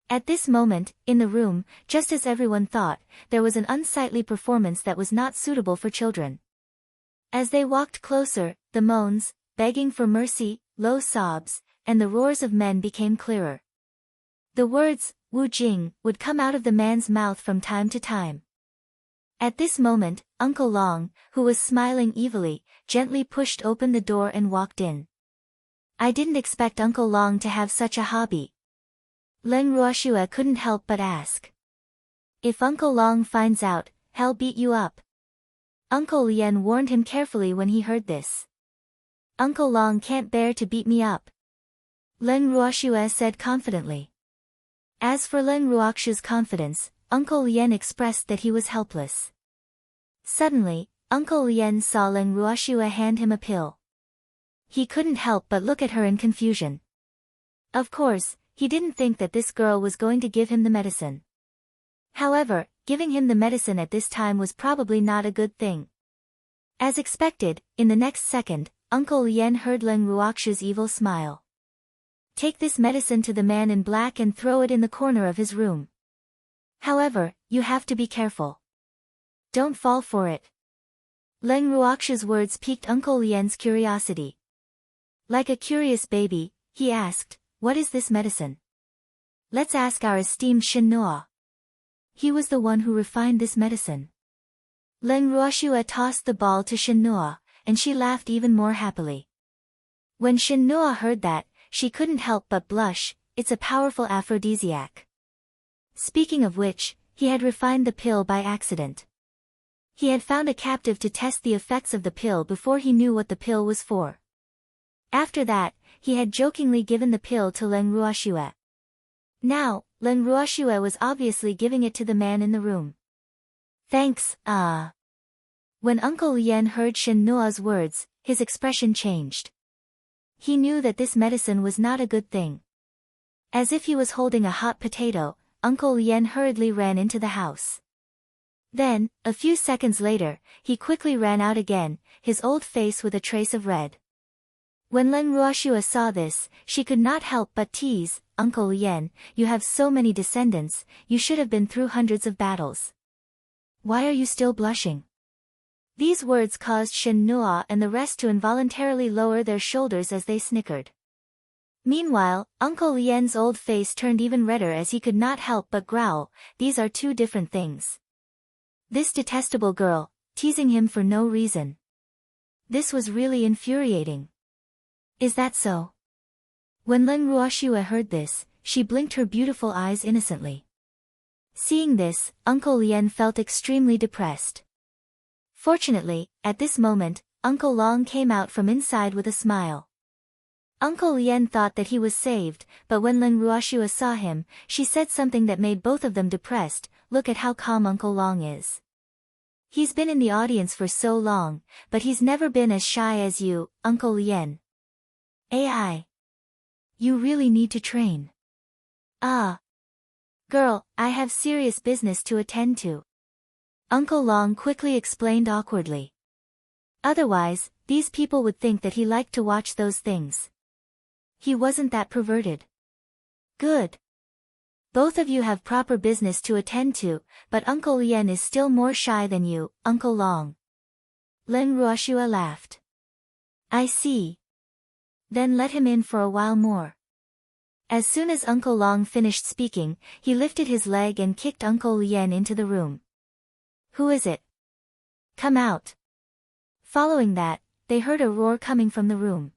At this moment, in the room, just as everyone thought, there was an unsightly performance that was not suitable for children. As they walked closer, the moans, begging for mercy, low sobs, and the roars of men became clearer. The words, Wu Jing, would come out of the man's mouth from time to time. At this moment, Uncle Long, who was smiling evilly, gently pushed open the door and walked in. I didn't expect Uncle Long to have such a hobby. Leng Ruoxue couldn't help but ask. If Uncle Long finds out, he'll beat you up. Uncle Lien warned him carefully when he heard this. Uncle Long can't bear to beat me up, Leng Ruoxue said confidently. As for Leng Ruoxue's confidence, Uncle Lien expressed that he was helpless. Suddenly, Uncle Lien saw Leng Ruoxue hand him a pill. He couldn't help but look at her in confusion. Of course, he didn't think that this girl was going to give him the medicine. However, giving him the medicine at this time was probably not a good thing. As expected, in the next second, Uncle Lien heard Leng Ruoxue's evil smile. Take this medicine to the man in black and throw it in the corner of his room. However, you have to be careful. Don't fall for it. Leng Ruoxue's words piqued Uncle Lien's curiosity. Like a curious baby, he asked, what is this medicine? Let's ask our esteemed Shin Noa. He was the one who refined this medicine. Leng Ruoxue tossed the ball to Shin Noa, and she laughed even more happily. When Shin Noa heard that, she couldn't help but blush. It's a powerful aphrodisiac. Speaking of which, he had refined the pill by accident. He had found a captive to test the effects of the pill before he knew what the pill was for. After that, he had jokingly given the pill to Leng Ruoxue. Now, Leng Ruoxue was obviously giving it to the man in the room. Thanks, When Uncle Lien heard Shin Noa's words, his expression changed. He knew that this medicine was not a good thing. As if he was holding a hot potato, Uncle Lien hurriedly ran into the house. Then, a few seconds later, he quickly ran out again, his old face with a trace of red. When Leng Ruoxue saw this, she could not help but tease, Uncle Lien, you have so many descendants, you should have been through hundreds of battles. Why are you still blushing? These words caused Shin Noa and the rest to involuntarily lower their shoulders as they snickered. Meanwhile, Uncle Lien's old face turned even redder as he could not help but growl, these are two different things. This detestable girl, teasing him for no reason. This was really infuriating. Is that so? When Leng Ruoxue heard this, she blinked her beautiful eyes innocently. Seeing this, Uncle Lien felt extremely depressed. Fortunately, at this moment, Uncle Long came out from inside with a smile. Uncle Lien thought that he was saved, but when Leng Ruoxue saw him, she said something that made both of them depressed, look at how calm Uncle Long is. He's been in the audience for so long, but he's never been as shy as you, Uncle Lien. AI. You really need to train. Girl, I have serious business to attend to. Uncle Long quickly explained awkwardly. Otherwise, these people would think that he liked to watch those things. He wasn't that perverted. Good. Both of you have proper business to attend to, but Uncle Lien is still more shy than you, Uncle Long. Leng Ruoxue laughed. I see. Then let him in for a while more. As soon as Uncle Long finished speaking, he lifted his leg and kicked Uncle Lien into the room. Who is it? Come out. Following that, they heard a roar coming from the room.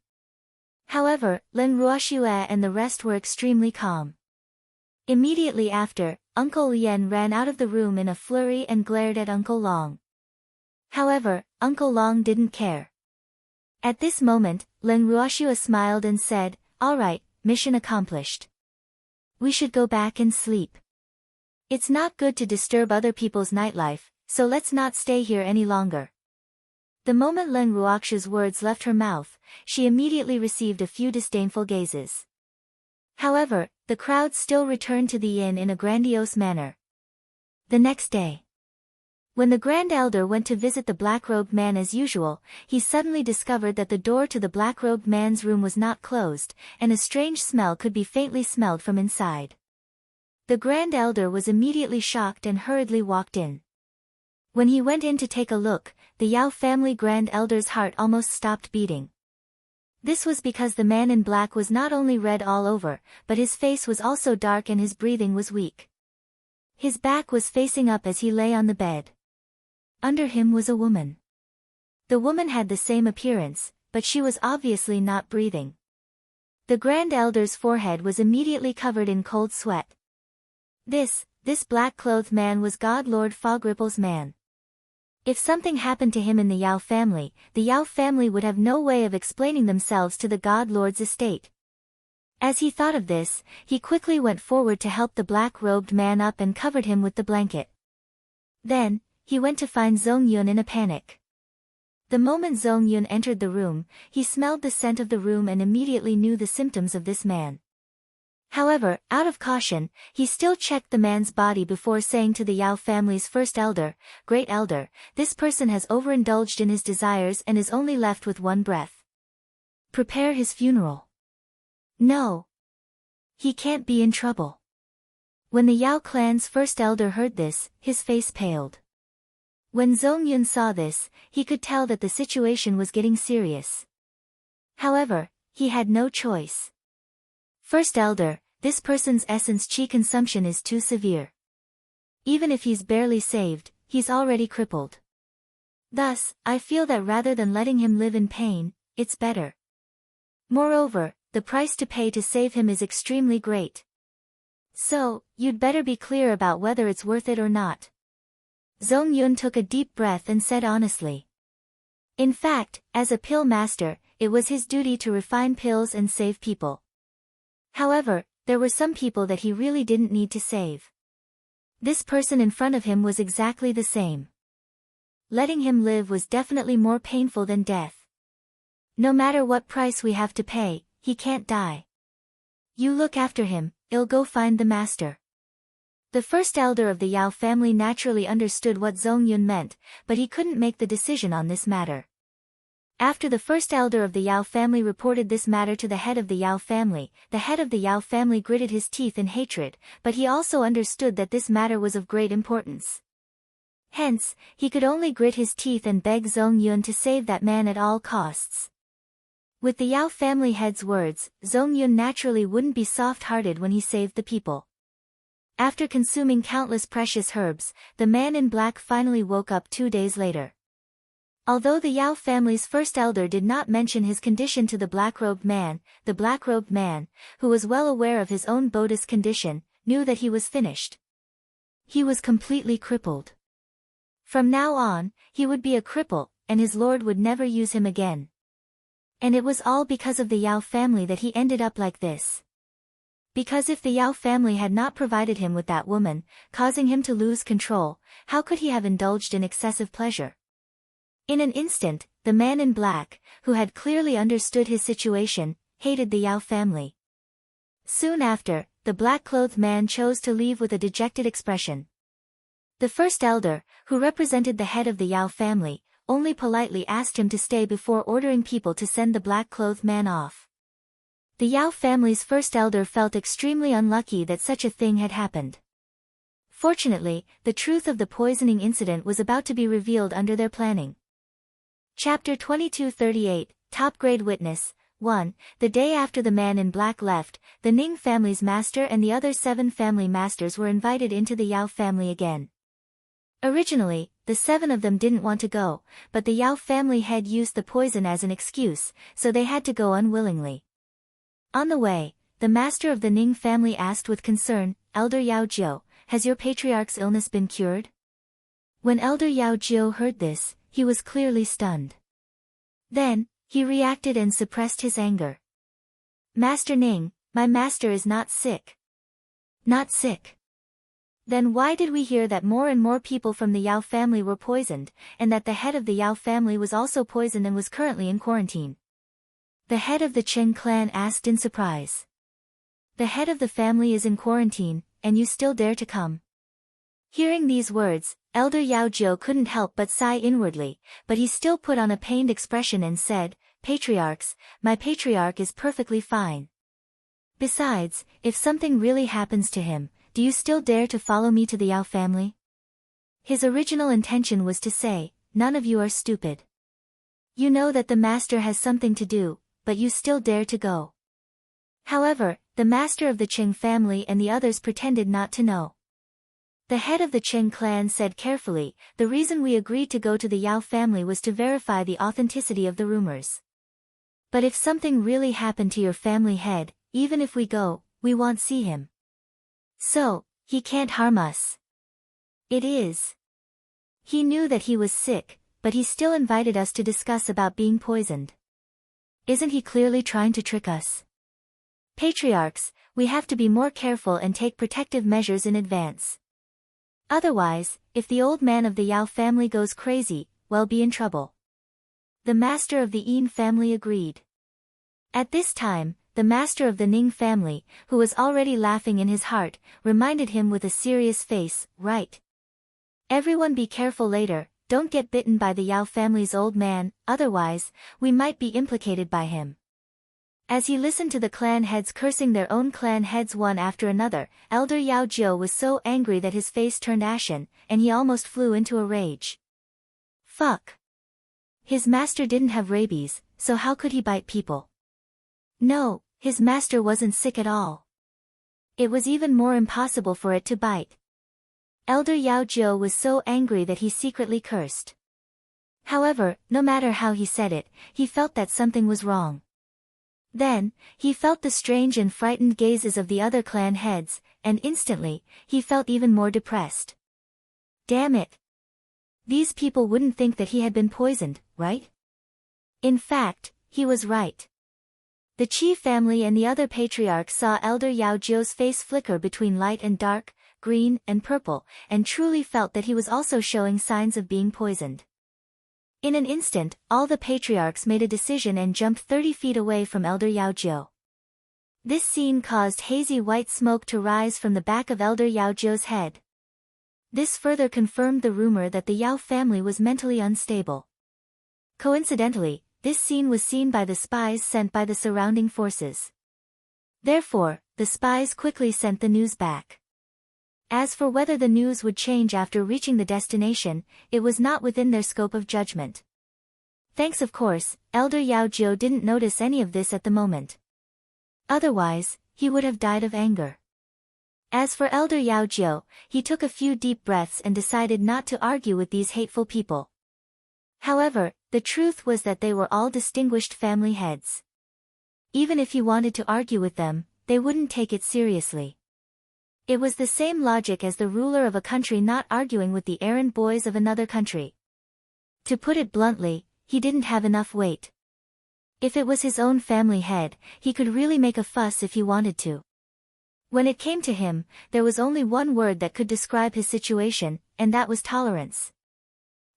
However, Leng Ruoxue and the rest were extremely calm. Immediately after, Uncle Lien ran out of the room in a flurry and glared at Uncle Long. However, Uncle Long didn't care. At this moment, Leng Ruoxue smiled and said, all right, mission accomplished. We should go back and sleep. It's not good to disturb other people's nightlife, so let's not stay here any longer. The moment Leng Ruoxue's words left her mouth, she immediately received a few disdainful gazes. However, the crowd still returned to the inn in a grandiose manner. The next day, when the Grand Elder went to visit the black-robed man as usual, he suddenly discovered that the door to the black-robed man's room was not closed, and a strange smell could be faintly smelled from inside. The Grand Elder was immediately shocked and hurriedly walked in. When he went in to take a look, the Yao family Grand Elder's heart almost stopped beating. This was because the man in black was not only red all over, but his face was also dark and his breathing was weak. His back was facing up as he lay on the bed. Under him was a woman. The woman had the same appearance, but she was obviously not breathing. The Grand Elder's forehead was immediately covered in cold sweat. This black-clothed man was God Lord Fogripple's man. If something happened to him in the Yao family would have no way of explaining themselves to the God Lord's estate. As he thought of this, he quickly went forward to help the black-robed man up and covered him with the blanket. Then, he went to find Zhong Yun in a panic. The moment Zhong Yun entered the room, he smelled the scent of the room and immediately knew the symptoms of this man. However, out of caution, he still checked the man's body before saying to the Yao family's first elder, "Great elder, this person has overindulged in his desires and is only left with one breath. Prepare his funeral." No. He can't be in trouble. When the Yao clan's first elder heard this, his face paled. When Zhong Yun saw this, he could tell that the situation was getting serious. However, he had no choice. First elder, this person's essence qi consumption is too severe. Even if he's barely saved, he's already crippled. Thus, I feel that rather than letting him live in pain, it's better. Moreover, the price to pay to save him is extremely great. So, you'd better be clear about whether it's worth it or not. Zhong Yun took a deep breath and said honestly. In fact, as a pill master, it was his duty to refine pills and save people. However, there were some people that he really didn't need to save. This person in front of him was exactly the same. Letting him live was definitely more painful than death. No matter what price we have to pay, he can't die. You look after him, I'll go find the master. The first elder of the Yao family naturally understood what Zhong Yun meant, but he couldn't make the decision on this matter. After the first elder of the Yao family reported this matter to the head of the Yao family, the head of the Yao family gritted his teeth in hatred, but he also understood that this matter was of great importance. Hence, he could only grit his teeth and beg Zhong Yun to save that man at all costs. With the Yao family head's words, Zhong Yun naturally wouldn't be soft-hearted when he saved the people. After consuming countless precious herbs, the man in black finally woke up 2 days later. Although the Yao family's first elder did not mention his condition to the black-robed man, who was well aware of his own Buddhist condition, knew that he was finished. He was completely crippled. From now on, he would be a cripple, and his lord would never use him again. And it was all because of the Yao family that he ended up like this. Because if the Yao family had not provided him with that woman, causing him to lose control, how could he have indulged in excessive pleasure? In an instant, the man in black, who had clearly understood his situation, hated the Yao family. Soon after, the black-clothed man chose to leave with a dejected expression. The first elder, who represented the head of the Yao family, only politely asked him to stay before ordering people to send the black-clothed man off. The Yao family's first elder felt extremely unlucky that such a thing had happened. Fortunately, the truth of the poisoning incident was about to be revealed under their planning. Chapter 2238, Top-Grade Witness, 1. The day after the man in black left, the Ning family's master and the other 7 family masters were invited into the Yao family again. Originally, the 7 of them didn't want to go, but the Yao family head used the poison as an excuse, so they had to go unwillingly. On the way, the master of the Ning family asked with concern, "Elder Yao Jiu, has your patriarch's illness been cured?" When Elder Yao Jiu heard this, he was clearly stunned. Then, he reacted and suppressed his anger. "Master Ning, my master is not sick." "Not sick? Then why did we hear that more and more people from the Yao family were poisoned, and that the head of the Yao family was also poisoned and was currently in quarantine?" The head of the Chen clan asked in surprise. "The head of the family is in quarantine, and you still dare to come?" Hearing these words, Elder Yao Jiu couldn't help but sigh inwardly, but he still put on a pained expression and said, "Patriarchs, my patriarch is perfectly fine. Besides, if something really happens to him, do you still dare to follow me to the Yao family?" His original intention was to say, "None of you are stupid. You know that the master has something to do, but you still dare to go. However, the master of the Qing family and the others pretended not to know. The head of the Qing clan said carefully, the reason we agreed to go to the Yao family was to verify the authenticity of the rumors. But if something really happened to your family head, even if we go, we won't see him. So, he can't harm us. It is. He knew that he was sick, but he still invited us to discuss about being poisoned. Isn't he clearly trying to trick us? Patriarchs, we have to be more careful and take protective measures in advance. Otherwise, if the old man of the Yao family goes crazy, we'll be in trouble. The master of the Yin family agreed. At this time, the master of the Ning family, who was already laughing in his heart, reminded him with a serious face, right? Everyone be careful later, don't get bitten by the Yao family's old man, otherwise, we might be implicated by him. As he listened to the clan heads cursing their own clan heads one after another, Elder Yao Jiu was so angry that his face turned ashen, and he almost flew into a rage. Fuck. His master didn't have rabies, so how could he bite people? No, his master wasn't sick at all. It was even more impossible for it to bite. Elder Yao Jiu was so angry that he secretly cursed. However, no matter how he said it, he felt that something was wrong. Then, he felt the strange and frightened gazes of the other clan heads, and instantly, he felt even more depressed. Damn it. These people wouldn't think that he had been poisoned, right? In fact, he was right. The Qi family and the other patriarchs saw Elder Yao Jiu's face flicker between light and dark, green and purple, and truly felt that he was also showing signs of being poisoned. In an instant, all the patriarchs made a decision and jumped 30 feet away from Elder Yao Jiu. This scene caused hazy white smoke to rise from the back of Elder Yao Jiu's head. This further confirmed the rumor that the Yao family was mentally unstable. Coincidentally, this scene was seen by the spies sent by the surrounding forces. Therefore, the spies quickly sent the news back. As for whether the news would change after reaching the destination, it was not within their scope of judgment. Thanks of course, Elder Yao Jiu didn't notice any of this at the moment. Otherwise, he would have died of anger. As for Elder Yao Jiu, he took a few deep breaths and decided not to argue with these hateful people. However, the truth was that they were all distinguished family heads. Even if he wanted to argue with them, they wouldn't take it seriously. It was the same logic as the ruler of a country not arguing with the errand boys of another country. To put it bluntly, he didn't have enough weight. If it was his own family head, he could really make a fuss if he wanted to. When it came to him, there was only one word that could describe his situation, and that was tolerance.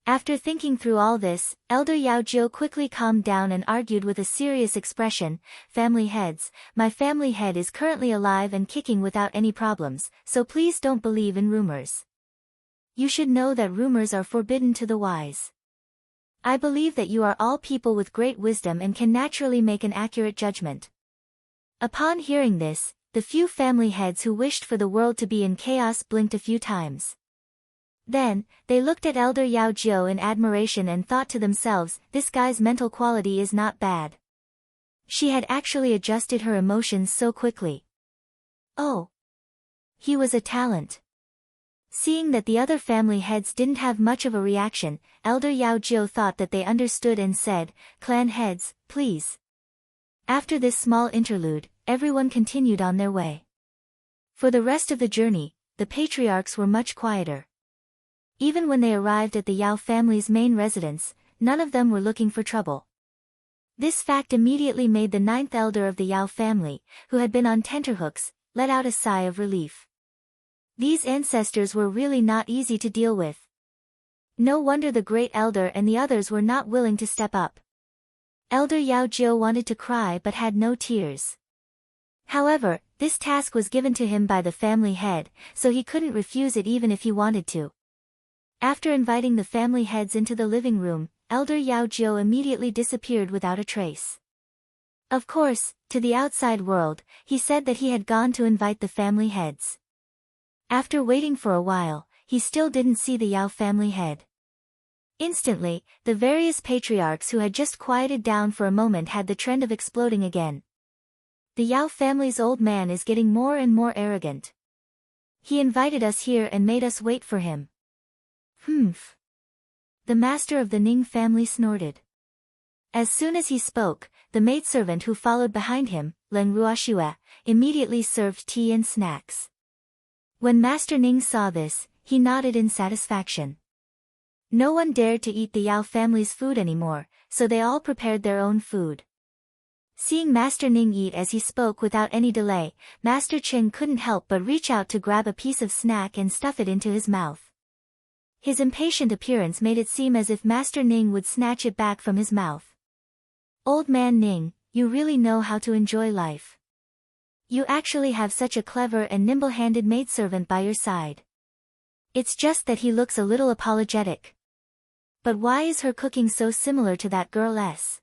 After thinking through all this, Elder Yao Jiu quickly calmed down and argued with a serious expression, "Family heads, my family head is currently alive and kicking without any problems, so please don't believe in rumors. You should know that rumors are forbidden to the wise. I believe that you are all people with great wisdom and can naturally make an accurate judgment." Upon hearing this, the few family heads who wished for the world to be in chaos blinked a few times. Then, they looked at Elder Yao Jiu in admiration and thought to themselves, this guy's mental quality is not bad. She had actually adjusted her emotions so quickly. Oh. He was a talent. Seeing that the other family heads didn't have much of a reaction, Elder Yao Jiu thought that they understood and said, "Clan heads, please." After this small interlude, everyone continued on their way. For the rest of the journey, the patriarchs were much quieter. Even when they arrived at the Yao family's main residence, none of them were looking for trouble. This fact immediately made the ninth elder of the Yao family, who had been on tenterhooks, let out a sigh of relief. These ancestors were really not easy to deal with. No wonder the great elder and the others were not willing to step up. Elder Yao Jiu wanted to cry but had no tears. However, this task was given to him by the family head, so he couldn't refuse it even if he wanted to. After inviting the family heads into the living room, Elder Yao Jiu immediately disappeared without a trace. Of course, to the outside world, he said that he had gone to invite the family heads. After waiting for a while, he still didn't see the Yao family head. Instantly, the various patriarchs who had just quieted down for a moment had the trend of exploding again. The Yao family's old man is getting more and more arrogant. He invited us here and made us wait for him. Humph. The master of the Ning family snorted. As soon as he spoke, the maidservant who followed behind him, Len Ruoxue, immediately served tea and snacks. When Master Ning saw this, he nodded in satisfaction. No one dared to eat the Yao family's food anymore, so they all prepared their own food. Seeing Master Ning eat as he spoke without any delay, Master Cheng couldn't help but reach out to grab a piece of snack and stuff it into his mouth. His impatient appearance made it seem as if Master Ning would snatch it back from his mouth. Old man Ning, you really know how to enjoy life. You actually have such a clever and nimble-handed maidservant by your side. It's just that he looks a little apologetic. But why is her cooking so similar to that girl's?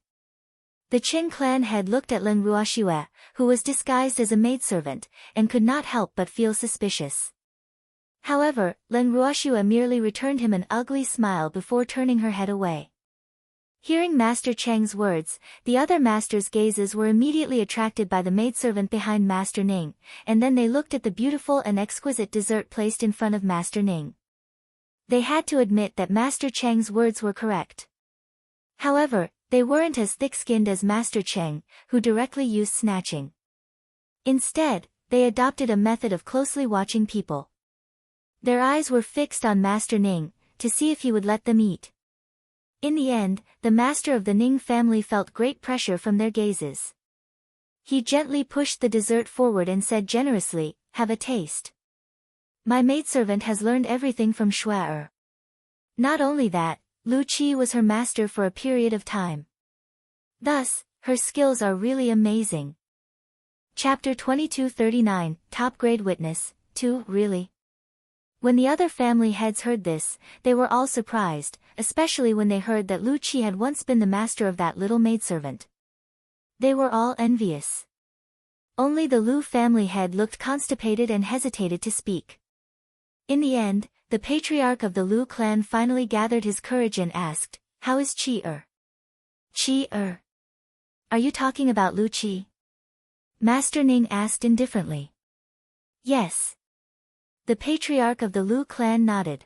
The Qing clan head looked at Len Ruoxue, who was disguised as a maidservant, and could not help but feel suspicious. However, Len Ruoxue merely returned him an ugly smile before turning her head away. Hearing Master Cheng's words, the other masters' gazes were immediately attracted by the maidservant behind Master Ning, and then they looked at the beautiful and exquisite dessert placed in front of Master Ning. They had to admit that Master Cheng's words were correct. However, they weren't as thick-skinned as Master Cheng, who directly used snatching. Instead, they adopted a method of closely watching people. Their eyes were fixed on Master Ning, to see if he would let them eat. In the end, the master of the Ning family felt great pressure from their gazes. He gently pushed the dessert forward and said generously, "Have a taste. My maidservant has learned everything from Shuai." Not only that, Lu Qi was her master for a period of time. Thus, her skills are really amazing. Chapter 2239, Top Grade Witness, 2, Really? When the other family heads heard this, they were all surprised, especially when they heard that Lu Qi had once been the master of that little maidservant. They were all envious. Only the Lu family head looked constipated and hesitated to speak. In the end, the patriarch of the Lu clan finally gathered his courage and asked, "How is Qi-er?" "Qi-er? Are you talking about Lu Qi?" Master Ning asked indifferently. "Yes." The patriarch of the Lu clan nodded.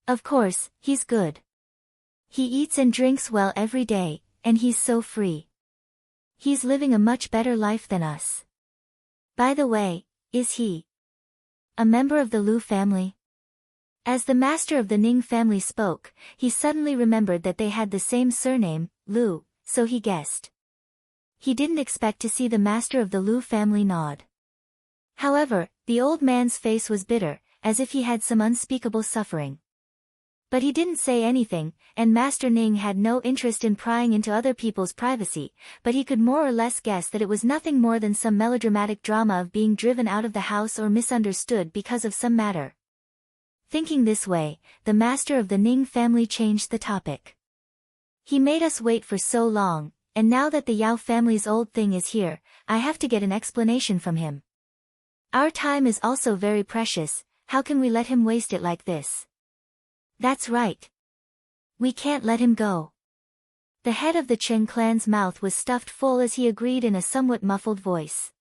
"Of course, he's good. He eats and drinks well every day, and he's so free. He's living a much better life than us. By the way, is he a member of the Lu family?" As the master of the Ning family spoke, he suddenly remembered that they had the same surname, Lu, so he guessed. He didn't expect to see the master of the Lu family nod. However, the old man's face was bitter, as if he had some unspeakable suffering. But he didn't say anything, and Master Ning had no interest in prying into other people's privacy, but he could more or less guess that it was nothing more than some melodramatic drama of being driven out of the house or misunderstood because of some matter. Thinking this way, the master of the Ning family changed the topic. "He made us wait for so long, and now that the Yao family's old thing is here, I have to get an explanation from him. Our time is also very precious, how can we let him waste it like this?" "That's right. We can't let him go." The head of the Chen clan's mouth was stuffed full as he agreed in a somewhat muffled voice.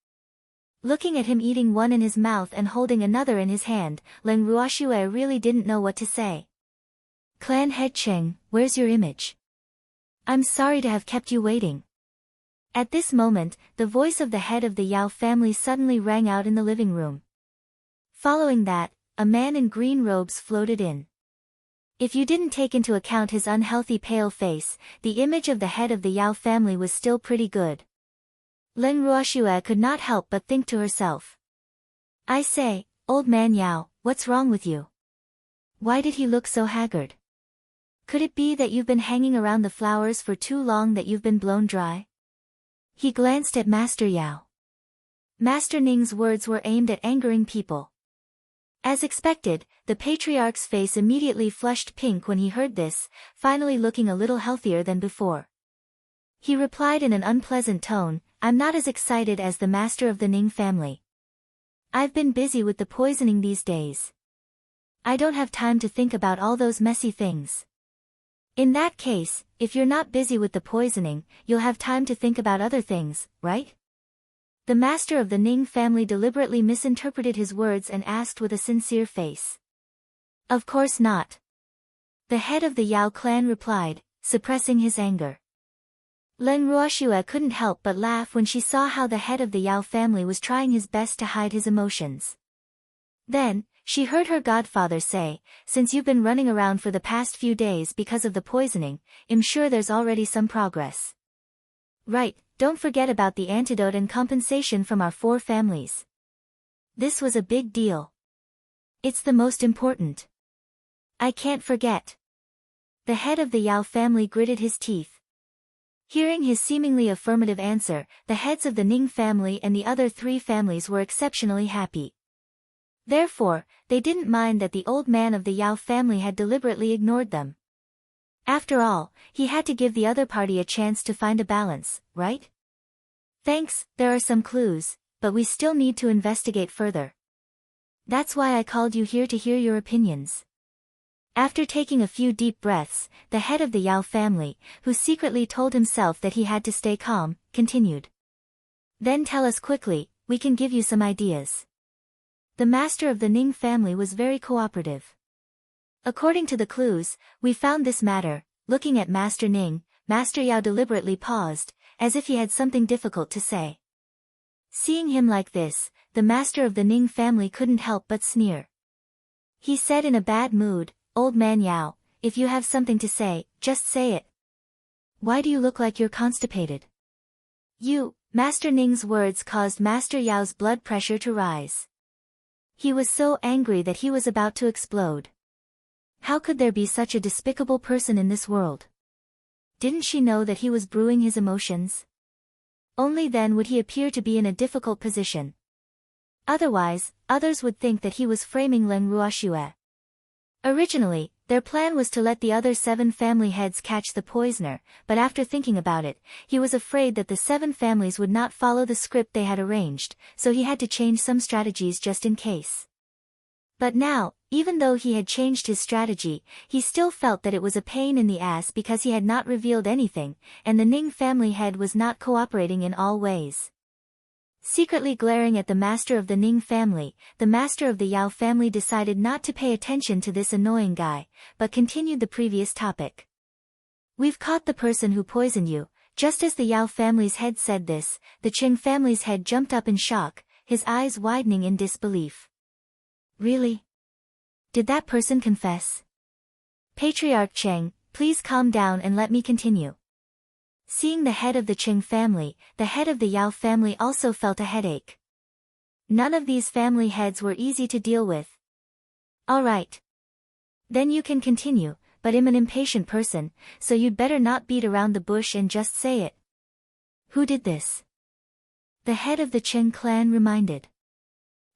Looking at him eating one in his mouth and holding another in his hand, Len Ruoxue really didn't know what to say. "Clan head Cheng, where's your image? I'm sorry to have kept you waiting." At this moment, the voice of the head of the Yao family suddenly rang out in the living room. Following that, a man in green robes floated in. If you didn't take into account his unhealthy pale face, the image of the head of the Yao family was still pretty good. Len Ruoxue could not help but think to herself. "I say, old man Yao, what's wrong with you? Why did he look so haggard? Could it be that you've been hanging around the flowers for too long, that you've been blown dry?" He glanced at Master Yao. Master Ning's words were aimed at angering people. As expected, the patriarch's face immediately flushed pink when he heard this, finally looking a little healthier than before. He replied in an unpleasant tone, "I'm not as excited as the master of the Ning family. I've been busy with the poisoning these days. I don't have time to think about all those messy things." In that case, if you're not busy with the poisoning, you'll have time to think about other things, right? The master of the Ning family deliberately misinterpreted his words and asked with a sincere face. Of course not. The head of the Yao clan replied, suppressing his anger. Len Ruoxue couldn't help but laugh when she saw how the head of the Yao family was trying his best to hide his emotions. Then, she heard her godfather say, since you've been running around for the past few days because of the poisoning, I'm sure there's already some progress. Right, don't forget about the antidote and compensation from our 4 families. This was a big deal. It's the most important. I can't forget. The head of the Yao family gritted his teeth. Hearing his seemingly affirmative answer, the heads of the Ning family and the other 3 families were exceptionally happy. Therefore, they didn't mind that the old man of the Yao family had deliberately ignored them. After all, he had to give the other party a chance to find a balance, right? Thanks, there are some clues, but we still need to investigate further. That's why I called you here to hear your opinions. After taking a few deep breaths, the head of the Yao family, who secretly told himself that he had to stay calm, continued. Then tell us quickly, we can give you some ideas. The master of the Ning family was very cooperative. According to the clues, we found this matter. Looking at Master Ning, Master Yao deliberately paused, as if he had something difficult to say. Seeing him like this, the master of the Ning family couldn't help but sneer. He said in a bad mood, Old man Yao, if you have something to say, just say it. Why do you look like you're constipated? Master Ning's words caused Master Yao's blood pressure to rise. He was so angry that he was about to explode. How could there be such a despicable person in this world? Didn't she know that he was brewing his emotions? Only then would he appear to be in a difficult position. Otherwise, others would think that he was framing Len Ruoxue. Originally, their plan was to let the other 7 family heads catch the poisoner, but after thinking about it, he was afraid that the 7 families would not follow the script they had arranged, so he had to change some strategies just in case. But now, even though he had changed his strategy, he still felt that it was a pain in the ass because he had not revealed anything, and the Ning family head was not cooperating in all ways. Secretly glaring at the master of the Ning family, the master of the Yao family decided not to pay attention to this annoying guy, but continued the previous topic. We've caught the person who poisoned you. Just as the Yao family's head said this, the Qing family's head jumped up in shock, his eyes widening in disbelief. Really? Did that person confess? Patriarch Cheng, please calm down and let me continue. Seeing the head of the Qing family, the head of the Yao family also felt a headache. None of these family heads were easy to deal with. All right. Then you can continue, but I'm an impatient person, so you'd better not beat around the bush and just say it. Who did this? The head of the Qing clan reminded.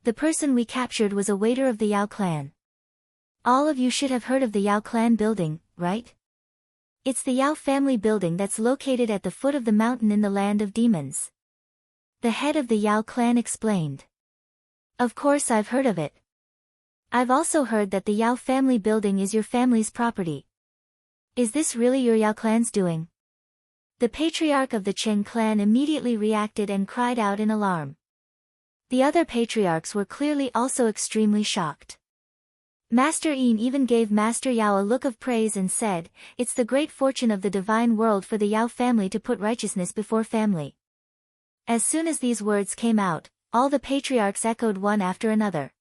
The person we captured was a waiter of the Yao clan. All of you should have heard of the Yao clan building, right? It's the Yao family building that's located at the foot of the mountain in the land of demons. The head of the Yao clan explained. Of course I've heard of it. I've also heard that the Yao family building is your family's property. Is this really your Yao clan's doing? The patriarch of the Qing clan immediately reacted and cried out in alarm. The other patriarchs were clearly also extremely shocked. Master Yin even gave Master Yao a look of praise and said, it's the great fortune of the divine world for the Yao family to put righteousness before family. As soon as these words came out, all the patriarchs echoed one after another.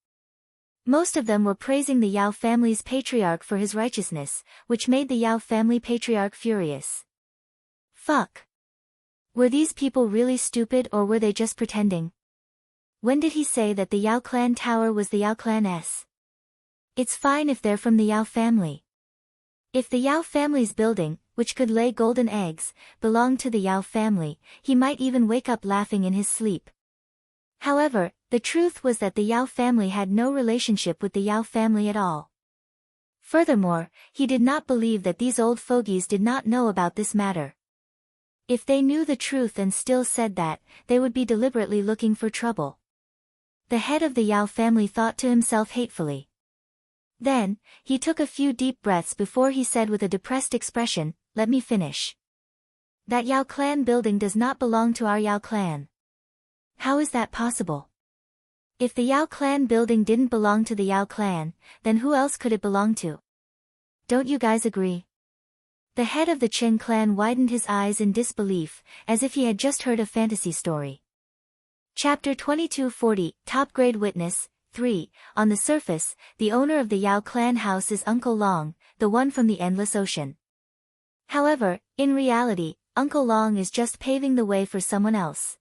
Most of them were praising the Yao family's patriarch for his righteousness, which made the Yao family patriarch furious. Fuck. Were these people really stupid or were they just pretending? When did he say that the Yao clan tower was the Yao clan's? It's fine if they're from the Yao family. If the Yao family's building, which could lay golden eggs, belonged to the Yao family, he might even wake up laughing in his sleep. However, the truth was that the Yao family had no relationship with the Yao family at all. Furthermore, he did not believe that these old fogies did not know about this matter. If they knew the truth and still said that, they would be deliberately looking for trouble. The head of the Yao family thought to himself hatefully. Then, he took a few deep breaths before he said with a depressed expression, "Let me finish. That Yao clan building does not belong to our Yao clan." "How is that possible? If the Yao clan building didn't belong to the Yao clan, then who else could it belong to? Don't you guys agree?" The head of the Chen clan widened his eyes in disbelief, as if he had just heard a fantasy story. Chapter 2240, Top Grade Witness, 3. On the surface, the owner of the Yao clan house is Uncle Long, the one from the Endless Ocean. However, in reality, Uncle Long is just paving the way for someone else.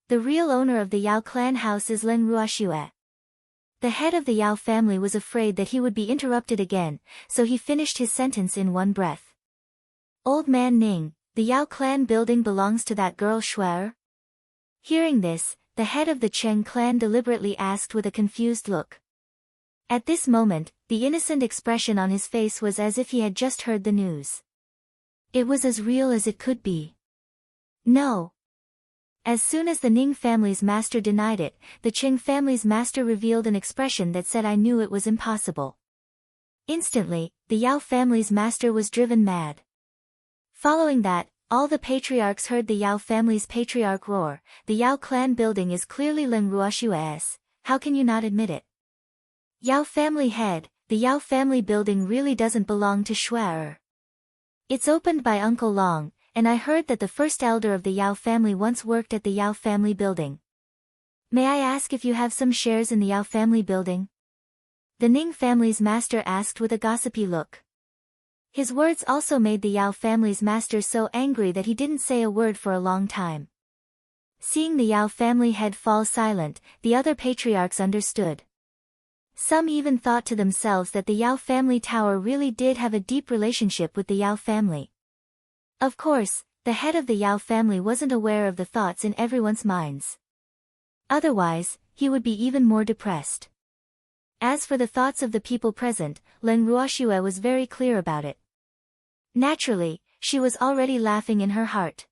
The real owner of the Yao clan house is Len Ruoxue. The head of the Yao family was afraid that he would be interrupted again, so he finished his sentence in one breath. "Old man Ning, the Yao clan building belongs to that girl Shuer?" Hearing this, the head of the Chen clan deliberately asked with a confused look. At this moment, the innocent expression on his face was as if he had just heard the news. It was as real as it could be. "No." As soon as the Ning family's master denied it, the Qing family's master revealed an expression that said, "I knew it was impossible." Instantly, the Yao family's master was driven mad. Following that, all the patriarchs heard the Yao family's patriarch roar, "The Yao clan building is clearly Len Ruoxue's, how can you not admit it? Yao family head, the Yao family building really doesn't belong to Shuer. It's opened by Uncle Long, and I heard that the first elder of the Yao family once worked at the Yao family building. May I ask if you have some shares in the Yao family building?" The Ning family's master asked with a gossipy look. His words also made the Yao family's master so angry that he didn't say a word for a long time. Seeing the Yao family head fall silent, the other patriarchs understood. Some even thought to themselves that the Yao family tower really did have a deep relationship with the Yao family. Of course, the head of the Yao family wasn't aware of the thoughts in everyone's minds. Otherwise, he would be even more depressed. As for the thoughts of the people present, Len Ruoxue was very clear about it. Naturally, she was already laughing in her heart.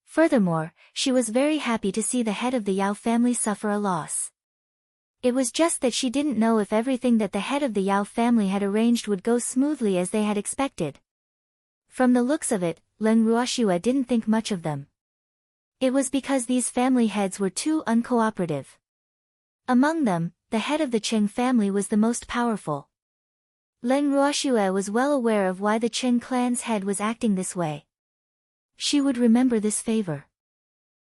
Furthermore, she was very happy to see the head of the Yao family suffer a loss. It was just that she didn't know if everything that the head of the Yao family had arranged would go smoothly as they had expected. From the looks of it, Len Ruoxue didn't think much of them. It was because these family heads were too uncooperative. Among them, the head of the Qing family was the most powerful. Len Ruoxue was well aware of why the Qing clan's head was acting this way. She would remember this favor.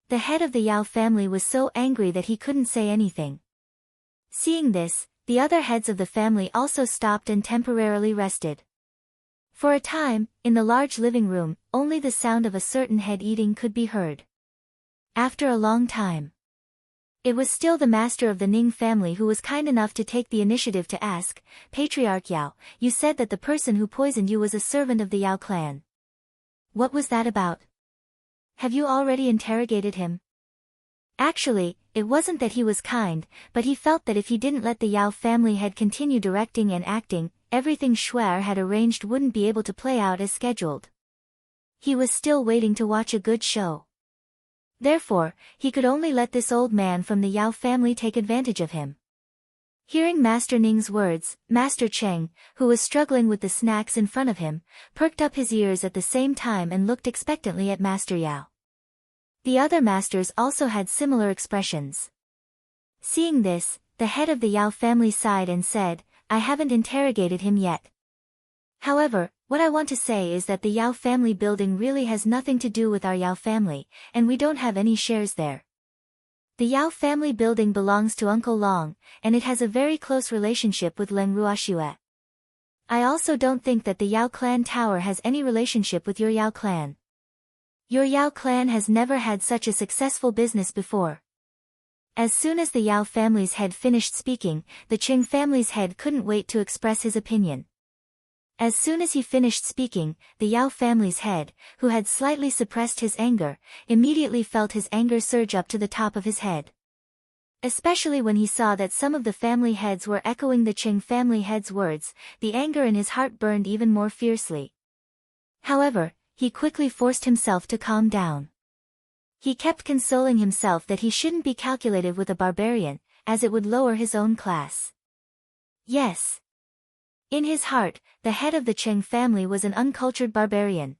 The head of the Yao family was so angry that he couldn't say anything. Seeing this, the other heads of the family also stopped and temporarily rested. For a time, in the large living room, only the sound of a certain head eating could be heard. After a long time, it was still the master of the Ning family who was kind enough to take the initiative to ask, "Patriarch Yao, you said that the person who poisoned you was a servant of the Yao clan. What was that about? Have you already interrogated him?" Actually, it wasn't that he was kind, but he felt that if he didn't let the Yao family head continue directing and acting, everything Shuer had arranged wouldn't be able to play out as scheduled. He was still waiting to watch a good show. Therefore, he could only let this old man from the Yao family take advantage of him. Hearing Master Ning's words, Master Cheng, who was struggling with the snacks in front of him, perked up his ears at the same time and looked expectantly at Master Yao. The other masters also had similar expressions. Seeing this, the head of the Yao family sighed and said, "I haven't interrogated him yet. However, what I want to say is that the Yao family building really has nothing to do with our Yao family, and we don't have any shares there. The Yao family building belongs to Uncle Long, and it has a very close relationship with Len Ruoxue. I also don't think that the Yao clan tower has any relationship with your Yao clan. Your Yao clan has never had such a successful business before." As soon as the Yao family's head finished speaking, the Qing family's head couldn't wait to express his opinion. As soon as he finished speaking, the Yao family's head, who had slightly suppressed his anger, immediately felt his anger surge up to the top of his head. Especially when he saw that some of the family heads were echoing the Qing family head's words, the anger in his heart burned even more fiercely. However, he quickly forced himself to calm down. He kept consoling himself that he shouldn't be calculative with a barbarian, as it would lower his own class. Yes. In his heart, the head of the Cheng family was an uncultured barbarian.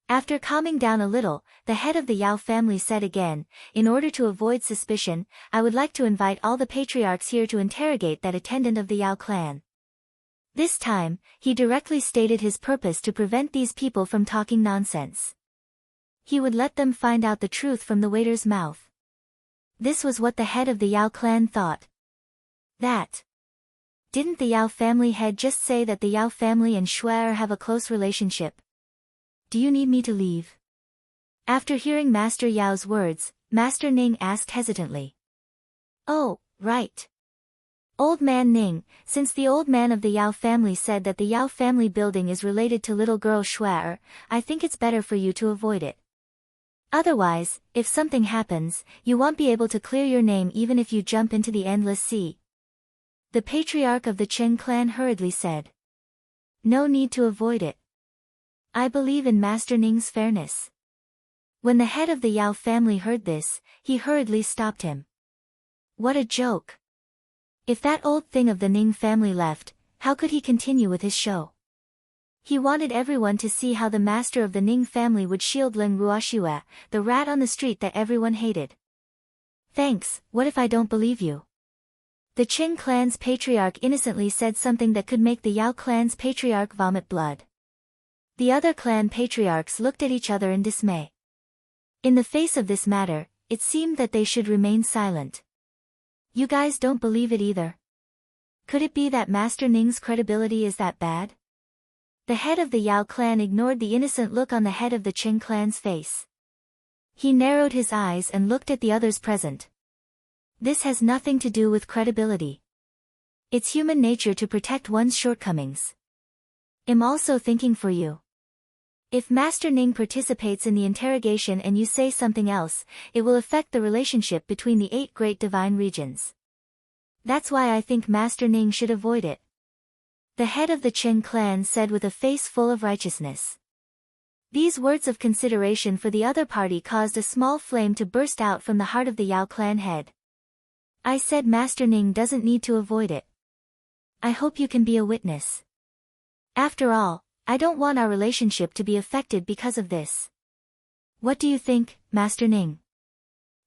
After calming down a little, the head of the Yao family said again, "In order to avoid suspicion, I would like to invite all the patriarchs here to interrogate that attendant of the Yao clan." This time, he directly stated his purpose to prevent these people from talking nonsense. He would let them find out the truth from the waiter's mouth. This was what the head of the Yao clan thought. Didn't the Yao family head just say that the Yao family and Shuai have a close relationship? Do you need me to leave? After hearing Master Yao's words, Master Ning asked hesitantly. Oh, right. Old man Ning, since the old man of the Yao family said that the Yao family building is related to little girl Shuai, I think it's better for you to avoid it. Otherwise, if something happens, you won't be able to clear your name even if you jump into the endless sea. The patriarch of the Cheng clan hurriedly said. No need to avoid it. I believe in Master Ning's fairness. When the head of the Yao family heard this, he hurriedly stopped him. What a joke. If that old thing of the Ning family left, how could he continue with his show? He wanted everyone to see how the master of the Ning family would shield Ling Ruoxue, the rat on the street that everyone hated. Thanks, what if I don't believe you? The Qing clan's patriarch innocently said something that could make the Yao clan's patriarch vomit blood. The other clan patriarchs looked at each other in dismay. In the face of this matter, it seemed that they should remain silent. You guys don't believe it either? Could it be that Master Ning's credibility is that bad? The head of the Yao clan ignored the innocent look on the head of the Qing clan's face. He narrowed his eyes and looked at the others present. This has nothing to do with credibility. It's human nature to protect one's shortcomings. I'm also thinking for you. If Master Ning participates in the interrogation and you say something else, it will affect the relationship between the 8 great divine regions. That's why I think Master Ning should avoid it. The head of the Qing clan said with a face full of righteousness. These words of consideration for the other party caused a small flame to burst out from the heart of the Yao clan head. I said Master Ning doesn't need to avoid it. I hope you can be a witness. After all, I don't want our relationship to be affected because of this. What do you think, Master Ning?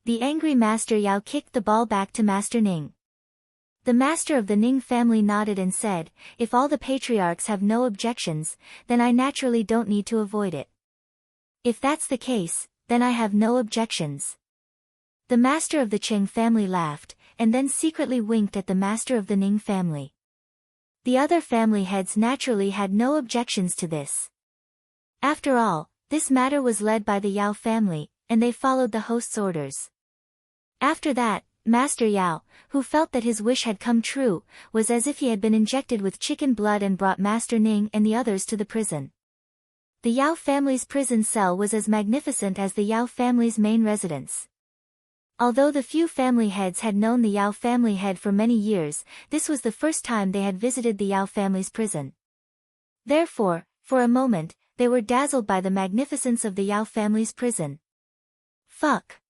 The angry Master Yao kicked the ball back to Master Ning. The master of the Ning family nodded and said, if all the patriarchs have no objections, then I naturally don't need to avoid it. If that's the case, then I have no objections. The master of the Qing family laughed, and then secretly winked at the master of the Ning family. The other family heads naturally had no objections to this. After all, this matter was led by the Yao family, and they followed the host's orders. After that, Master Yao, who felt that his wish had come true, was as if he had been injected with chicken blood and brought Master Ning and the others to the prison. The Yao family's prison cell was as magnificent as the Yao family's main residence. Although the few family heads had known the Yao family head for many years, this was the first time they had visited the Yao family's prison. Therefore, for a moment, they were dazzled by the magnificence of the Yao family's prison. Fuck.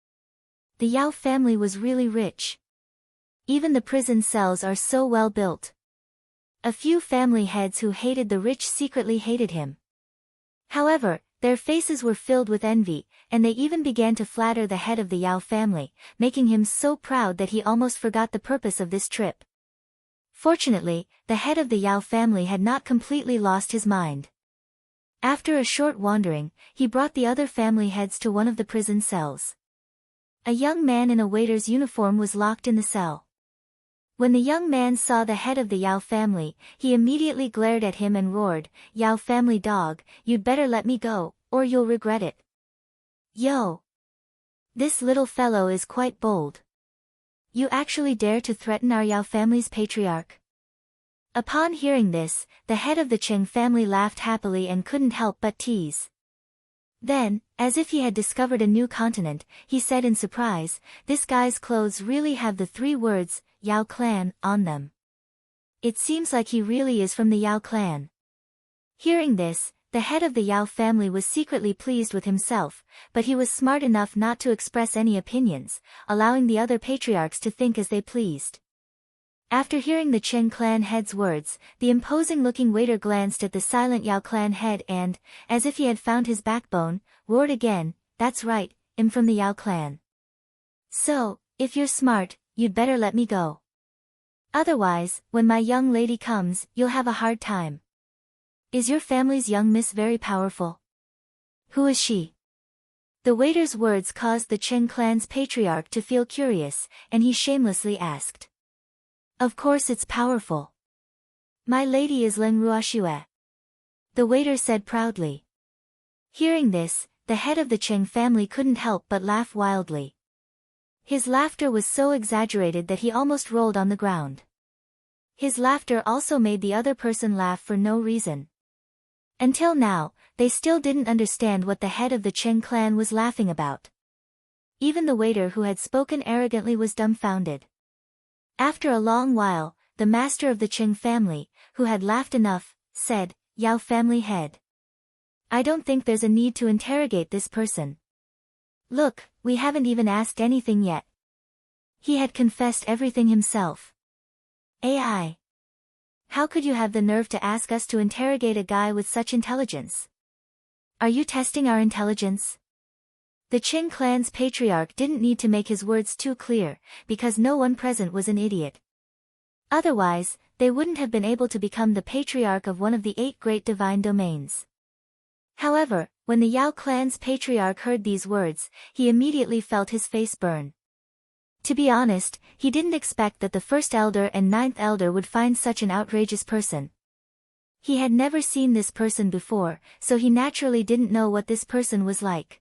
The Yao family was really rich. Even the prison cells are so well built. A few family heads who hated the rich secretly hated him. However, their faces were filled with envy, and they even began to flatter the head of the Yao family, making him so proud that he almost forgot the purpose of this trip. Fortunately, the head of the Yao family had not completely lost his mind. After a short wandering, he brought the other family heads to one of the prison cells. A young man in a waiter's uniform was locked in the cell. When the young man saw the head of the Yao family, he immediately glared at him and roared, "Yao family dog, you'd better let me go, or you'll regret it." Yo! This little fellow is quite bold. You actually dare to threaten our Yao family's patriarch? Upon hearing this, the head of the Cheng family laughed happily and couldn't help but tease. Then, as if he had discovered a new continent, he said in surprise, "This guy's clothes really have the 3 words, Yao clan, on them. It seems like he really is from the Yao clan." Hearing this, the head of the Yao family was secretly pleased with himself, but he was smart enough not to express any opinions, allowing the other patriarchs to think as they pleased. After hearing the Chen clan head's words, the imposing-looking waiter glanced at the silent Yao clan head and, as if he had found his backbone, roared again, "That's right, I'm from the Yao clan. So, if you're smart, you'd better let me go. Otherwise, when my young lady comes, you'll have a hard time. Is your family's young miss very powerful? Who is she?" The waiter's words caused the Chen clan's patriarch to feel curious, and he shamelessly asked. "Of course it's powerful. My lady is Leng Ruoxue," the waiter said proudly. Hearing this, the head of the Cheng family couldn't help but laugh wildly. His laughter was so exaggerated that he almost rolled on the ground. His laughter also made the other person laugh for no reason. Until now, they still didn't understand what the head of the Cheng clan was laughing about. Even the waiter who had spoken arrogantly was dumbfounded. After a long while, the master of the Cheng family, who had laughed enough, said, "Yao family head. I don't think there's a need to interrogate this person. Look, we haven't even asked anything yet. He had confessed everything himself. AI. How could you have the nerve to ask us to interrogate a guy with such intelligence? Are you testing our intelligence?" The Qing clan's patriarch didn't need to make his words too clear, because no one present was an idiot. Otherwise, they wouldn't have been able to become the patriarch of one of the 8 great divine domains. However, when the Yao clan's patriarch heard these words, he immediately felt his face burn. To be honest, he didn't expect that the first elder and 9th elder would find such an outrageous person. He had never seen this person before, so he naturally didn't know what this person was like.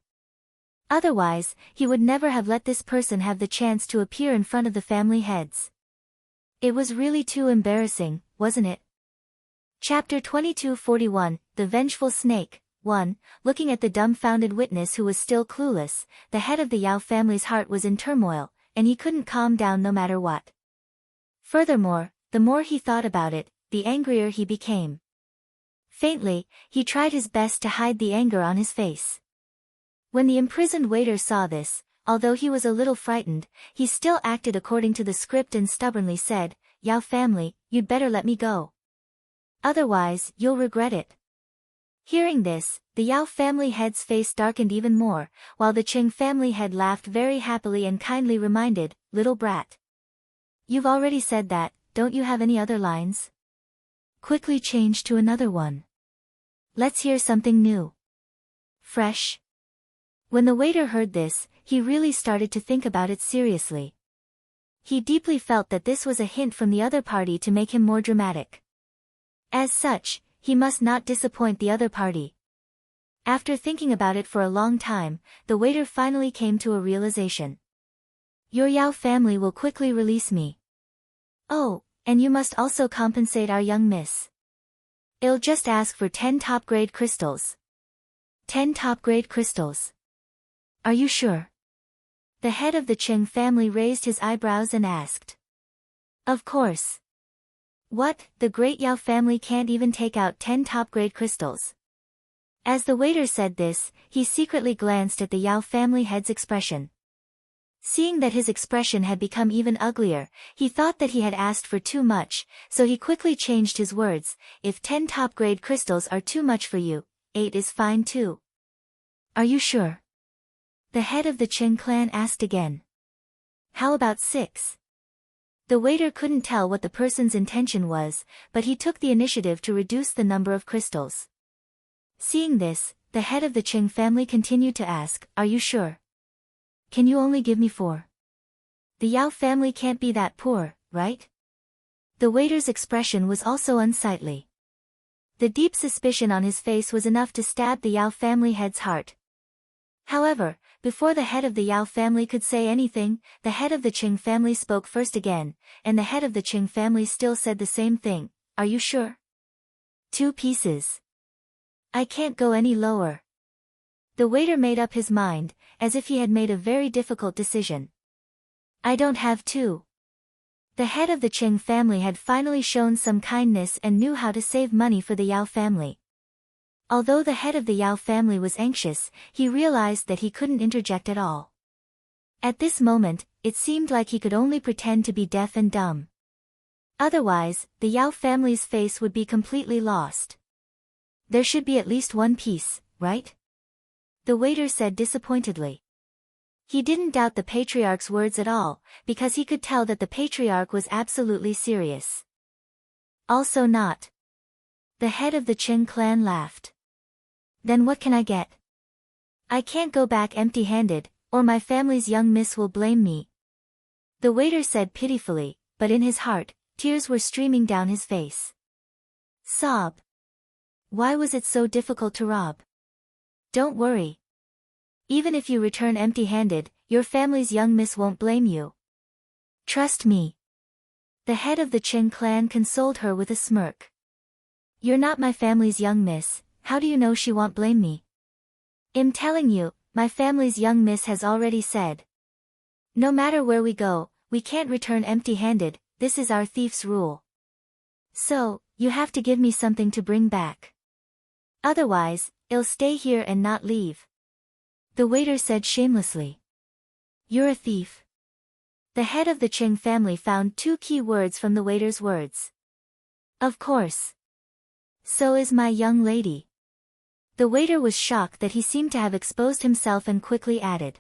Otherwise, he would never have let this person have the chance to appear in front of the family heads. It was really too embarrassing, wasn't it? Chapter 2241, The Vengeful Snake. 1. Looking at the dumbfounded witness who was still clueless, the head of the Yao family's heart was in turmoil, and he couldn't calm down no matter what. Furthermore, the more he thought about it, the angrier he became. Faintly, he tried his best to hide the anger on his face. When the imprisoned waiter saw this, although he was a little frightened, he still acted according to the script and stubbornly said, "Yao family, you'd better let me go. Otherwise, you'll regret it." Hearing this, the Yao family head's face darkened even more, while the Qing family head laughed very happily and kindly reminded, "Little brat. You've already said that, don't you have any other lines? Quickly change to another one. Let's hear something new. Fresh." When the waiter heard this, he really started to think about it seriously. He deeply felt that this was a hint from the other party to make him more dramatic. As such, he must not disappoint the other party. After thinking about it for a long time, the waiter finally came to a realization. "Your Yao family will quickly release me. Oh, and you must also compensate our young miss. I'll just ask for 10 top-grade crystals." 10 top-grade crystals. Are you sure? The head of the Qing family raised his eyebrows and asked. Of course. What, the great Yao family can't even take out 10 top-grade crystals? As the waiter said this, he secretly glanced at the Yao family head's expression. Seeing that his expression had become even uglier, he thought that he had asked for too much, so he quickly changed his words. "If 10 top-grade crystals are too much for you, 8 is fine too." Are you sure? The head of the Qing clan asked again. How about 6? The waiter couldn't tell what the person's intention was, but he took the initiative to reduce the number of crystals. Seeing this, the head of the Qing family continued to ask, "Are you sure? Can you only give me 4? The Yao family can't be that poor, right?" The waiter's expression was also unsightly. The deep suspicion on his face was enough to stab the Yao family head's heart. However, before the head of the Yao family could say anything, the head of the Qing family spoke first again, and the head of the Qing family still said the same thing. "Are you sure? 2 pieces. I can't go any lower." The waiter made up his mind, as if he had made a very difficult decision. "I don't have 2. The head of the Qing family had finally shown some kindness and knew how to save money for the Yao family. Although the head of the Yao family was anxious, he realized that he couldn't interject at all. At this moment, it seemed like he could only pretend to be deaf and dumb. Otherwise, the Yao family's face would be completely lost. There should be at least one piece, right? The waiter said disappointedly. He didn't doubt the patriarch's words at all, because he could tell that the patriarch was absolutely serious. Also not. The head of the Qing clan laughed. Then what can I get? I can't go back empty-handed, or my family's young miss will blame me. The waiter said pitifully, but in his heart, tears were streaming down his face. Sob. Why was it so difficult to rob? Don't worry. Even if you return empty-handed, your family's young miss won't blame you. Trust me. The head of the Qing clan consoled her with a smirk. You're not my family's young miss, how do you know she won't blame me? I'm telling you, my family's young miss has already said. No matter where we go, we can't return empty-handed, this is our thief's rule. So, you have to give me something to bring back. Otherwise, I'll stay here and not leave. The waiter said shamelessly. You're a thief. The head of the Qing family found two key words from the waiter's words. Of course. So is my young lady. The waiter was shocked that he seemed to have exposed himself and quickly added.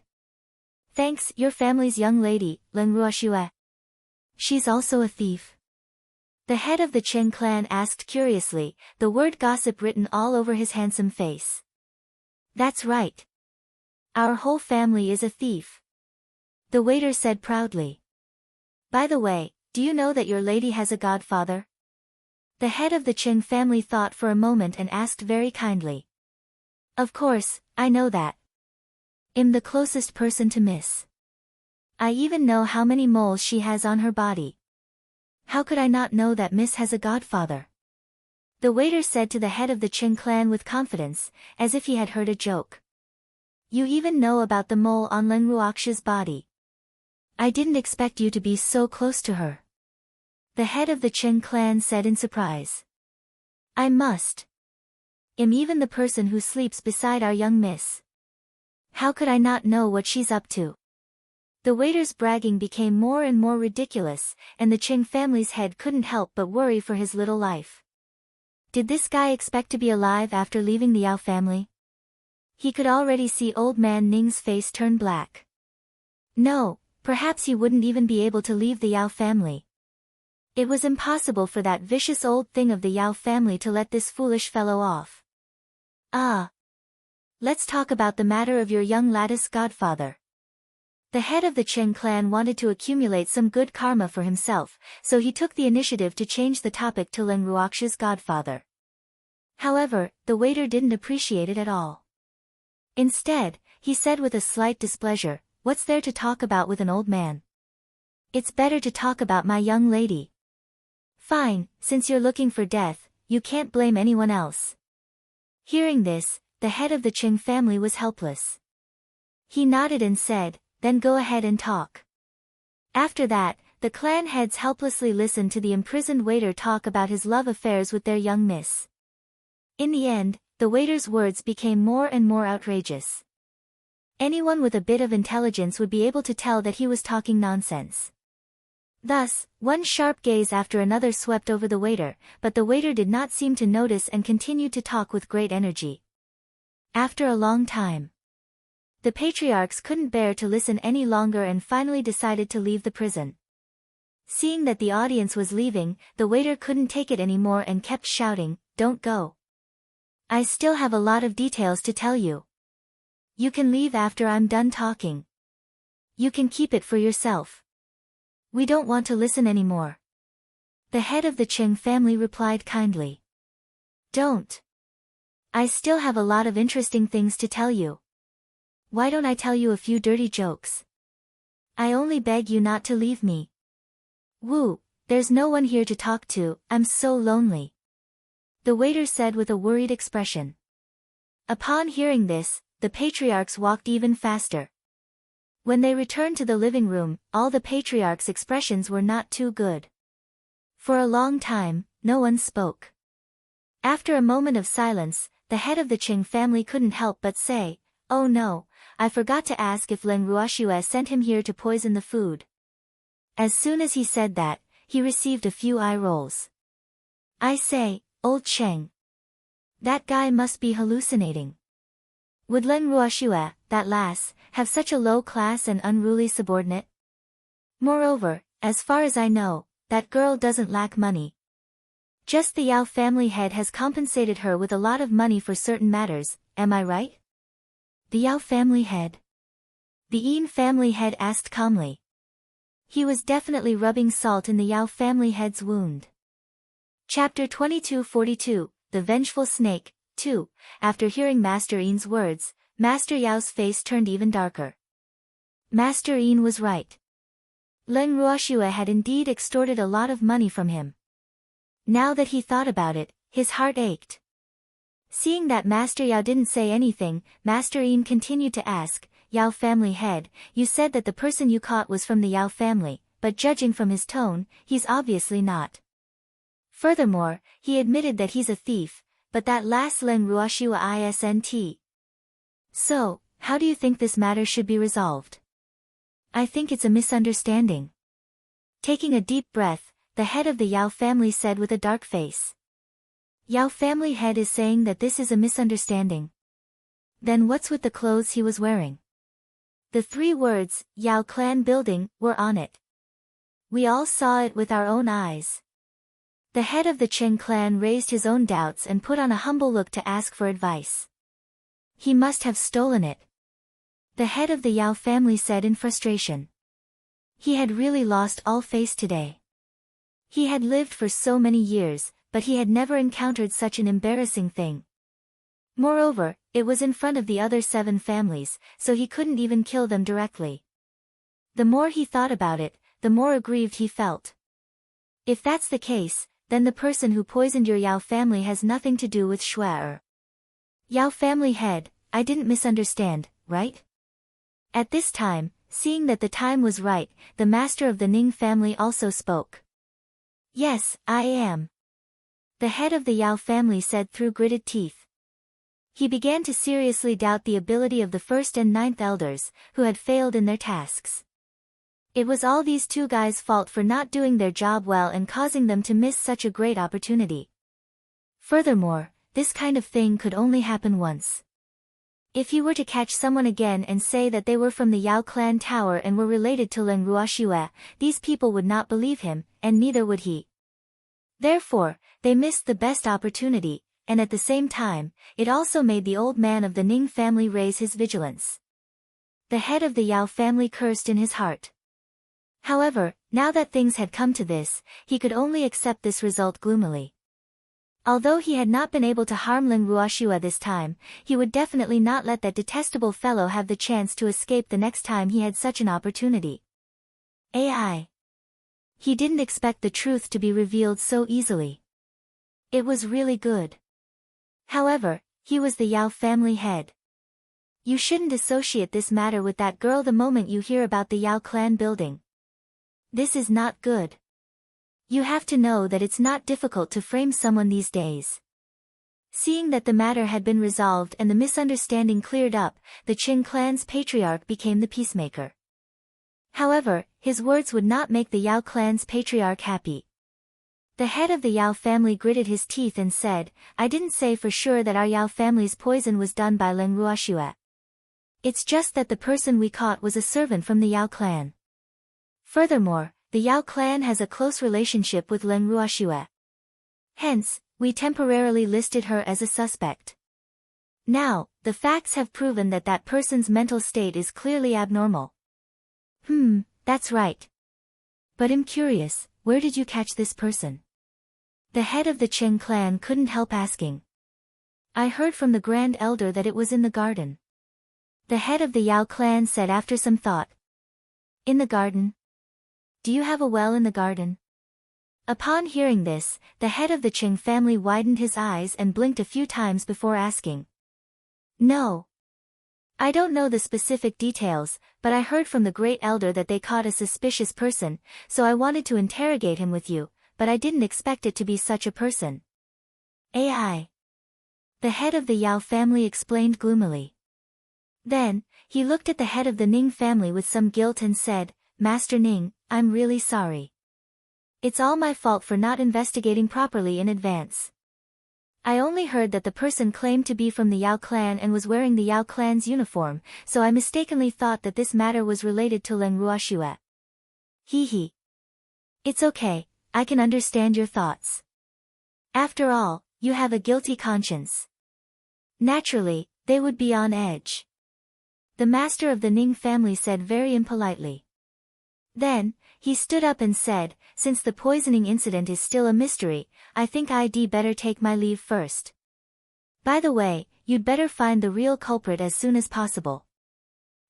Thanks, your family's young lady, Leng Ruoxue. She's also a thief. The head of the Qing clan asked curiously, the word gossip written all over his handsome face. That's right. Our whole family is a thief. The waiter said proudly. By the way, do you know that your lady has a godfather? The head of the Qing family thought for a moment and asked very kindly. Of course, I know that. I'm the closest person to Miss. I even know how many moles she has on her body. How could I not know that Miss has a godfather? The waiter said to the head of the Qing clan with confidence, as if he had heard a joke. You even know about the mole on Leng Ruoxue's body. I didn't expect you to be so close to her. The head of the Qing clan said in surprise. I must. I'm even the person who sleeps beside our young miss. How could I not know what she's up to? The waiter's bragging became more and more ridiculous, and the Qing family's head couldn't help but worry for his little life. Did this guy expect to be alive after leaving the Yao family? He could already see old man Ning's face turn black. No, perhaps he wouldn't even be able to leave the Yao family. It was impossible for that vicious old thing of the Yao family to let this foolish fellow off. Ah. Let's talk about the matter of your young lattice godfather. The head of the Qing clan wanted to accumulate some good karma for himself, so he took the initiative to change the topic to Leng Ruoxue's godfather. However, the waiter didn't appreciate it at all. Instead, he said with a slight displeasure, what's there to talk about with an old man? It's better to talk about my young lady. Fine, since you're looking for death, you can't blame anyone else. Hearing this, the head of the Qing family was helpless. He nodded and said, then go ahead and talk. After that, the clan heads helplessly listened to the imprisoned waiter talk about his love affairs with their young miss. In the end, the waiter's words became more and more outrageous. Anyone with a bit of intelligence would be able to tell that he was talking nonsense. Thus, one sharp gaze after another swept over the waiter, but the waiter did not seem to notice and continued to talk with great energy. After a long time, the patriarchs couldn't bear to listen any longer and finally decided to leave the prison. Seeing that the audience was leaving, the waiter couldn't take it anymore and kept shouting, don't go. I still have a lot of details to tell you. You can leave after I'm done talking. You can keep it for yourself. We don't want to listen anymore. The head of the Qing family replied kindly. Don't. I still have a lot of interesting things to tell you. Why don't I tell you a few dirty jokes? I only beg you not to leave me. Woo, there's no one here to talk to, I'm so lonely. The waiter said with a worried expression. Upon hearing this, the patriarchs walked even faster. When they returned to the living room, all the patriarchs' expressions were not too good. For a long time, no one spoke. After a moment of silence, the head of the Qing family couldn't help but say, oh no, I forgot to ask if Leng Ruoxue sent him here to poison the food. As soon as he said that, he received a few eye rolls. I say, old Cheng. That guy must be hallucinating. Would Len Ruoxue, that lass, have such a low-class and unruly subordinate? Moreover, as far as I know, that girl doesn't lack money. Just the Yao family head has compensated her with a lot of money for certain matters, am I right? The Yao family head? The Yin family head asked calmly. He was definitely rubbing salt in the Yao family head's wound. Chapter 2242, The Vengeful Snake, 2. After hearing Master Yin's words, Master Yao's face turned even darker. Master Yin was right. Len Ruoxue had indeed extorted a lot of money from him. Now that he thought about it, his heart ached. Seeing that Master Yao didn't say anything, Master Yin continued to ask, Yao family head, you said that the person you caught was from the Yao family, but judging from his tone, he's obviously not. Furthermore, he admitted that he's a thief, but that last Len Ruoxue isn't. So, how do you think this matter should be resolved? I think it's a misunderstanding. Taking a deep breath, the head of the Yao family said with a dark face. Yao family head is saying that this is a misunderstanding. Then what's with the clothes he was wearing? The 3 words, Yao clan building, were on it. We all saw it with our own eyes. The head of the Chen clan raised his own doubts and put on a humble look to ask for advice. He must have stolen it. The head of the Yao family said in frustration. He had really lost all faith today. He had lived for so many years, but he had never encountered such an embarrassing thing. Moreover, it was in front of the other 7 families, so he couldn't even kill them directly. The more he thought about it, the more aggrieved he felt. If that's the case, then the person who poisoned your Yao family has nothing to do with Shuai. Yao family head, I didn't misunderstand, right? At this time, seeing that the time was right, the master of the Ning family also spoke. Yes, I am. The head of the Yao family said through gritted teeth. He began to seriously doubt the ability of the 1st and 9th elders, who had failed in their tasks. It was all these 2 guys' fault for not doing their job well and causing them to miss such a great opportunity. Furthermore, this kind of thing could only happen once. If he were to catch someone again and say that they were from the Yao clan tower and were related to Len Ruoxue, these people would not believe him, and neither would he. Therefore, they missed the best opportunity, and at the same time, it also made the old man of the Ning family raise his vigilance. The head of the Yao family cursed in his heart. However, now that things had come to this, he could only accept this result gloomily. Although he had not been able to harm Len Ruoxue this time, he would definitely not let that detestable fellow have the chance to escape the next time he had such an opportunity. AI. He didn't expect the truth to be revealed so easily. It was really good. However, he was the Yao family head. You shouldn't associate this matter with that girl the moment you hear about the Yao clan building. This is not good. You have to know that it's not difficult to frame someone these days. Seeing that the matter had been resolved and the misunderstanding cleared up, the Qin clan's patriarch became the peacemaker. However, his words would not make the Yao clan's patriarch happy. The head of the Yao family gritted his teeth and said, I didn't say for sure that our Yao family's poison was done by Len Ruoxue. It's just that the person we caught was a servant from the Yao clan. Furthermore, the Yao clan has a close relationship with Len Ruoxue. Hence, we temporarily listed her as a suspect. Now, the facts have proven that that person's mental state is clearly abnormal. That's right. But I'm curious, where did you catch this person? The head of the Chen clan couldn't help asking. I heard from the Grand Elder that it was in the garden. The head of the Yao clan said after some thought. In the garden? Do you have a well in the garden? Upon hearing this, the head of the Qing family widened his eyes and blinked a few times before asking. No. I don't know the specific details, but I heard from the great elder that they caught a suspicious person, so I wanted to interrogate him with you, but I didn't expect it to be such a person. AI. The head of the Yao family explained gloomily. Then, he looked at the head of the Ning family with some guilt and said, Master Ning, I'm really sorry. It's all my fault for not investigating properly in advance. I only heard that the person claimed to be from the Yao clan and was wearing the Yao clan's uniform, so I mistakenly thought that this matter was related to Leng Ruoxue. Hee. It's okay, I can understand your thoughts. After all, you have a guilty conscience. Naturally, they would be on edge. The master of the Ning family said very impolitely. Then, he stood up and said, since the poisoning incident is still a mystery, I think I'd better take my leave first. By the way, you'd better find the real culprit as soon as possible.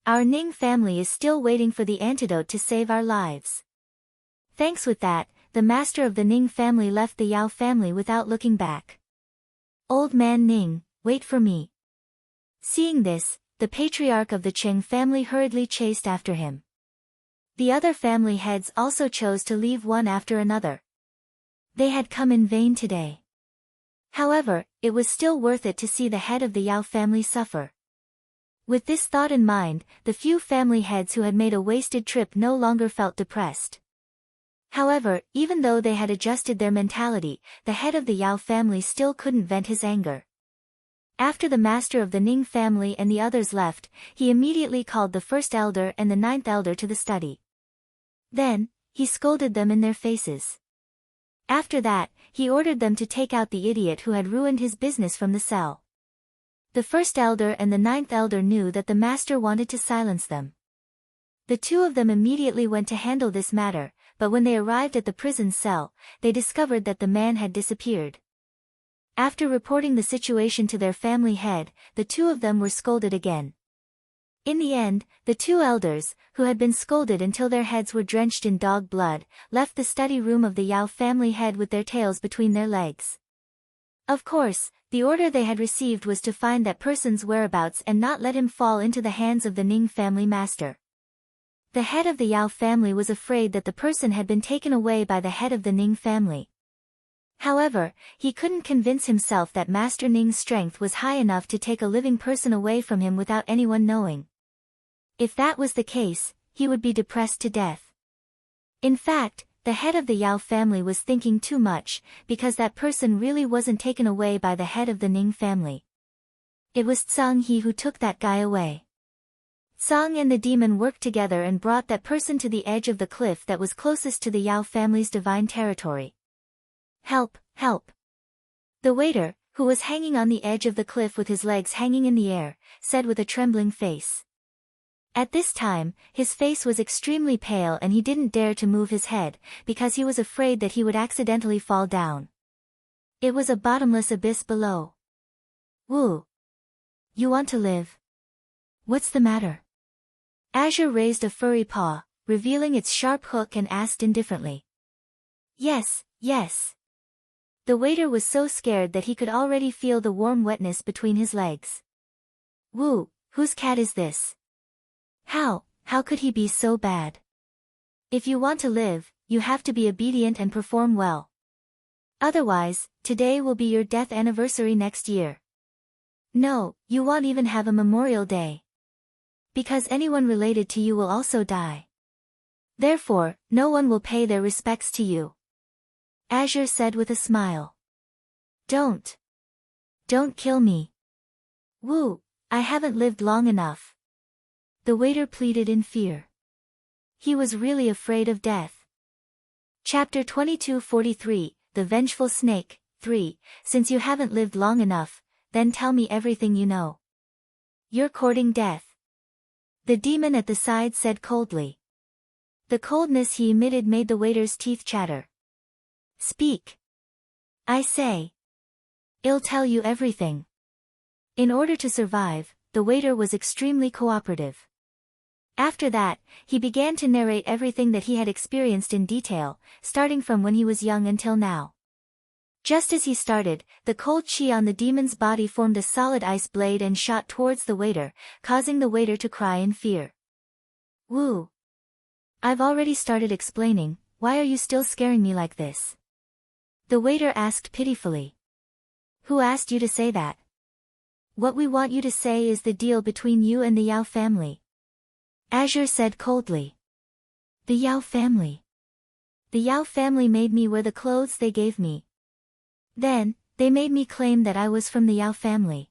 Our Ning family is still waiting for the antidote to save our lives. Thanks. With that, the master of the Ning family left the Yao family without looking back. Old man Ning, wait for me. Seeing this, the patriarch of the Cheng family hurriedly chased after him. The other family heads also chose to leave one after another. They had come in vain today. However, it was still worth it to see the head of the Yao family suffer. With this thought in mind, the few family heads who had made a wasted trip no longer felt depressed. However, even though they had adjusted their mentality, the head of the Yao family still couldn't vent his anger. After the master of the Ning family and the others left, he immediately called the first elder and the ninth elder to the study. Then, he scolded them in their faces. After that, he ordered them to take out the idiot who had ruined his business from the cell. The first elder and the ninth elder knew that the master wanted to silence them. The two of them immediately went to handle this matter, but when they arrived at the prison cell, they discovered that the man had disappeared. After reporting the situation to their family head, the two of them were scolded again. In the end, the two elders, who had been scolded until their heads were drenched in dog blood, left the study room of the Yao family head with their tails between their legs. Of course, the order they had received was to find that person's whereabouts and not let him fall into the hands of the Ning family master. The head of the Yao family was afraid that the person had been taken away by the head of the Ning family. However, he couldn't convince himself that Master Ning's strength was high enough to take a living person away from him without anyone knowing. If that was the case, he would be depressed to death. In fact, the head of the Yao family was thinking too much, because that person really wasn't taken away by the head of the Ning family. It was Zhang He who took that guy away. Zhang and the demon worked together and brought that person to the edge of the cliff that was closest to the Yao family's divine territory. Help, help! The waiter, who was hanging on the edge of the cliff with his legs hanging in the air, said with a trembling face. At this time, his face was extremely pale and he didn't dare to move his head, because he was afraid that he would accidentally fall down. It was a bottomless abyss below. Woo! You want to live? What's the matter? Azure raised a furry paw, revealing its sharp hook and asked indifferently. Yes, yes. The waiter was so scared that he could already feel the warm wetness between his legs. Woo, whose cat is this? How could he be so bad? If you want to live, you have to be obedient and perform well. Otherwise, today will be your death anniversary next year. No, you won't even have a memorial day. Because anyone related to you will also die. Therefore, no one will pay their respects to you. Azure said with a smile. Don't kill me. Woo, I haven't lived long enough. The waiter pleaded in fear. He was really afraid of death. Chapter 2243, The Vengeful Snake, 3, Since you haven't lived long enough, then tell me everything you know. You're courting death. The demon at the side said coldly. The coldness he emitted made the waiter's teeth chatter. Speak. I say. I'll tell you everything. In order to survive, the waiter was extremely cooperative. After that, he began to narrate everything that he had experienced in detail, starting from when he was young until now. Just as he started, the cold chi on the demon's body formed a solid ice blade and shot towards the waiter, causing the waiter to cry in fear. Woo! I've already started explaining, why are you still scaring me like this? The waiter asked pitifully. Who asked you to say that? What we want you to say is the deal between you and the Yao family. Azure said coldly. The Yao family. The Yao family made me wear the clothes they gave me. Then, they made me claim that I was from the Yao family.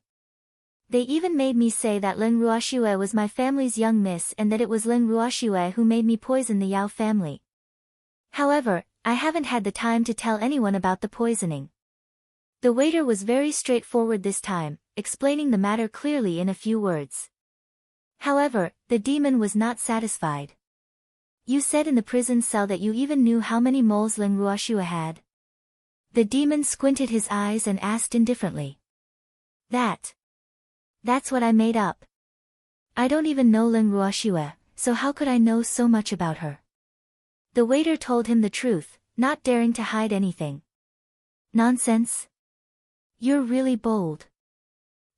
They even made me say that Lin Ruoxue was my family's young miss and that it was Lin Ruoxue who made me poison the Yao family. However, I haven't had the time to tell anyone about the poisoning. The waiter was very straightforward this time, explaining the matter clearly in a few words. However, the demon was not satisfied. You said in the prison cell that you even knew how many moles Lin Ruoxue had. The demon squinted his eyes and asked indifferently. That's what I made up. I don't even know Lin Ruoxue, so how could I know so much about her? The waiter told him the truth, not daring to hide anything. Nonsense. You're really bold.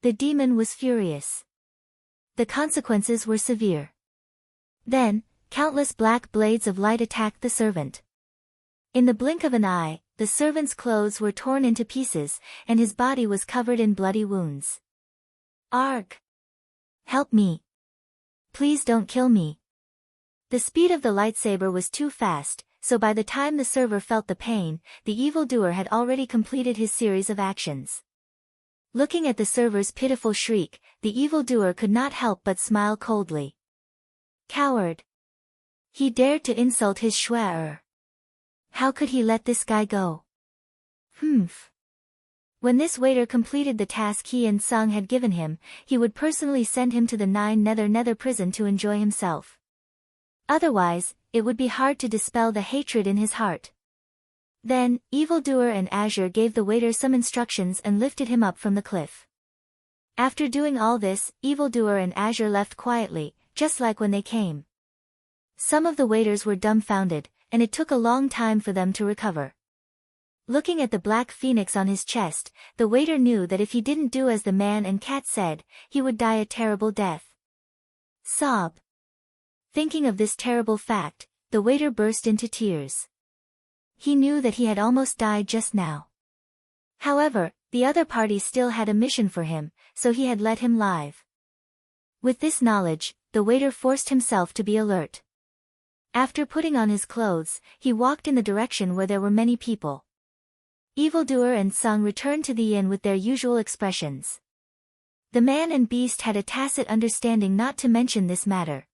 The demon was furious. The consequences were severe. Then, countless black blades of light attacked the servant. In the blink of an eye, the servant's clothes were torn into pieces, and his body was covered in bloody wounds. Arg! Help me! Please don't kill me. The speed of the lightsaber was too fast, so by the time the server felt the pain, the evildoer had already completed his series of actions. Looking at the server's pitiful shriek, the evildoer could not help but smile coldly. Coward! He dared to insult his shuai. How could he let this guy go? Humph. When this waiter completed the task he and Sung had given him, he would personally send him to the 9 nether prison to enjoy himself. Otherwise, it would be hard to dispel the hatred in his heart. Then, evildoer and Azure gave the waiter some instructions and lifted him up from the cliff. After doing all this, evildoer and Azure left quietly, just like when they came. Some of the waiters were dumbfounded, and it took a long time for them to recover. Looking at the black phoenix on his chest, the waiter knew that if he didn't do as the man and cat said, he would die a terrible death. Sob. Thinking of this terrible fact, the waiter burst into tears. He knew that he had almost died just now. However, the other party still had a mission for him, so he had let him live. With this knowledge, the waiter forced himself to be alert. After putting on his clothes, he walked in the direction where there were many people. Evildoer and Sung returned to the inn with their usual expressions. The man and beast had a tacit understanding not to mention this matter.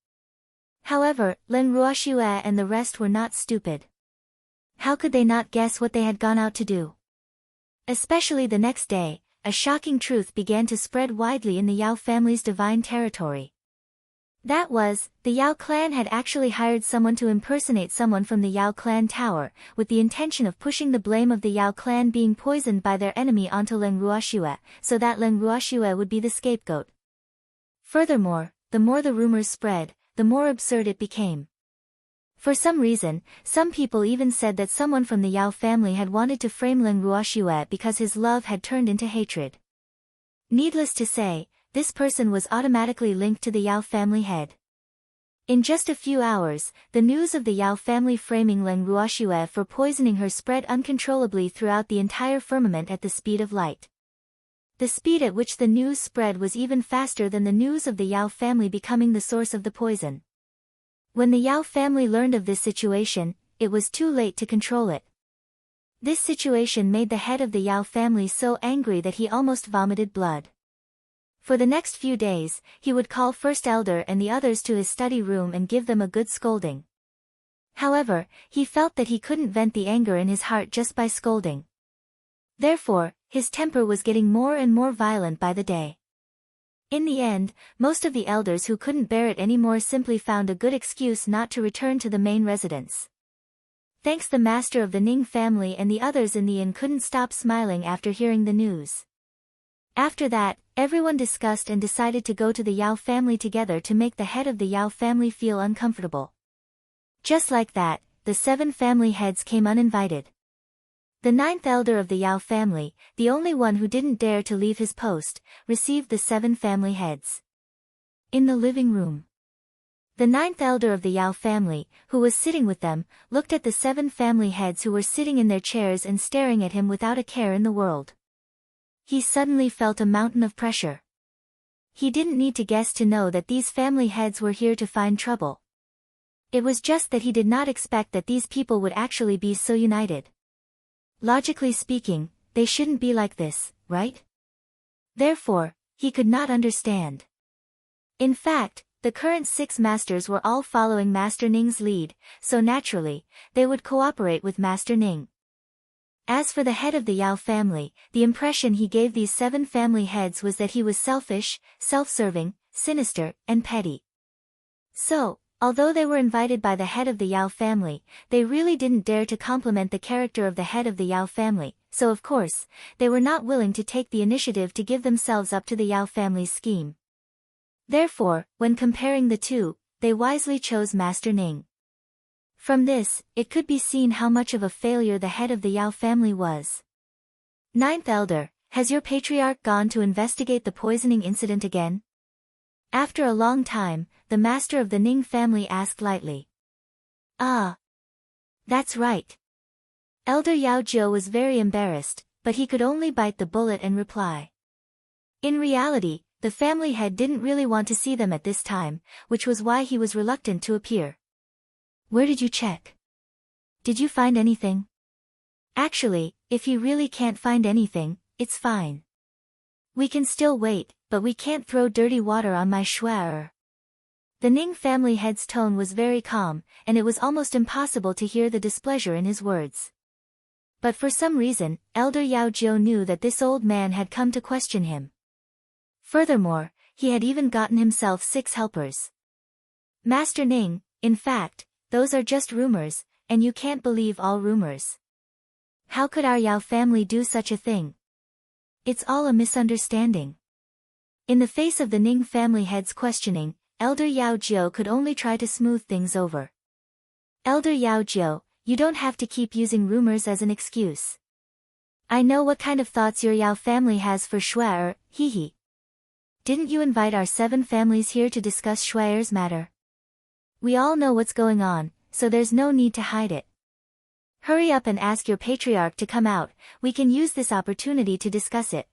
However, Lin Ruoxue and the rest were not stupid. How could they not guess what they had gone out to do? Especially the next day, a shocking truth began to spread widely in the Yao family's divine territory. That was, the Yao clan had actually hired someone to impersonate someone from the Yao clan tower, with the intention of pushing the blame of the Yao clan being poisoned by their enemy onto Lin Ruoxue, so that Lin Ruoxue would be the scapegoat. Furthermore, the more the rumors spread, the more absurd it became. For some reason, some people even said that someone from the Yao family had wanted to frame Lin Ruoxue because his love had turned into hatred. Needless to say, this person was automatically linked to the Yao family head. In just a few hours, the news of the Yao family framing Lin Ruoxue for poisoning her spread uncontrollably throughout the entire firmament at the speed of light. The speed at which the news spread was even faster than the news of the Yao family becoming the source of the poison. When the Yao family learned of this situation, it was too late to control it. This situation made the head of the Yao family so angry that he almost vomited blood. For the next few days, he would call First Elder and the others to his study room and give them a good scolding. However, he felt that he couldn't vent the anger in his heart just by scolding. Therefore, his temper was getting more and more violent by the day. In the end, most of the elders who couldn't bear it anymore simply found a good excuse not to return to the main residence. Thanks, the master of the Ning family and the others in the inn couldn't stop smiling after hearing the news. After that, everyone discussed and decided to go to the Yao family together to make the head of the Yao family feel uncomfortable. Just like that, the 7 family heads came uninvited. The 9th elder of the Yao family, the only one who didn't dare to leave his post, received the 7 family heads. In the living room, the 9th elder of the Yao family, who was sitting with them, looked at the 7 family heads who were sitting in their chairs and staring at him without a care in the world. He suddenly felt a mountain of pressure. He didn't need to guess to know that these family heads were here to find trouble. It was just that he did not expect that these people would actually be so united. Logically speaking, they shouldn't be like this, right? Therefore, he could not understand. In fact, the current 6 masters were all following Master Ning's lead, so naturally, they would cooperate with Master Ning. As for the head of the Yao family, the impression he gave these 7 family heads was that he was selfish, self-serving, sinister, and petty. So, although they were invited by the head of the Yao family, they really didn't dare to compliment the character of the head of the Yao family, so of course, they were not willing to take the initiative to give themselves up to the Yao family's scheme. Therefore, when comparing the two, they wisely chose Master Ning. From this, it could be seen how much of a failure the head of the Yao family was. 9th Elder, has your patriarch gone to investigate the poisoning incident again? After a long time, the master of the Ning family asked lightly. Ah. That's right. Elder Yao Jiu was very embarrassed, but he could only bite the bullet and reply. In reality, the family head didn't really want to see them at this time, which was why he was reluctant to appear. Where did you check? Did you find anything? Actually, if he really can't find anything, it's fine. We can still wait, but we can't throw dirty water on my shuaer. The Ning family head's tone was very calm, and it was almost impossible to hear the displeasure in his words. But for some reason, Elder Yao Jiu knew that this old man had come to question him. Furthermore, he had even gotten himself 6 helpers. Master Ning, in fact, those are just rumors, and you can't believe all rumors. How could our Yao family do such a thing? It's all a misunderstanding. In the face of the Ning family head's questioning, Elder Yao Jiu could only try to smooth things over. Elder Yao Jiu, you don't have to keep using rumors as an excuse. I know what kind of thoughts your Yao family has for Shuaer, hee. Didn't you invite our 7 families here to discuss Shuaer's matter? We all know what's going on, so there's no need to hide it. Hurry up and ask your patriarch to come out, we can use this opportunity to discuss it.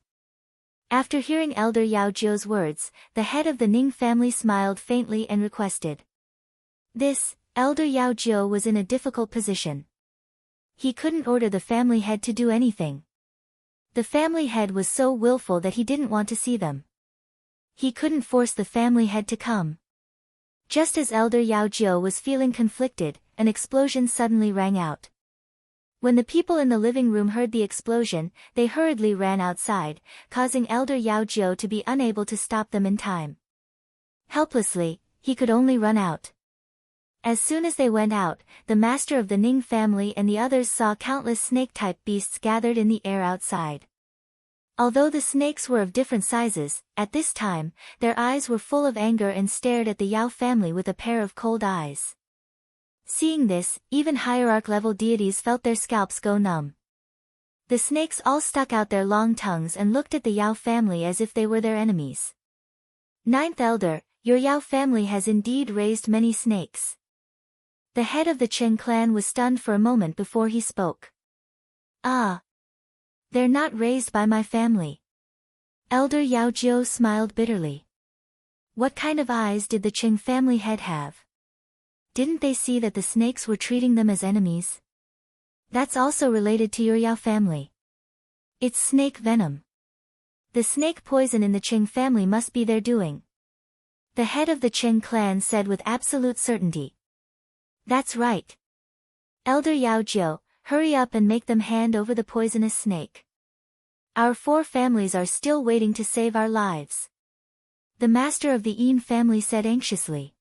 After hearing Elder Yao Jiu's words, the head of the Ning family smiled faintly and requested. This, Elder Yao Jiu was in a difficult position. He couldn't order the family head to do anything. The family head was so willful that he didn't want to see them. He couldn't force the family head to come. Just as Elder Yao Jiu was feeling conflicted, an explosion suddenly rang out. When the people in the living room heard the explosion, they hurriedly ran outside, causing Elder Yao Jiu to be unable to stop them in time. Helplessly, he could only run out. As soon as they went out, the master of the Ning family and the others saw countless snake-type beasts gathered in the air outside. Although the snakes were of different sizes, at this time, their eyes were full of anger and stared at the Yao family with a pair of cold eyes. Seeing this, even hierarch-level deities felt their scalps go numb. The snakes all stuck out their long tongues and looked at the Yao family as if they were their enemies. 9th Elder, your Yao family has indeed raised many snakes. The head of the Chen clan was stunned for a moment before he spoke. Ah. They're not raised by my family. Elder Yao Jiu smiled bitterly. What kind of eyes did the Chen family head have? Didn't they see that the snakes were treating them as enemies? That's also related to your Yao family. It's snake venom. The snake poison in the Chen family must be their doing. The head of the Chen clan said with absolute certainty. That's right. Elder Yao Jiu, hurry up and make them hand over the poisonous snake. Our 4 families are still waiting to save our lives. The master of the Yin family said anxiously.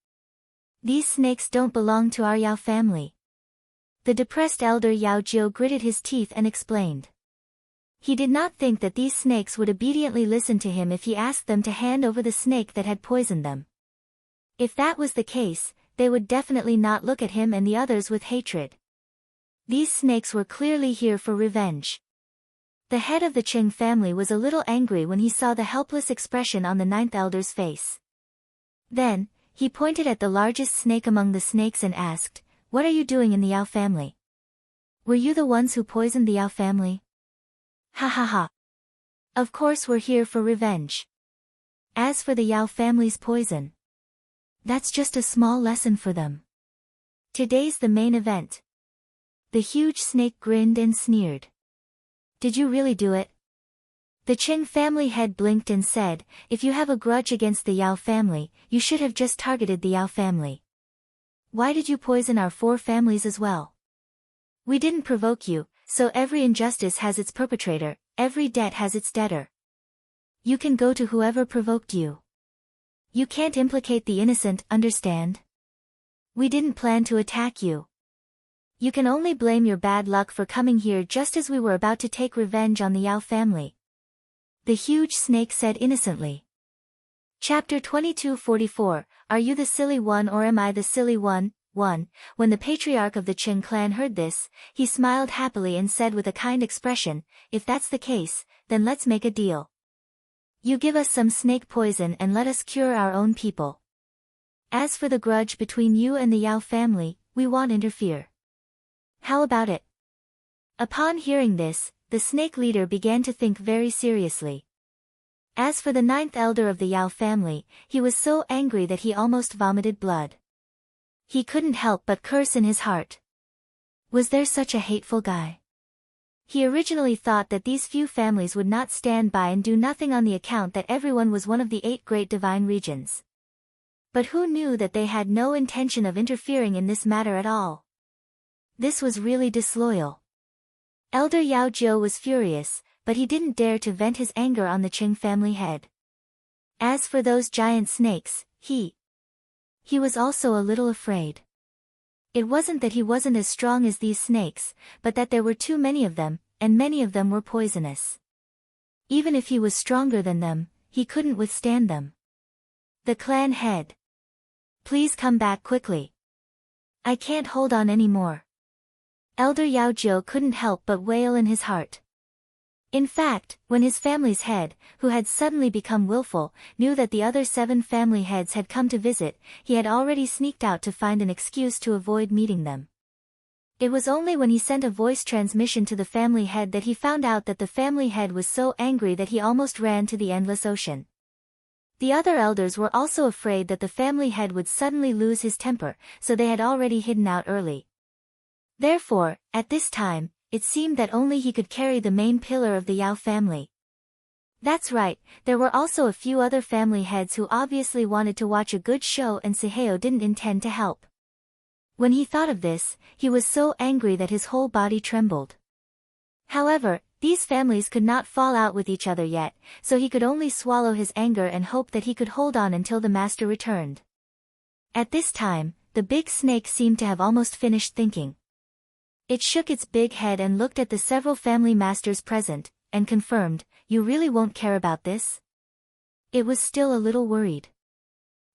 These snakes don't belong to our Yao family. The depressed Elder Yao Jiu gritted his teeth and explained. He did not think that these snakes would obediently listen to him if he asked them to hand over the snake that had poisoned them. If that was the case, they would definitely not look at him and the others with hatred. These snakes were clearly here for revenge. The head of the Cheng family was a little angry when he saw the helpless expression on the 9th Elder's face. Then, he pointed at the largest snake among the snakes and asked, "What are you doing in the Yao family? Were you the ones who poisoned the Yao family?" Ha ha ha. Of course we're here for revenge. As for the Yao family's poison, that's just a small lesson for them. Today's the main event. The huge snake grinned and sneered. Did you really do it? The Qing family head blinked and said, if you have a grudge against the Yao family, you should have just targeted the Yao family. Why did you poison our 4 families as well? We didn't provoke you, so every injustice has its perpetrator, every debt has its debtor. You can go to whoever provoked you. You can't implicate the innocent, understand? We didn't plan to attack you. You can only blame your bad luck for coming here just as we were about to take revenge on the Yao family. The huge snake said innocently. Chapter 2244, Are you the silly one or am I the silly one? 1. When the patriarch of the Qing clan heard this, he smiled happily and said with a kind expression, if that's the case, then let's make a deal. You give us some snake poison and let us cure our own people. As for the grudge between you and the Yao family, we won't interfere. How about it? Upon hearing this, the snake leader began to think very seriously. As for the 9th elder of the Yao family, he was so angry that he almost vomited blood. He couldn't help but curse in his heart. Was there such a hateful guy? He originally thought that these few families would not stand by and do nothing on the account that everyone was one of the 8 great divine regions. But who knew that they had no intention of interfering in this matter at all? This was really disloyal. Elder Yao Jiu was furious, but he didn't dare to vent his anger on the Qing family head. As for those giant snakes, he was also a little afraid. It wasn't that he wasn't as strong as these snakes, but that there were too many of them, and many of them were poisonous. Even if he was stronger than them, he couldn't withstand them. The clan head. Please come back quickly. I can't hold on anymore. Elder Yao Jiu couldn't help but wail in his heart. In fact, when his family's head, who had suddenly become willful, knew that the other 7 family heads had come to visit, he had already sneaked out to find an excuse to avoid meeting them. It was only when he sent a voice transmission to the family head that he found out that the family head was so angry that he almost ran to the endless ocean. The other elders were also afraid that the family head would suddenly lose his temper, so they had already hidden out early. Therefore, at this time, it seemed that only he could carry the main pillar of the Yao family. That's right, there were also a few other family heads who obviously wanted to watch a good show and Seheo didn't intend to help. When he thought of this, he was so angry that his whole body trembled. However, these families could not fall out with each other yet, so he could only swallow his anger and hope that he could hold on until the master returned. At this time, the big snake seemed to have almost finished thinking. It shook its big head and looked at the several family masters present, and confirmed, you really won't care about this? It was still a little worried.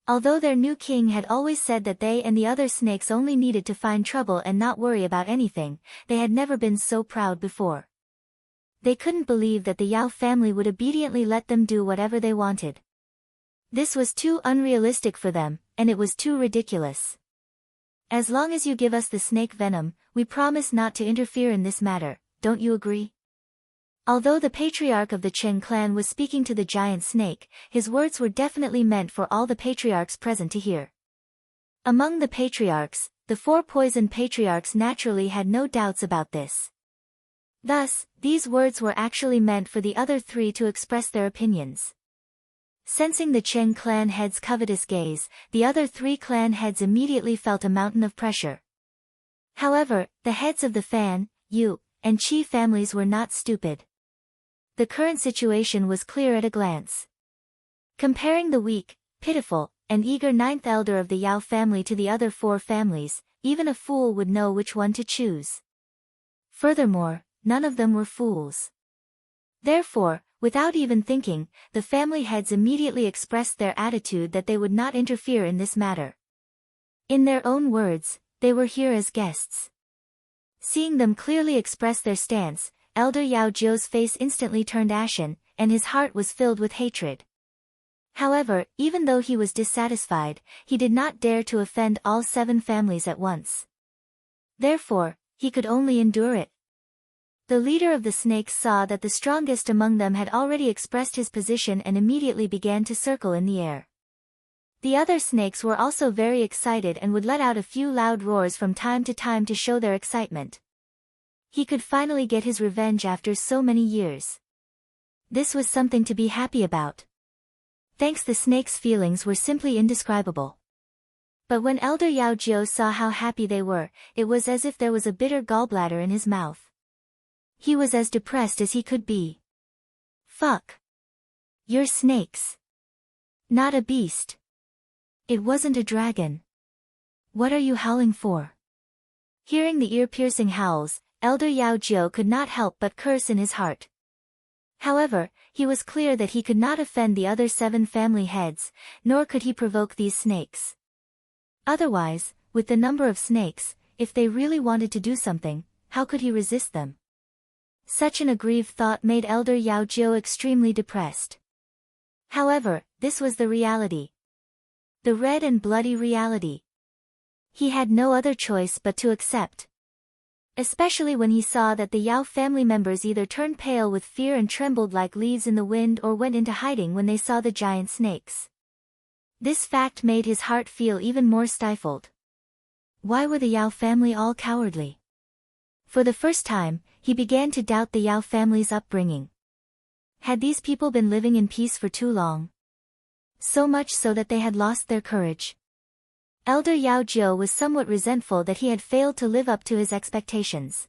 Although their new king had always said that they and the other snakes only needed to find trouble and not worry about anything, they had never been so proud before. They couldn't believe that the Yao family would obediently let them do whatever they wanted. This was too unrealistic for them, and it was too ridiculous. As long as you give us the snake venom, we promise not to interfere in this matter, don't you agree? Although the patriarch of the Qing clan was speaking to the giant snake, his words were definitely meant for all the patriarchs present to hear. Among the patriarchs, the 4 poison patriarchs naturally had no doubts about this. Thus, these words were actually meant for the other 3 to express their opinions. Sensing the Qing clan head's covetous gaze, the other 3 clan heads immediately felt a mountain of pressure. However, the heads of the Fan, Yu, and Qi families were not stupid. The current situation was clear at a glance. Comparing the weak, pitiful, and eager 9th elder of the Yao family to the other 4 families, even a fool would know which one to choose. Furthermore, none of them were fools. Therefore, without even thinking, the family heads immediately expressed their attitude that they would not interfere in this matter. In their own words, they were here as guests. Seeing them clearly express their stance, Elder Yao Jiu's face instantly turned ashen, and his heart was filled with hatred. However, even though he was dissatisfied, he did not dare to offend all 7 families at once. Therefore, he could only endure it. The leader of the snakes saw that the strongest among them had already expressed his position and immediately began to circle in the air. The other snakes were also very excited and would let out a few loud roars from time to show their excitement. He could finally get his revenge after so many years. This was something to be happy about. Thanks, the snake's feelings were simply indescribable. But when Elder Yao Jiu saw how happy they were, it was as if there was a bitter gallbladder in his mouth. He was as depressed as he could be. Fuck. You're snakes. Not a beast. It wasn't a dragon. What are you howling for? Hearing the ear-piercing howls, Elder Yao Jiu could not help but curse in his heart. However, he was clear that he could not offend the other 7 family heads, nor could he provoke these snakes. Otherwise, with the number of snakes, if they really wanted to do something, how could he resist them? Such an aggrieved thought made Elder Yao Jiu extremely depressed. However, this was the reality. The red and bloody reality. He had no other choice but to accept. Especially when he saw that the Yao family members either turned pale with fear and trembled like leaves in the wind or went into hiding when they saw the giant snakes. This fact made his heart feel even more stifled. Why were the Yao family all cowardly? For the first time, he began to doubt the Yao family's upbringing. Had these people been living in peace for too long? So much so that they had lost their courage. Elder Yao Jiu was somewhat resentful that he had failed to live up to his expectations.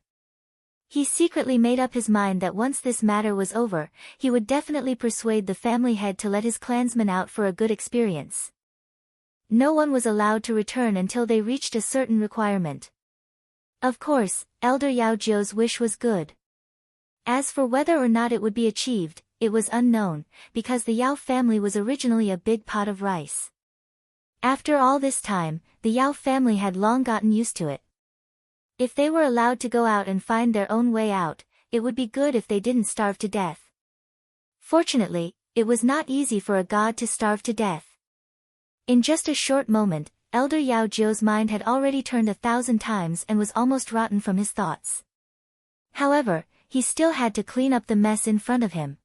He secretly made up his mind that once this matter was over, he would definitely persuade the family head to let his clansmen out for a good experience. No one was allowed to return until they reached a certain requirement. Of course, Elder Yao Jiu's wish was good. As for whether or not it would be achieved, it was unknown, because the Yao family was originally a big pot of rice. After all this time, the Yao family had long gotten used to it. If they were allowed to go out and find their own way out, it would be good if they didn't starve to death. Fortunately, it was not easy for a god to starve to death. In just a short moment, Elder Yao Jiu's mind had already turned 1,000 times and was almost rotten from his thoughts. However, he still had to clean up the mess in front of him.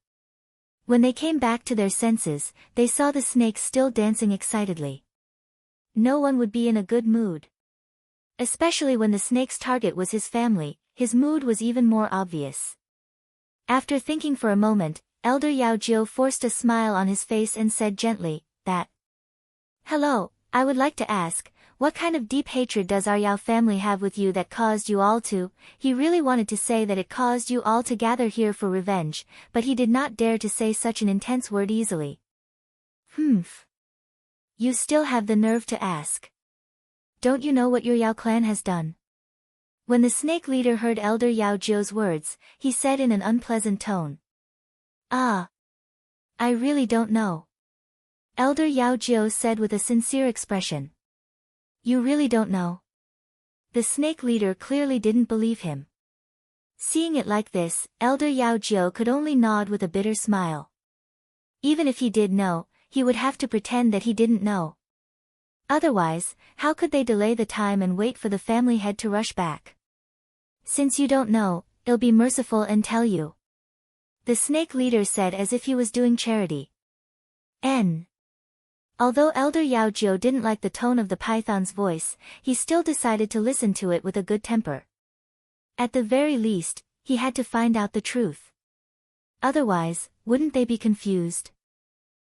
When they came back to their senses, they saw the snakes still dancing excitedly. No one would be in a good mood. Especially when the snake's target was his family, his mood was even more obvious. After thinking for a moment, Elder Yao Jiu forced a smile on his face and said gently, Hello, I would like to ask, what kind of deep hatred does our Yao family have with you that caused you all to— He really wanted to say that it caused you all to gather here for revenge, but he did not dare to say such an intense word easily. You still have the nerve to ask. Don't you know what your Yao clan has done? When the snake leader heard Elder Yao Jiu's words, he said in an unpleasant tone. I really don't know. Elder Yao Jiu said with a sincere expression. You really don't know? The snake leader clearly didn't believe him. Seeing it like this, Elder Yao Jiu could only nod with a bitter smile. Even if he did know, he would have to pretend that he didn't know. Otherwise, how could they delay the time and wait for the family head to rush back? Since you don't know, I'll be merciful and tell you. The snake leader said as if he was doing charity. Although Elder Yao Jiu didn't like the tone of the python's voice, he still decided to listen to it with a good temper. At the very least, he had to find out the truth. Otherwise, wouldn't they be confused?